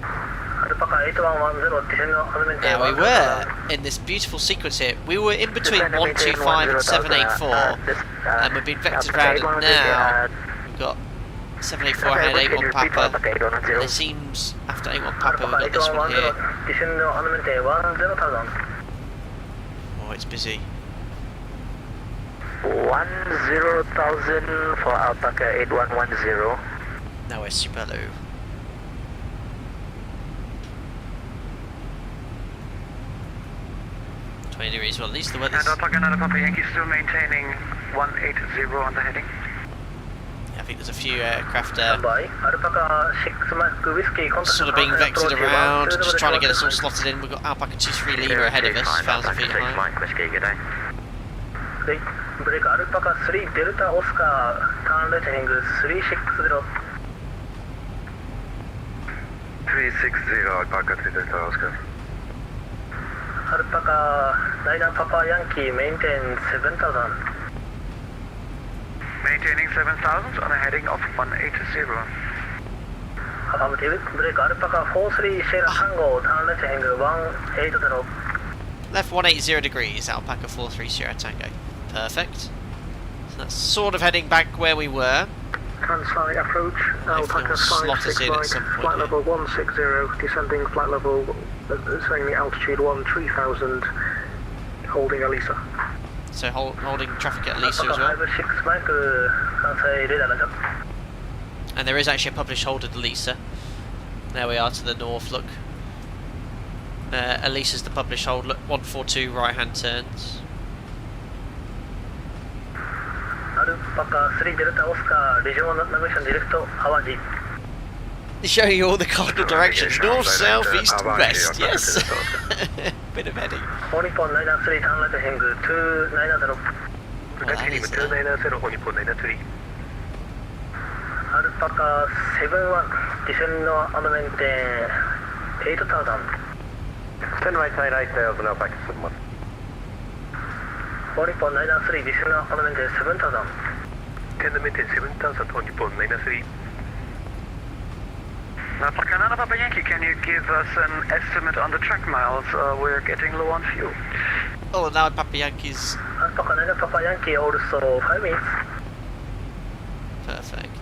Alpaca 8110 descend on maintain. Now we were in this beautiful sequence here. We were in between 125 and 784, and we've been vectored around it now. We've got 784 ahead, 81 Papa. And it seems after 81 Papa we've got this one here. Descend on maintain 10,000. Oh, it's busy. 10,000 for Alpaca 8110. Now we're super low. Degrees. Well, at least the weather's... And Alpaca 9 Papa Yankee still maintaining 180 on the heading. I think there's a few aircraft Alpaca 6 Mike Whiskey sort of being vectored around, just trying to get us all slotted in. We've got Alpaca 23 Lima ahead of us, 1,000 feet high. Mike Whiskey, good day. Break Alpaca 3 Delta Oscar turn left heading 360. 360 Alpaca 3 Delta Oscar. Alpaca 9 Papa Yankee maintain 7,000. Maintaining 7,000 on a heading of 180. Affirmative. Break Alpaca 43 Sierra Tango, turn left angle 180. Left 180 degrees, Alpaca 43 Sierra Tango. Perfect. So that's sort of heading back where we were. Kansai approach, Alpaca slot us in at 56 some right, point flight here. level 160, descending flight level, saying the altitude 3000, holding Elisa. So holding traffic at Lisa as well. 56 Mike, Kansai radar. And there is actually a published hold at Elisa. There we are to the north, look. Elisa's the published hold, look, 142 right hand turns. Alpaca 3 Delta Oscar, regional navigation direct Hawaii. Showing you all the cardinal directions, north, south, east and west, yes. Bit of Eddie. 4.993, turn left angle 290. Alpaca 71, descend on maintain 8000. Stand right side 8000, Alpaca 71. 4.993, descend on maintain 7000. 10 maintain 7000, 4.93. Alpaca Nana Papa Yankee, can you give us an estimate on the track miles? We're getting low on fuel. Oh, now Papa Yankees. Alpaca 9 Papa Yankee, also 5 minutes. Perfect.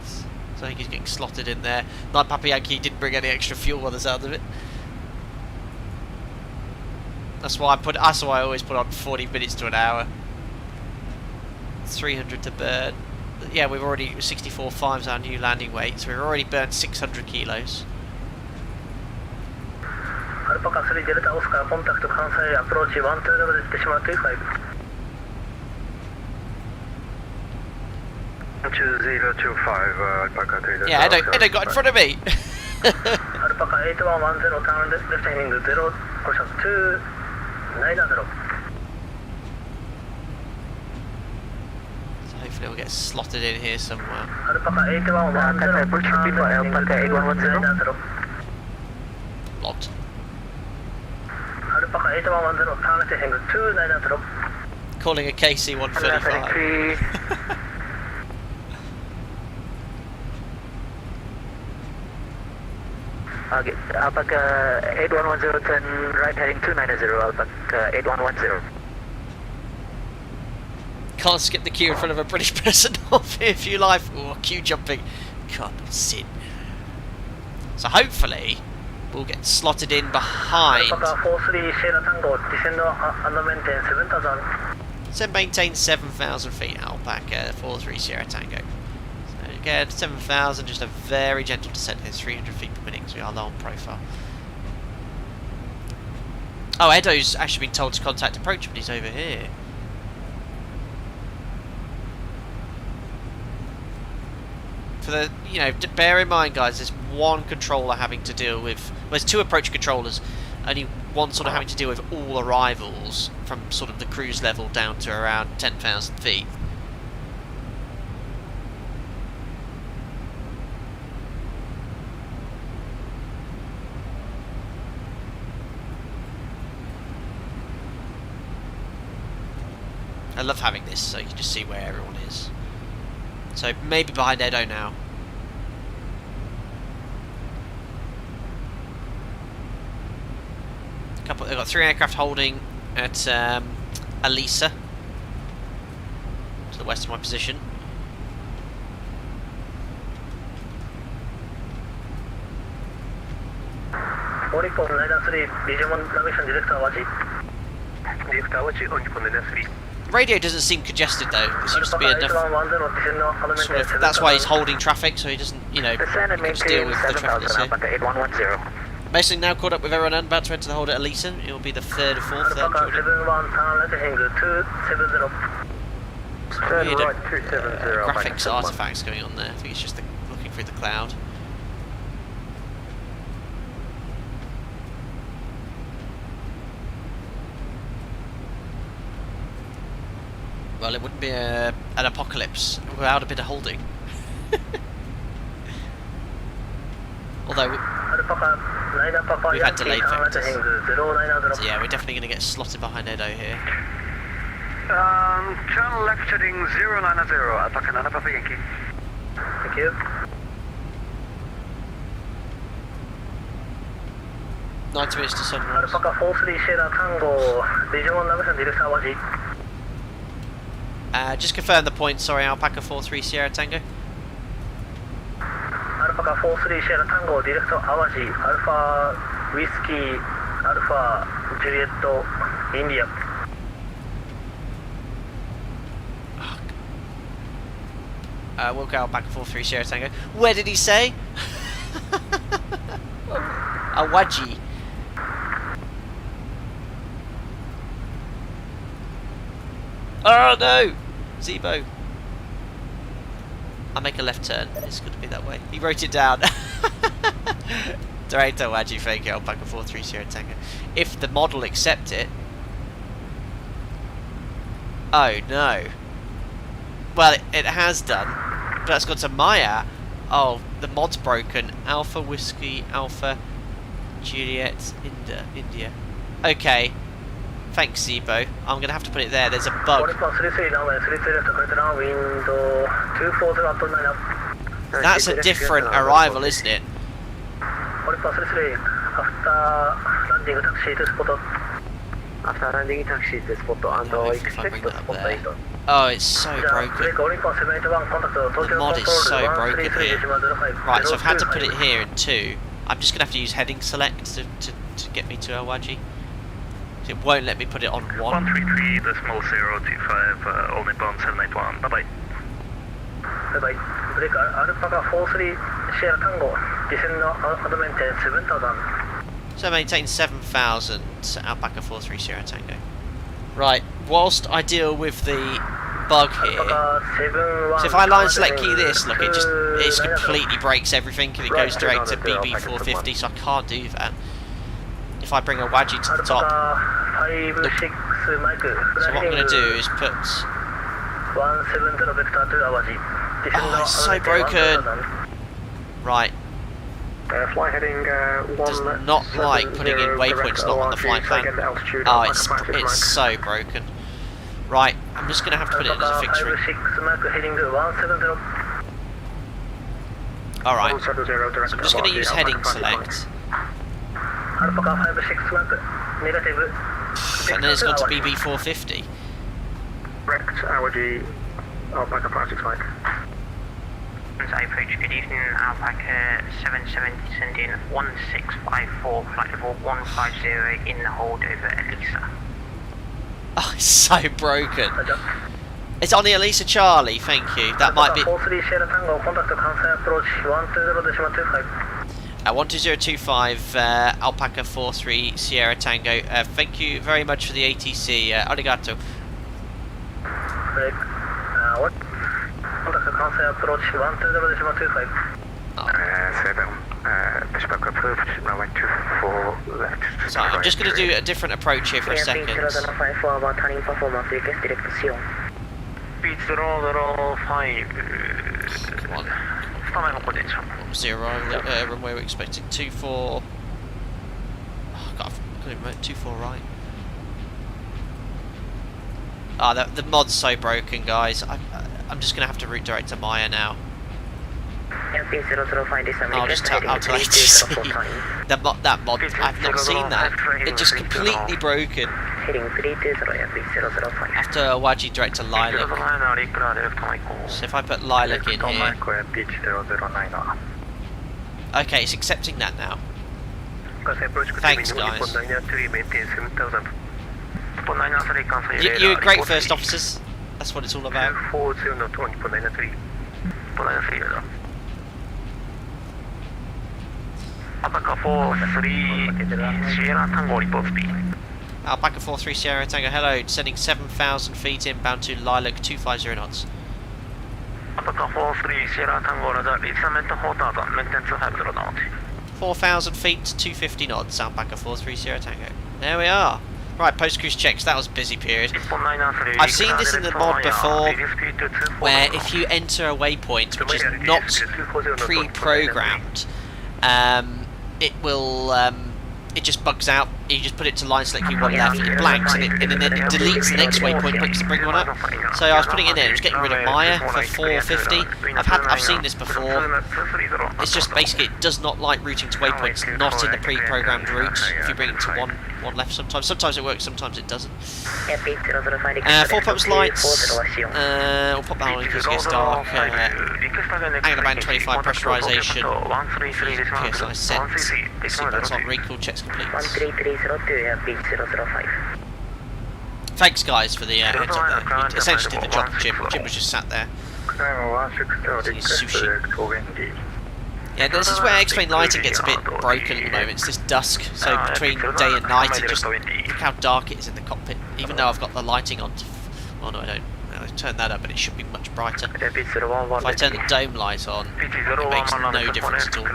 So I think he's getting slotted in there. 9 Papa Yankee didn't bring any extra fuel by the sound of it. That's why I always put on 40 minutes to an hour. 300 to burn. Yeah, we've already 64.5 is our new landing weight, so we've already burned 600 kilos. Alpaca 3 Delta Oscar, contact Kansai approach 120.25. 2025, Alpaca 3 Delta Yeah, Edo got in front of me. Alpaca 8110, turn left angle 0, caution 290. So hopefully we'll get slotted in here somewhere. Alpaca 8110, Alpaca 8110. Locked. Alpaca 8110, turn left angle 290. Calling a KC 135. Okay, Alpaca 8110, turn right heading 290, Alpaca 8110. Can't skip the queue in front of a British person off here if you like. Oh, queue jumping. God, sin. So hopefully we'll get slotted in behind. Alpaca 43 Sierra Tango, descend and maintain 7000. So maintain 7,000 feet, Alpaca 43 Sierra Tango. So again, 7,000, just a very gentle descent here, 300 feet per minute because we are low on profile. Oh, Edo's actually been told to contact approach, but he's over here. For the, bear in mind, guys, there's one controller having to deal with. Well, there's 2 approach controllers, only one sort of having to deal with all arrivals from sort of the cruise level down to around 10,000 feet. I love having this, so you can just see where everyone is. So maybe behind Edo now. They've got 3 aircraft holding at Elisa, to the west of my position. Radio doesn't seem congested though. There seems to be enough. Sort of, that's why he's holding traffic, so he doesn't, he can just deal with the traffic that's here. Basically now caught up with everyone and about to enter the hold at Elisa. It will be the 3rd or 4th then. Weird graphics artifacts going on there. I think it's just looking through the cloud. Well, it wouldn't be an apocalypse without a bit of holding. Although we've had delayed vectors. So yeah, we're definitely going to get slotted behind Edo here. Turn left heading 090, Alpaca Nana Papa Yankee. Thank you. 90 minutes to sunrise. Alpaca 43 Sierra Tango, Digimon navigation direct Awaji. Just confirm the point, sorry, Alpaca 43 Sierra Tango. Alpaca 43 Sierra Tango, direct Awaji, Alpha Whiskey, Alpha Juliet, India. We'll go Alpaca 43 Sierra Tango. Where did he say? Awaji. Oh no! ZIBO. I'll make a left turn. It's going to be that way. He wrote it down. Direct Awaji, thank you. Alpaca 43 Sierra Tango. If the mod will accept it. Oh no. Well, it has done. But that's gone to Maya. Oh, the mod's broken. Alpha Whiskey, Alpha Juliet, India. Okay. Thanks, ZIBO. I'm going to have to put it there. There's a bug. That's a different arrival, isn't it? After landing taxi to spot and expect to spot 8. Oh, it's so broken. The mod is so broken here. Right, so I've had to put it here in 2. I'm just going to have to use heading select to get me to Awaji. It won't let me put it on 1. 133.025, only bound 781. Bye bye. Bye bye. Break Alpaca 43 Sierra Tango. Descend maintain 7000. So maintain 7000 Alpaca 43 Sierra Tango. Right, whilst I deal with the bug here. So if I line select key this, look, it just completely breaks everything and it goes direct to BB 450, so I can't do that. If I bring Awaji to the top. Nope. So what I'm going to do is put... Oh, it's so broken. Right. Fly heading does not like putting in waypoints not on the flying plan. Oh, it's so broken. Right, I'm just going to have to put it as a fixed ring. Alright, so I'm just going to use heading select. And then it's gone to BB 450. Correct, Awaji, Alpaca 565. I approach, good evening, Alpaca 770 sending 1654, flight level 150 in the hold over Elisa. Oh, it's so broken. It's on the Elisa Charlie, thank you. That might be... 43 Sierra Tango, contact Kansai approach 120.25. 12025, Alpaca 43 Sierra Tango. Thank you very much for the ATC. Arigato. What? Contact Kansai approach 120.25. Pushback approach, runway 24 left. So I'm just going to do a different approach here for a second. Speed 005. Come on. 0, runway we're expecting 24. Oh, God, I've got it 24 right. Ah, the mod's so broken, guys. I'm just going to have to route direct to Maya now. I'll tell ATC. That mod, I've not seen that. It's just completely broken. After Awaji direct to Lilac. So if I put Lilac in here. Okay, it's accepting that now. Thanks, guys. You were great, first officers. That's what it's all about. Alpaca 43 Sierra Tango report speed. Alpaca 43 Sierra Tango, hello, descending 7,000 feet inbound to Lilac 250 knots. Alpaca 43 Sierra Tango, roger, resummit Haneda, maintain 250 knots. 4,000 feet to 250 knots, Alpaca 43 Sierra Tango. There we are. Right, post-cruise checks, that was a busy period. I've seen this in the mod before, where if you enter a waypoint which is not pre-programmed, it will, it just bugs out you just put it to line select one left, it blanks, and then it deletes the next waypoint, brings the bring one up. So I was putting it in there, it was getting rid of Maya for 450. I've seen this before. It's just basically it does not like routing to waypoints not in the pre-programmed route. If you bring it to one left, sometimes it works, sometimes it doesn't. 4 pumps lights. We'll pop that on because it gets dark. Angle band 25 pressurization. RKSI set. Seatbelts on, recall checks complete. Thanks guys for the heads up there. He essentially did the job for Jim. Jim was just sat there eating his sushi. Yeah, this is where X-plane lighting gets a bit broken at the moment. It's this dusk, so between day and night, it just look how dark it is in the cockpit. Even though I've got the lighting on. Oh no, I don't. I turn that up, but it should be much brighter. If I turn the dome light on, it makes no difference at all.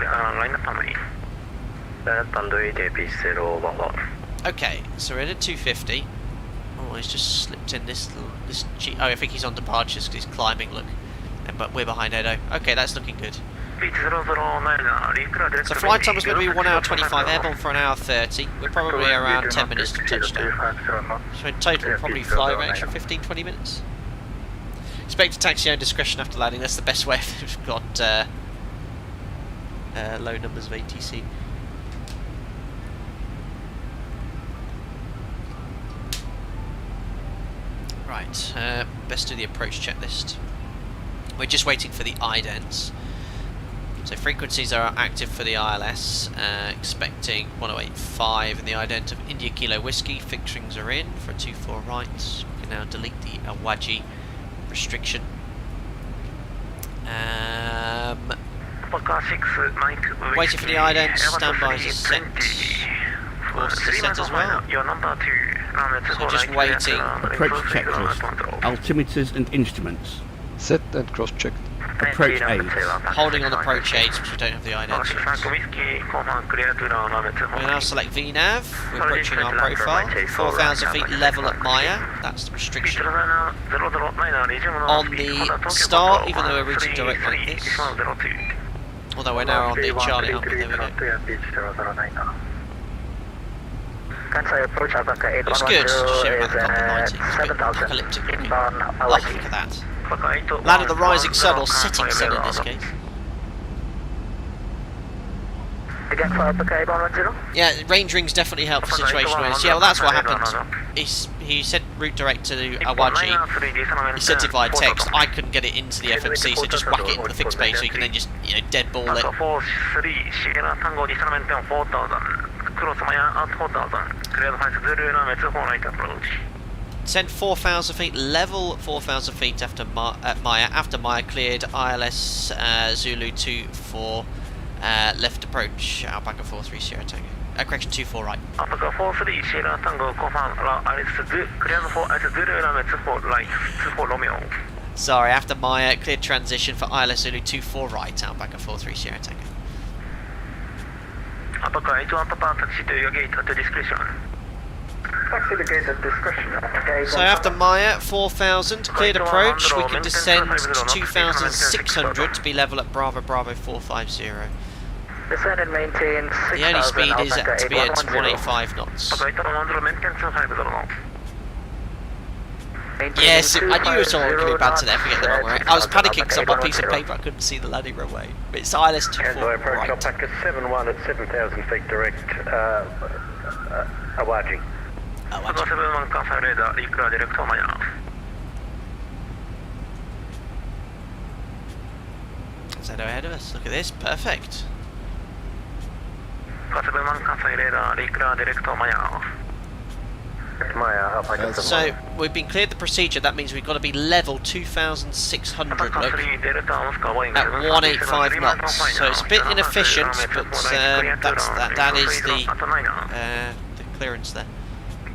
Okay, so we're in at 250. Oh, he's just slipped in this cheat. Oh, I think he's on departures because he's climbing. Look, but we're behind Edo. Okay, that's looking good. So flight time is going to be 1 hour 25, airborne for 1 hour 30. We're probably around 10 minutes to touchdown. So in total, we'll probably fly an extra 15-20 minutes. Expect to taxi your own discretion after landing. That's the best way if we've got low numbers of ATC. Right, best do the approach checklist. We're just waiting for the idents. So frequencies are active for the ILS, expecting 1085 in the ident of India Kilo Whiskey. Fixings are in for a 24 right. We can now delete the Awaji restriction. Waiting for the idents, standbys are set. Courses are set as well. So just waiting. Approach checklist. Altimeters and instruments. Set and cross-checked. Approach aids. Holding on approach aids because we don't have the idents. We now select VNAV. We're approaching our profile. 4,000 feet level at Maya. That's the restriction. On the start, even though we're routing direct like this. Although we're now on the Charlie Hump. There we go. Looks good. Showing at the top of lighting. It's a bit apocalyptic looking. I like the look of that. Land of the rising sun, or setting sun in this case. Yeah, range rings definitely help for situation where yeah, well that's what happened. He said route direct to Awaji. He sent it via text. I couldn't get it into the FMC, so just whack it into the fixed page so you can then just, you know, dead ball it. Send 4,000 feet, level 4,000 feet after Maya. After Maya cleared, ILS Zulu 24 left approach, Alpaca 43 Sierra Tango. Correction, 24 right. Alpaca 43 Sierra Tango, confirm clear for Zulu runway 24 Romeo. Sorry, after Maya cleared transition for ILS Zulu 24 right, Alpaca 43 Sierra Tango. Alpaca 81 Papa, taxi to your gate at your discretion. Taxi the gate at discretion. So after Maya, 4,000, cleared approach, we can descend to 2,600 to be level at Bravo Bravo 450. Descend and maintain 6,000. The only speed is to be at 185 knots. Yes, I knew it was all going to be bad today, forget the wrong way. I was panicking because on my piece of paper I couldn't see the landing runway. But it's ILS 24 right. Alpaca 71 at 7,000 feet direct, Awaji. Zedo ahead of us, look at this, perfect. So we've been cleared the procedure, that means we've got to be level 2,600 look, at 185 knots. So it's a bit inefficient, but that is the clearance there.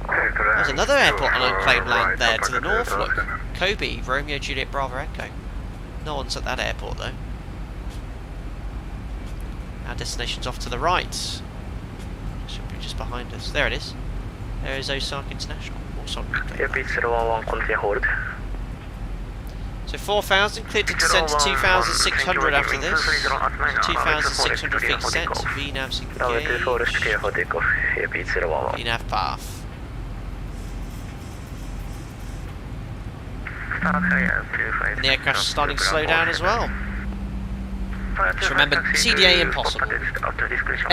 There's another airport on unclaimed land there to the north, look. Kobe, Romeo Juliet Bravo Echo. No one's at that airport though. Our destination's off to the right. Should be just behind us. There it is. There is Osaka International. Oh, sorry. So 4,000, cleared to descend to 2,600 after this. 2,600 feet set, VNAV's engaged. VNAV path. And the aircraft is starting to slow down as well. Just remember, CDA impossible.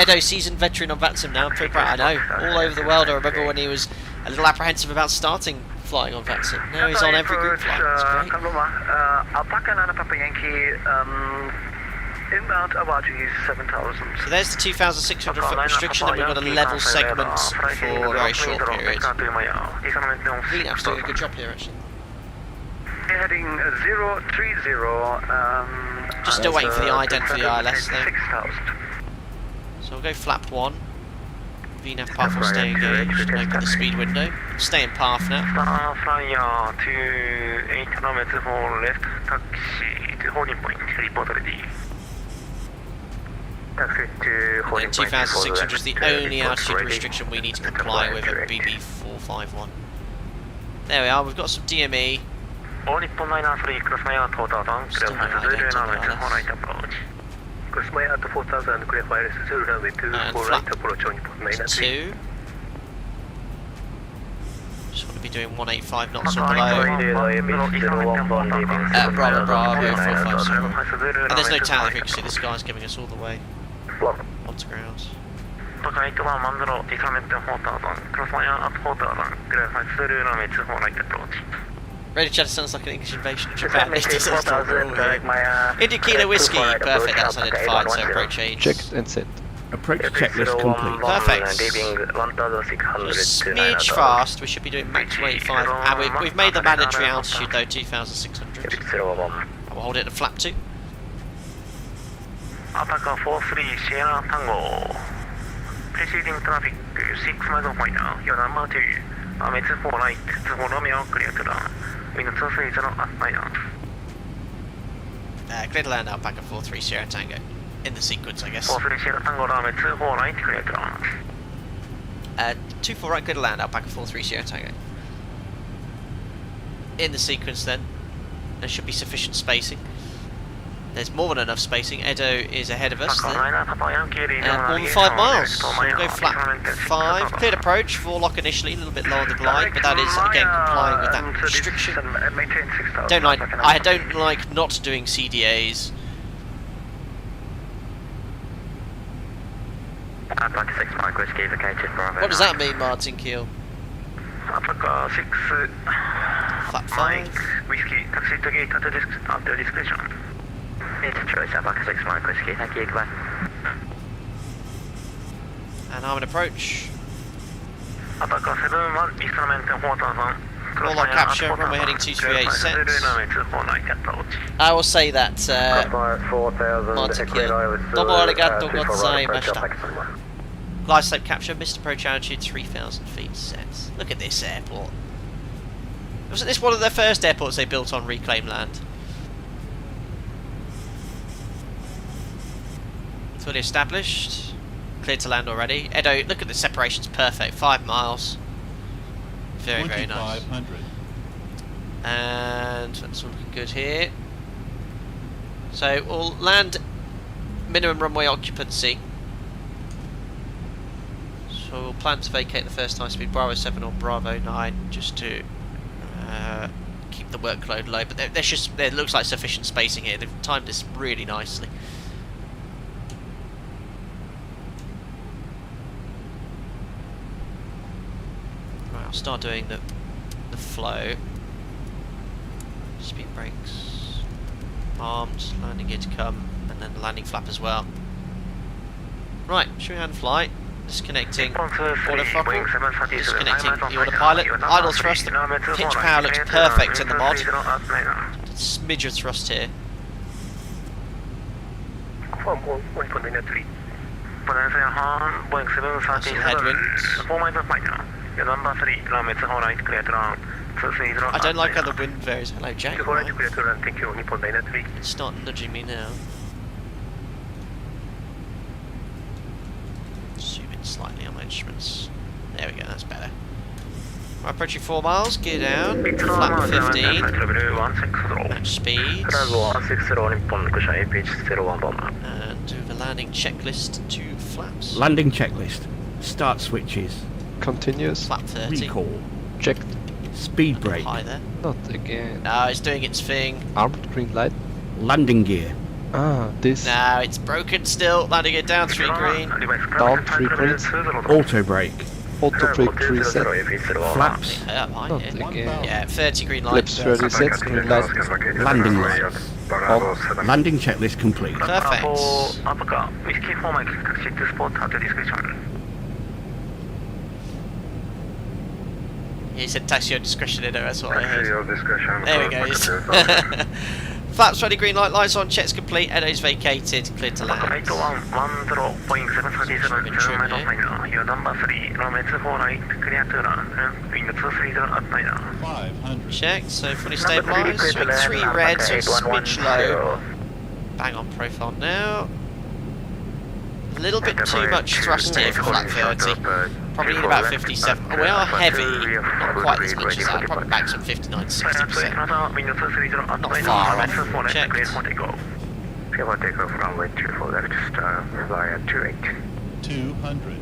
Edo, seasoned veteran on VATSIM now, pretty proud, I know. All over the world, I remember when he was a little apprehensive about starting flying on VATSIM. Now he's on every group flight, it's great. Alpaca and Papa Yankee, inbound about you 7,000. So there's the 2,600 foot restriction, and we've got a level segment for a very short period. VNAV's doing a good job here, actually. Heading 030, Just still waiting for the ident for the ILS there. 6,000. So we'll go flap 1. VNAV path will stay engaged and open the speed window. Stay in path now. Flyer to 8 kilometers for left, taxi to holding point, report ready. Taxi to holding And then 2,600 is the only altitude restriction we need to comply with at BB451. There we are, we've got some DME. All Nippon 993, cross my out 4,000, clear flight to zero runway 2 right approach. Cross my out 4,000, clear flight to zero runway 2 right approach on Nippon 993. 2. Just want to be doing 185 knots or below. Bravo, 450. And there's no tally frequency, this guy's giving us all the way onto ground. Radio chatter sounds like an English invasion of Japan. It does not India Kilo Whiskey, perfect, that's identified, so approach age. Checked and set. Approach checklist complete. Perfect. Just smidge fast, we should be doing max 185, and we've made the mandatory altitude though, 2,600. And we'll hold it at flap 2. Alpaca 43 Sierra Tango. Preceding traffic 6 miles of now. Your number 2. It's 4 right, 4 Romeo, clear to land. Wind 230 at 9. Clear to land Alpaca 43 Sierra Tango. In the sequence, I guess. 43 Sierra Tango, runway 24 right, clear to land. 24 right, clear to land Alpaca 43 Sierra Tango. In the sequence then, there should be sufficient spacing. There's more than enough spacing. Edo is ahead of us. More than 5 miles. So we'll go flat 5. Cleared approach for lock initially, a little bit low on the glide, but that is again complying with that restriction. I don't like not doing CDAs. What does that mean, Martin Keel? Alpaca 6 Flat 5. Whiskey, taxi to gate at their discretion. It's choice, Alpaca 6 Mike Whiskey, thank you, goodbye. And arm and approach. Alpaca 7 1, instrument 4,000. All on capture, runway heading 238 set. I will say that, Martin Keel. Domo arigato gozaimashita. Glide slope capture, missed approach altitude 3,000 feet set. Look at this airport. Wasn't this one of their first airports they built on reclaimed land? Fully established. Cleared to land already. Edo, look at the separation's perfect. 5 miles. Very, very nice. And that's all looking good here. So we'll land minimum runway occupancy. So we'll plan to vacate the first high speed Bravo 7 or Bravo 9 just to keep the workload low. But there looks like sufficient spacing here. They've timed this really nicely. Right, I'll start doing the flow. Speed brakes. Armed, landing gear to come, and then the landing flap as well. Right, should we hand flight? Disconnecting auto throttle, disconnecting the autopilot, idle thrust, the pitch power looks perfect in the mod. Smidge of thrust here. Nice headwinds. I don't like how the wind varies. Hello Jack. Right. It's not nudging me now. Zoom in slightly on my instruments. There we go, that's better. Approaching 4 miles, gear down, flap 15, match speed, and do the landing checklist to flaps. Landing checklist. Start switches. Continuous. Flap 30. Recall. Checked. Speed brake. High there. Not again. No, it's doing its thing. Armed green light. Landing gear. Ah, this. No, it's broken still. Landing it down 3 green. Down 3 green. Auto brake. Auto brake reset. Flaps. High Not here. again. Yeah, 30 green light. Flips 30 sets. Green light. Landing lights. On. Landing checklist complete. Perfect. He said taxi your discretion, that's what I heard. There we go. Flaps ready, green light, lights on, checks complete, Edo's vacated, cleared to land. Checked, so fully stabilised, swing 3 red, so smidge low. Bang on profile now. A little bit too much thrust here for flat 30. Probably need about 57. Oh, we are heavy, not quite as much as that. Probably back some 59 to 60%. Not far off. Checked. Takeoff runway 24, that just fly at 28. 200.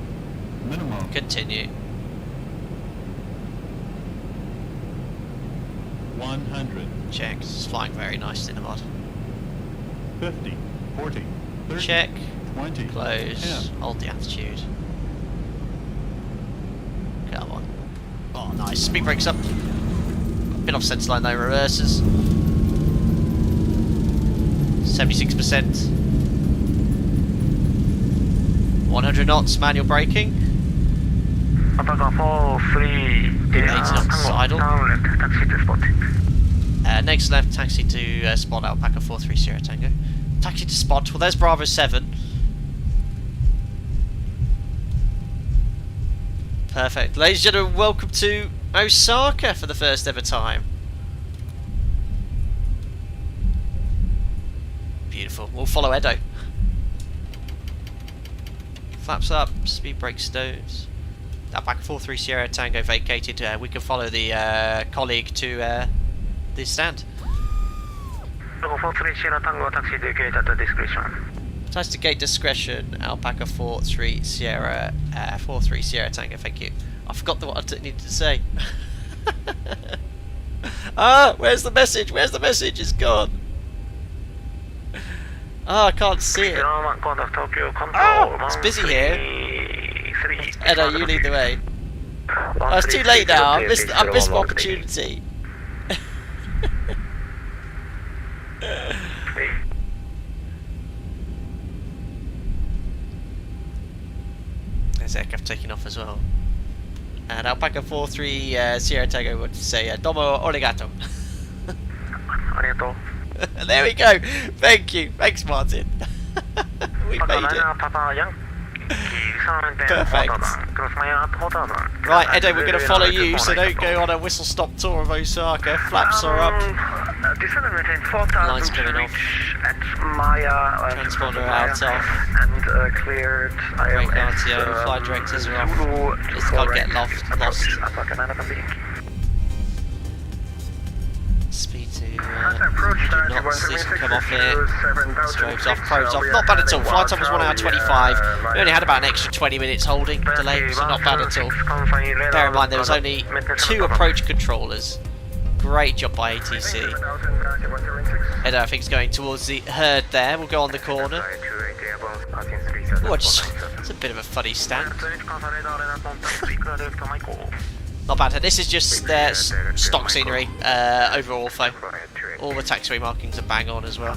Minimum. Continue. 100. Checked. It's flying very nicely in the mod. 50. 40. 30. Check. 20. Close. 10. Hold the attitude. Come on. Oh, nice. Speed brakes up. Bit off centre line though, reverses. 76%. 100 knots, manual braking. 80 knots idle. Next left, taxi to spot Alpaca 430 Tango. Taxi to spot. Well, there's Bravo 7. Perfect. Ladies and gentlemen, welcome to Osaka for the first ever time. Beautiful. We'll follow Edo. Flaps up, speed brake stones. Alpaca 43 Sierra Tango vacated. We can follow the colleague to the stand. Taxi to gate discretion. Alpaca 43 Sierra 43 Sierra Tango. Thank you. I forgot what I needed to say. Ah, where's the message? Where's the message? It's gone. Oh, I can't see it. Oh, it's busy here. Edo, you lead the way. Oh, it's too late now. I missed my opportunity. There's aircraft taking off as well. And Alpaca 43 Sierra Tango would say Domo Arigato. Arigato. There we go. Thank you. Thanks, Martin. We made it. Perfect. Right, Edo, we're going to follow you, so don't go on a whistle-stop tour of Osaka. Flaps are up. Lights coming off. Transponder out off. And cleared. Brake RTO, flight directors are off. Just can't get lost. Speed to 100 knots, these can come off here. Strobes off, probes off. Not bad at all. Flight time was 1 hour 25. We only had about an extra 20 minutes holding delay, so not bad at all. Bear in mind there was only 2 approach controllers. Great job by ATC. Edo, I think, is going towards the herd there. We'll go on the corner. Oh, it's a bit of a funny stand. Not bad. This is just stock scenery over Ortho. All the taxiway markings are bang on as well.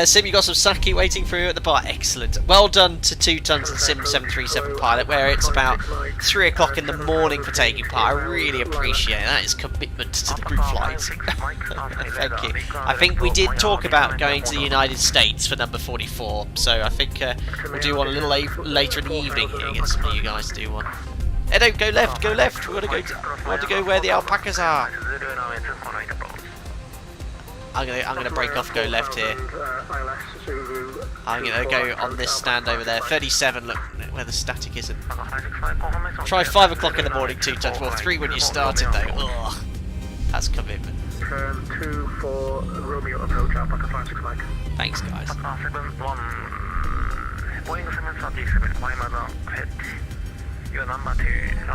Sim, you got some sake waiting for you at the bar. Excellent. Well done to 2 tons and Sim 737 pilot, where it's about 3 o'clock in the morning for taking part. I really appreciate it. That is commitment to the group flights. Thank you. I think we did talk about going to the United States for number 44, so I think we'll do one a little later in the evening here. Get some of you guys to do one. Edo, go left, go left. We want to go where the alpacas are. I'm gonna break off, go left here. I'm gonna go on this stand over there. 37. Look where the static isn't. Try 5 o'clock in the morning 2 times. Well, 3 when you started though. Ugh. That's commitment. Turn 2 for Romeo approach Alpaca 56 Mike. Thanks, guys.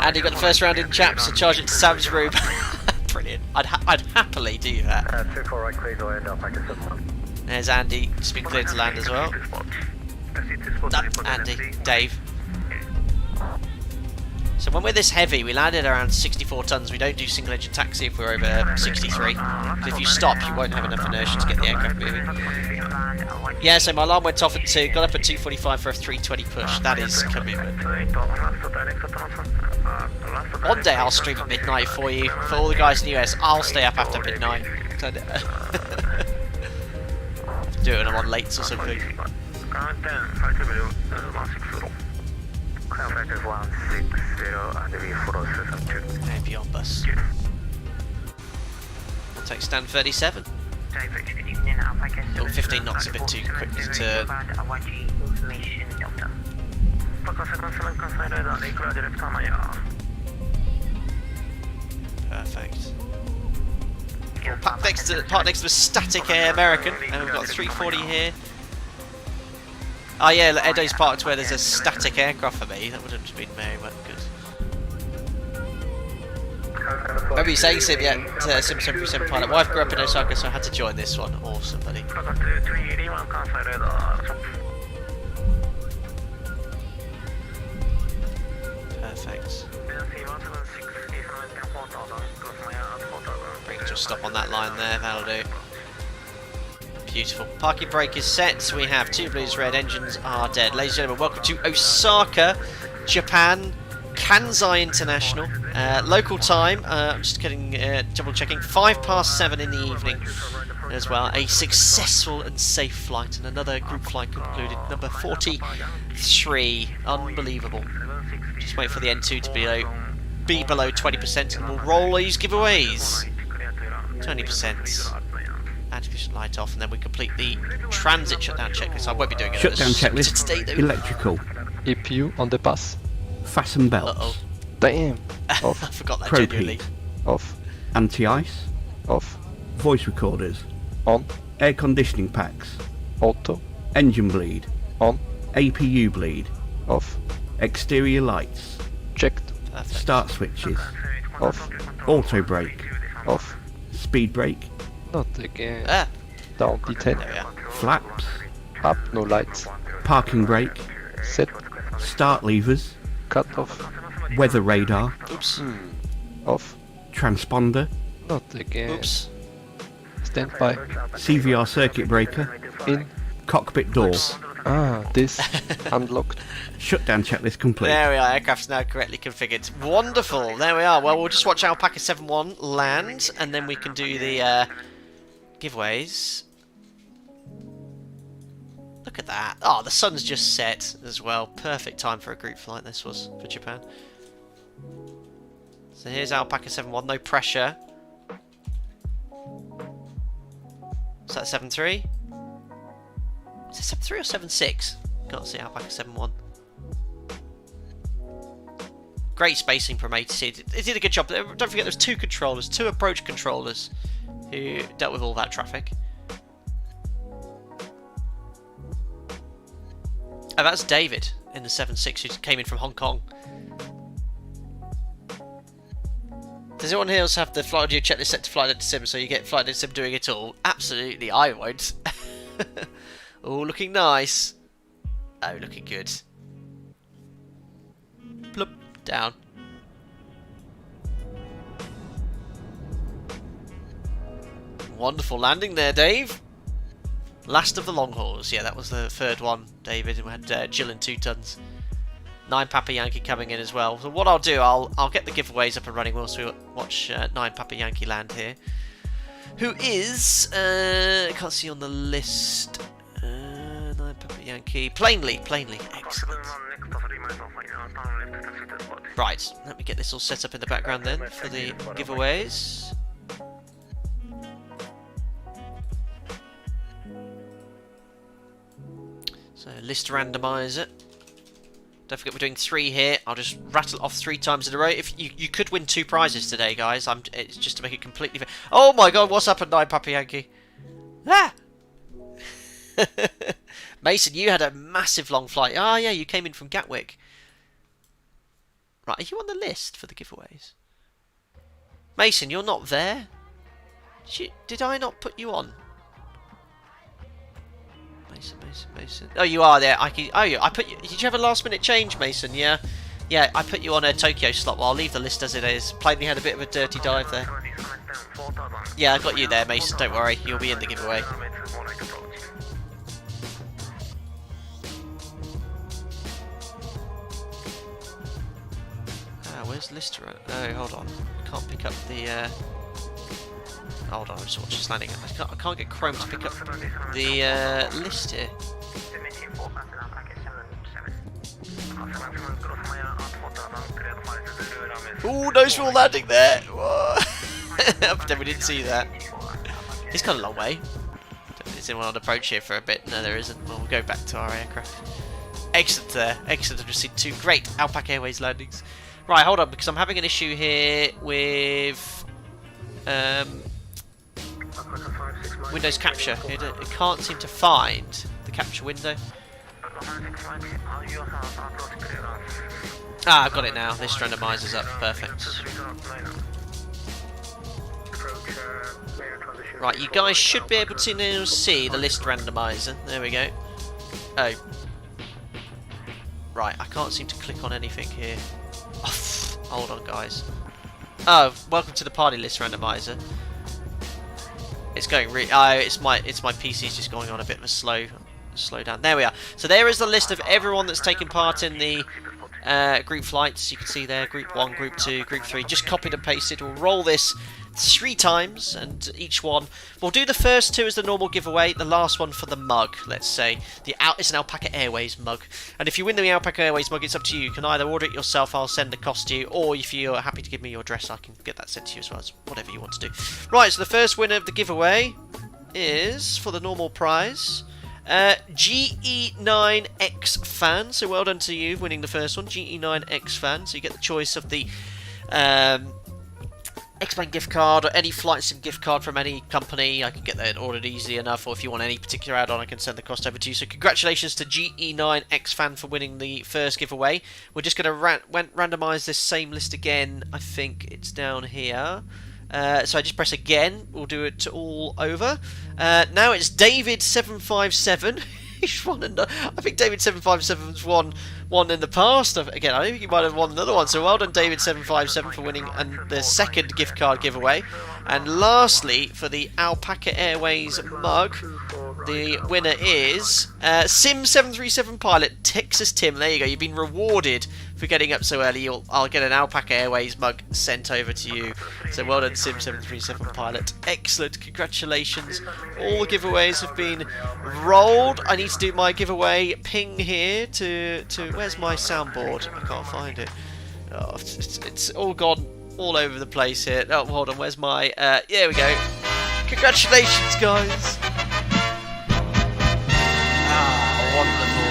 Andy got the first round in, chaps, so charge it to Sam's room. Brilliant. I'd happily do that. 24 right clear, go ahead, Alpaca 71. There's Andy, just been cleared to land as well. Andy, Dave. So when we're this heavy, we landed around 64 tons. We don't do single engine taxi if we're over 63. Because if you stop, you won't have enough inertia to get the aircraft moving. Yeah, so my alarm went off at 2, got up at 2:45 for a 320 push. That is commitment. One day I'll stream at midnight for you. For all the guys in the US, I'll stay up after midnight. Do it when I'm on lates or something. Maybe on bus. We'll take stand 37. Oh, 15 knots a bit too quick to turn. Perfect. Well, park next to a static air American, and we've got 340 here. Oh yeah, Edo's parked where there's a static aircraft for me. That would have been very well good. Remember you saying Sim, yeah, Sim 737 pilot. Wife grew up in Osaka, so I had to join this one. Awesome, buddy. Perfect. Bring it to a stop on that line there, that'll do. Beautiful. Parking brake is set. We have 2 blues, red. Engines are dead. Ladies and gentlemen, welcome to Osaka, Japan, Kansai International. Local time, I'm just getting double checking, 7:05 in the evening as well. A successful and safe flight, and another group flight concluded. Number 43. Unbelievable. Just wait for the N2 to be below 20%, and we'll roll these giveaways. 20%. Anti-vision light off, and then we complete the transit shutdown checklist. I won't be doing it. Shutdown checklist. Today, though. Electrical. EPU on the bus. Fasten belts. Uh-oh. Damn. Off. I forgot that Probe genuinely. heat. Off. Anti-ice. Off. Voice recorders. On. Air conditioning packs. Auto. Engine bleed. On. APU bleed. Off. Exterior lights. Checked. Perfect. Start switches. Off. Auto brake. Off. Speed brake. Not again. Ah, Down D10. there we are. Flaps. Up. No lights. Parking brake. Set. Start levers. Cut off. Weather radar. Oops. Off. Transponder. Not again. Oops. Stand by. CVR circuit breaker. In. Cockpit door. Ah, this. Unlocked. Shutdown checklist complete. There we are. Aircraft's now correctly configured. Wonderful. There we are. Well, we'll just watch Alpaca 71 land, and then we can do the giveaways. Look at that. Oh, the sun's just set as well. Perfect time for a group flight this was for Japan. So here's Alpaca 71. No pressure. Is that 7.3? Is it 7.3 or 7.6? Can't see Alpaca 71. Great spacing from ATC. It did a good job. Don't forget there's 2 controllers, 2 approach controllers who dealt with all that traffic. Oh, that's David in the 7.6 who came in from Hong Kong. Does anyone else have the flight audio checklist set to flight data sim so you get flight data sim doing it all? Absolutely, I won't. Oh, looking nice. Oh, looking good. Plop, down. Wonderful landing there, Dave. Last of the long hauls. Yeah, that was the 3rd one, David. We had Jill in 2 tons. 9 Papa Yankee coming in as well. So what I'll do, I'll get the giveaways up and running whilst we watch 9 Papa Yankee land here. Who is, I can't see on the list. 9 Papa Yankee. Plainly. Excellent. Right, let me get this all set up in the background then for the giveaways. list randomizer. Don't forget we're doing 3 here. I'll just rattle it off 3 times in a row. If you could win 2 prizes today, guys. It's just to make it completely fair. Oh my god, what's up at night, Puppy Yankee? Ah! Mason, you had a massive long flight. Ah, yeah, you came in from Gatwick. Right, are you on the list for the giveaways? Mason, you're not there. Did I not put you on? Mason. Oh, you are there. I put you. Did you have a last-minute change, Mason? Yeah. Yeah, I put you on a Tokyo slot. Well, I'll leave the list as it is. Plainly had a bit of a dirty dive there. Yeah, I got you there, Mason. Don't worry. You'll be in the giveaway. Where's Lister at? Oh, hold on. Can't pick up the. Hold on, I'm just landing. I can't get Chrome to pick up the list here. Ooh, nose full landing there. We didn't see that. It's got a long way. Is anyone on approach here for a bit? No, there isn't. Well, we'll go back to our aircraft. Excellent there. Excellent. I've just seen 2 great Alpaca Airways landings. Right, hold on, because I'm having an issue here with Windows capture. It can't seem to find the capture window. Ah, I've got it now. This randomizer's up. Perfect. Right, you guys should be able to now see the list randomizer. There we go. Oh. Right, I can't seem to click on anything here. Oh, hold on, guys. Oh, welcome to the party list randomizer. It's going really. Oh, it's my PC's just going on a bit of a slow down. There we are. So there is the list of everyone that's taken part in the group flights. You can see there, Group 1, Group 2, Group 3. Just copied and pasted. We'll roll this 3 times, and each one. We'll do the first 2 as the normal giveaway. The last one for the mug. Let's say it's an Alpaca Airways mug. And if you win the Alpaca Airways mug, it's up to you. You can either order it yourself. I'll send the cost to you, or if you're happy to give me your address, I can get that sent to you as well. As whatever you want to do. Right. So the first winner of the giveaway is for the normal prize. GE9X fan, so well done to you winning the first one, GE9X fan. So you get the choice of the X-Plane gift card or any flight sim gift card from any company. I can get that ordered easily enough, or if you want any particular add-on, I can send the cost over to you. So congratulations to GE9X fan for winning the first giveaway. We're just going to randomise this same list again. I think it's down here. So I just press again. We'll do it all over. Now it's David757. He's won I think David757's won one in the past. Again, I think he might have won another one. So well done, David757, for winning the second gift card giveaway. And lastly, for the Alpaca Airways mug, the winner is Sim737 pilot Texas Tim. There you go. You've been rewarded for getting up so early. I'll get an Alpaca Airways mug sent over to you. So well done, Sim737 pilot. Excellent. Congratulations. All the giveaways have been rolled. I need to do my giveaway ping here to where's my soundboard? I can't find it. Oh, it's all gone all over the place here. Oh, hold on. Where's my... there we go. Congratulations, guys. Wonderful.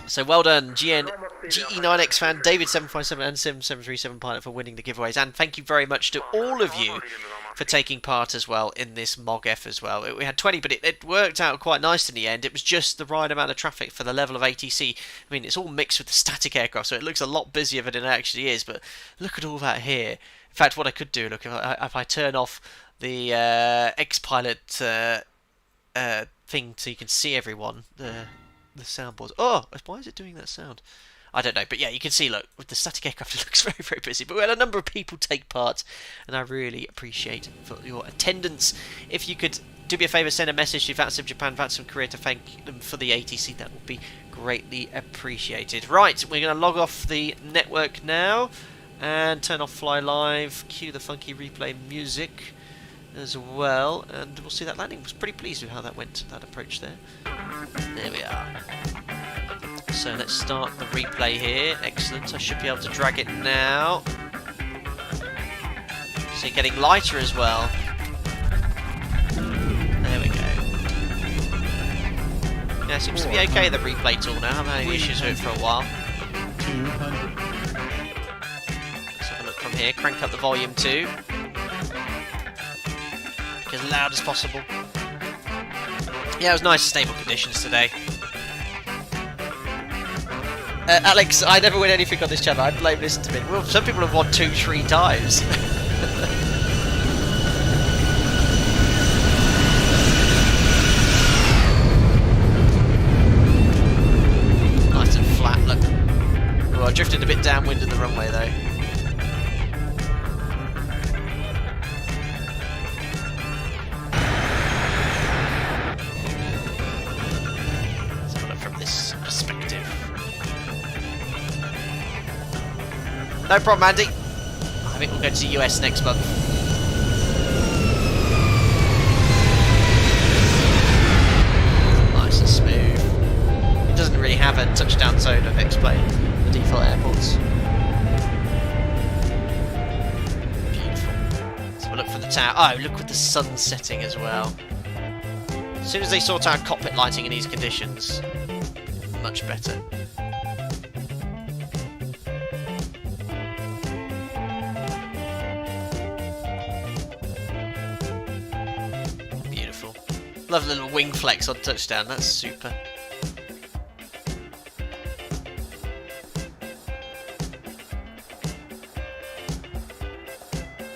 So well done, GE9X fan, David757 and Sim737 pilot for winning the giveaways, and thank you very much to all of you for taking part as well in this MOGF as well. We had 20, but it worked out quite nice in the end. It was just the right amount of traffic for the level of ATC. I mean, it's all mixed with the static aircraft, so it looks a lot busier than it actually is, but look at all that here. In fact, what I could do, look, if I turn off the X-Pilot thing so you can see everyone, the soundboards. Oh, why is it doing that sound? I don't know, but yeah, you can see, look, with the static aircraft it looks very, very busy, but we had a number of people take part, and I really appreciate for your attendance. If you could do me a favour, send a message to VATSIM Japan, VATSIM Korea to thank them for the ATC, that would be greatly appreciated. Right, we're going to log off the network now, and turn off Fly Live, cue the funky replay music as well, and we'll see that landing. I was pretty pleased with how that went, that approach there. There we are. So let's start the replay here. Excellent. I should be able to drag it now. So you're getting lighter as well. There we go. Yeah, it seems to be okay, the replay tool now. I haven't had any issues with it for a while. 200. Let's have a look from here. Crank up the volume too. As loud as possible. Yeah, it was nice, stable conditions today. Alex, I never win anything on this channel. I blame this to me. Well, some people have won 2-3 times. Nice and flat, look. Oh, I drifted a bit downwind of the runway though. Let's have a look from this perspective. No problem, Andy. I think we'll go to the US next month. Nice and smooth. It doesn't really have a touchdown zone of X-Plane, the default airports. Beautiful. Let's have a look for the tower. Oh, look with the sun setting as well. As soon as they sort out cockpit lighting in these conditions, much better. Love the little wing flex on touchdown, that's super.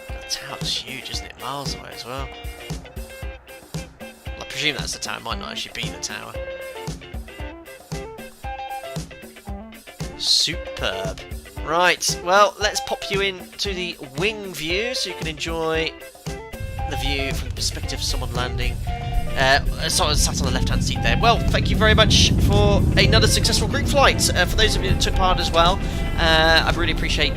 The tower's huge, isn't it? Miles away as well. I presume that's the tower, it might not actually be the tower. Superb. Right, well, let's pop you in to the wing view so you can enjoy the view from the perspective of someone landing. Sat on the left-hand seat there. Well, thank you very much for another successful group flight. For those of you that took part as well, I really appreciate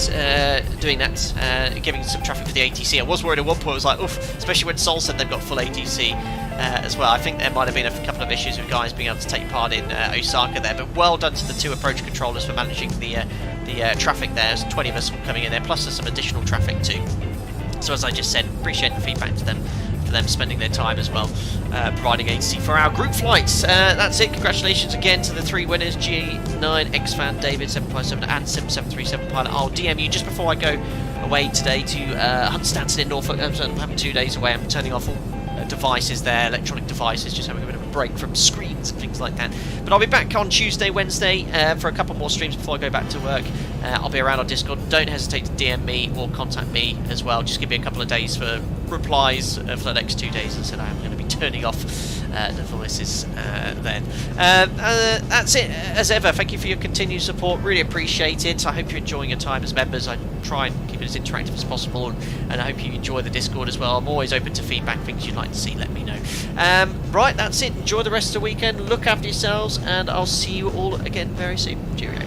doing that, giving some traffic for the ATC. I was worried at one point, I was like, oof, especially when Seoul said they've got full ATC as well. I think there might have been a couple of issues with guys being able to take part in Osaka there, but well done to the two approach controllers for managing the traffic there. There's 20 of us all coming in there, plus there's some additional traffic too. So as I just said, appreciate the feedback to them, for them spending their time as well, providing agency for our group flights. That's it. Congratulations again to the three winners, G9, X-Fan, David, 757 and 7737 pilot. I'll DM you just before I go away today to Hunstanton in Norfolk. I'm having 2 days away. I'm turning off all devices there, electronic devices, just having a bit of a break from screens and things like that. But I'll be back on Tuesday, Wednesday for a couple more streams before I go back to work. I'll be around on Discord. Don't hesitate to DM me or contact me as well. Just give me a couple of days for replies for the next 2 days. As I said, I am going to be turning off the voices then. That's it as ever. Thank you for your continued support. Really appreciate it. I hope you're enjoying your time as members. I try and keep it as interactive as possible, and I hope you enjoy the Discord as well. I'm always open to feedback, things you'd like to see, let me know. Right, that's it. Enjoy the rest of the weekend. Look after yourselves, and I'll see you all again very soon. Cheerio.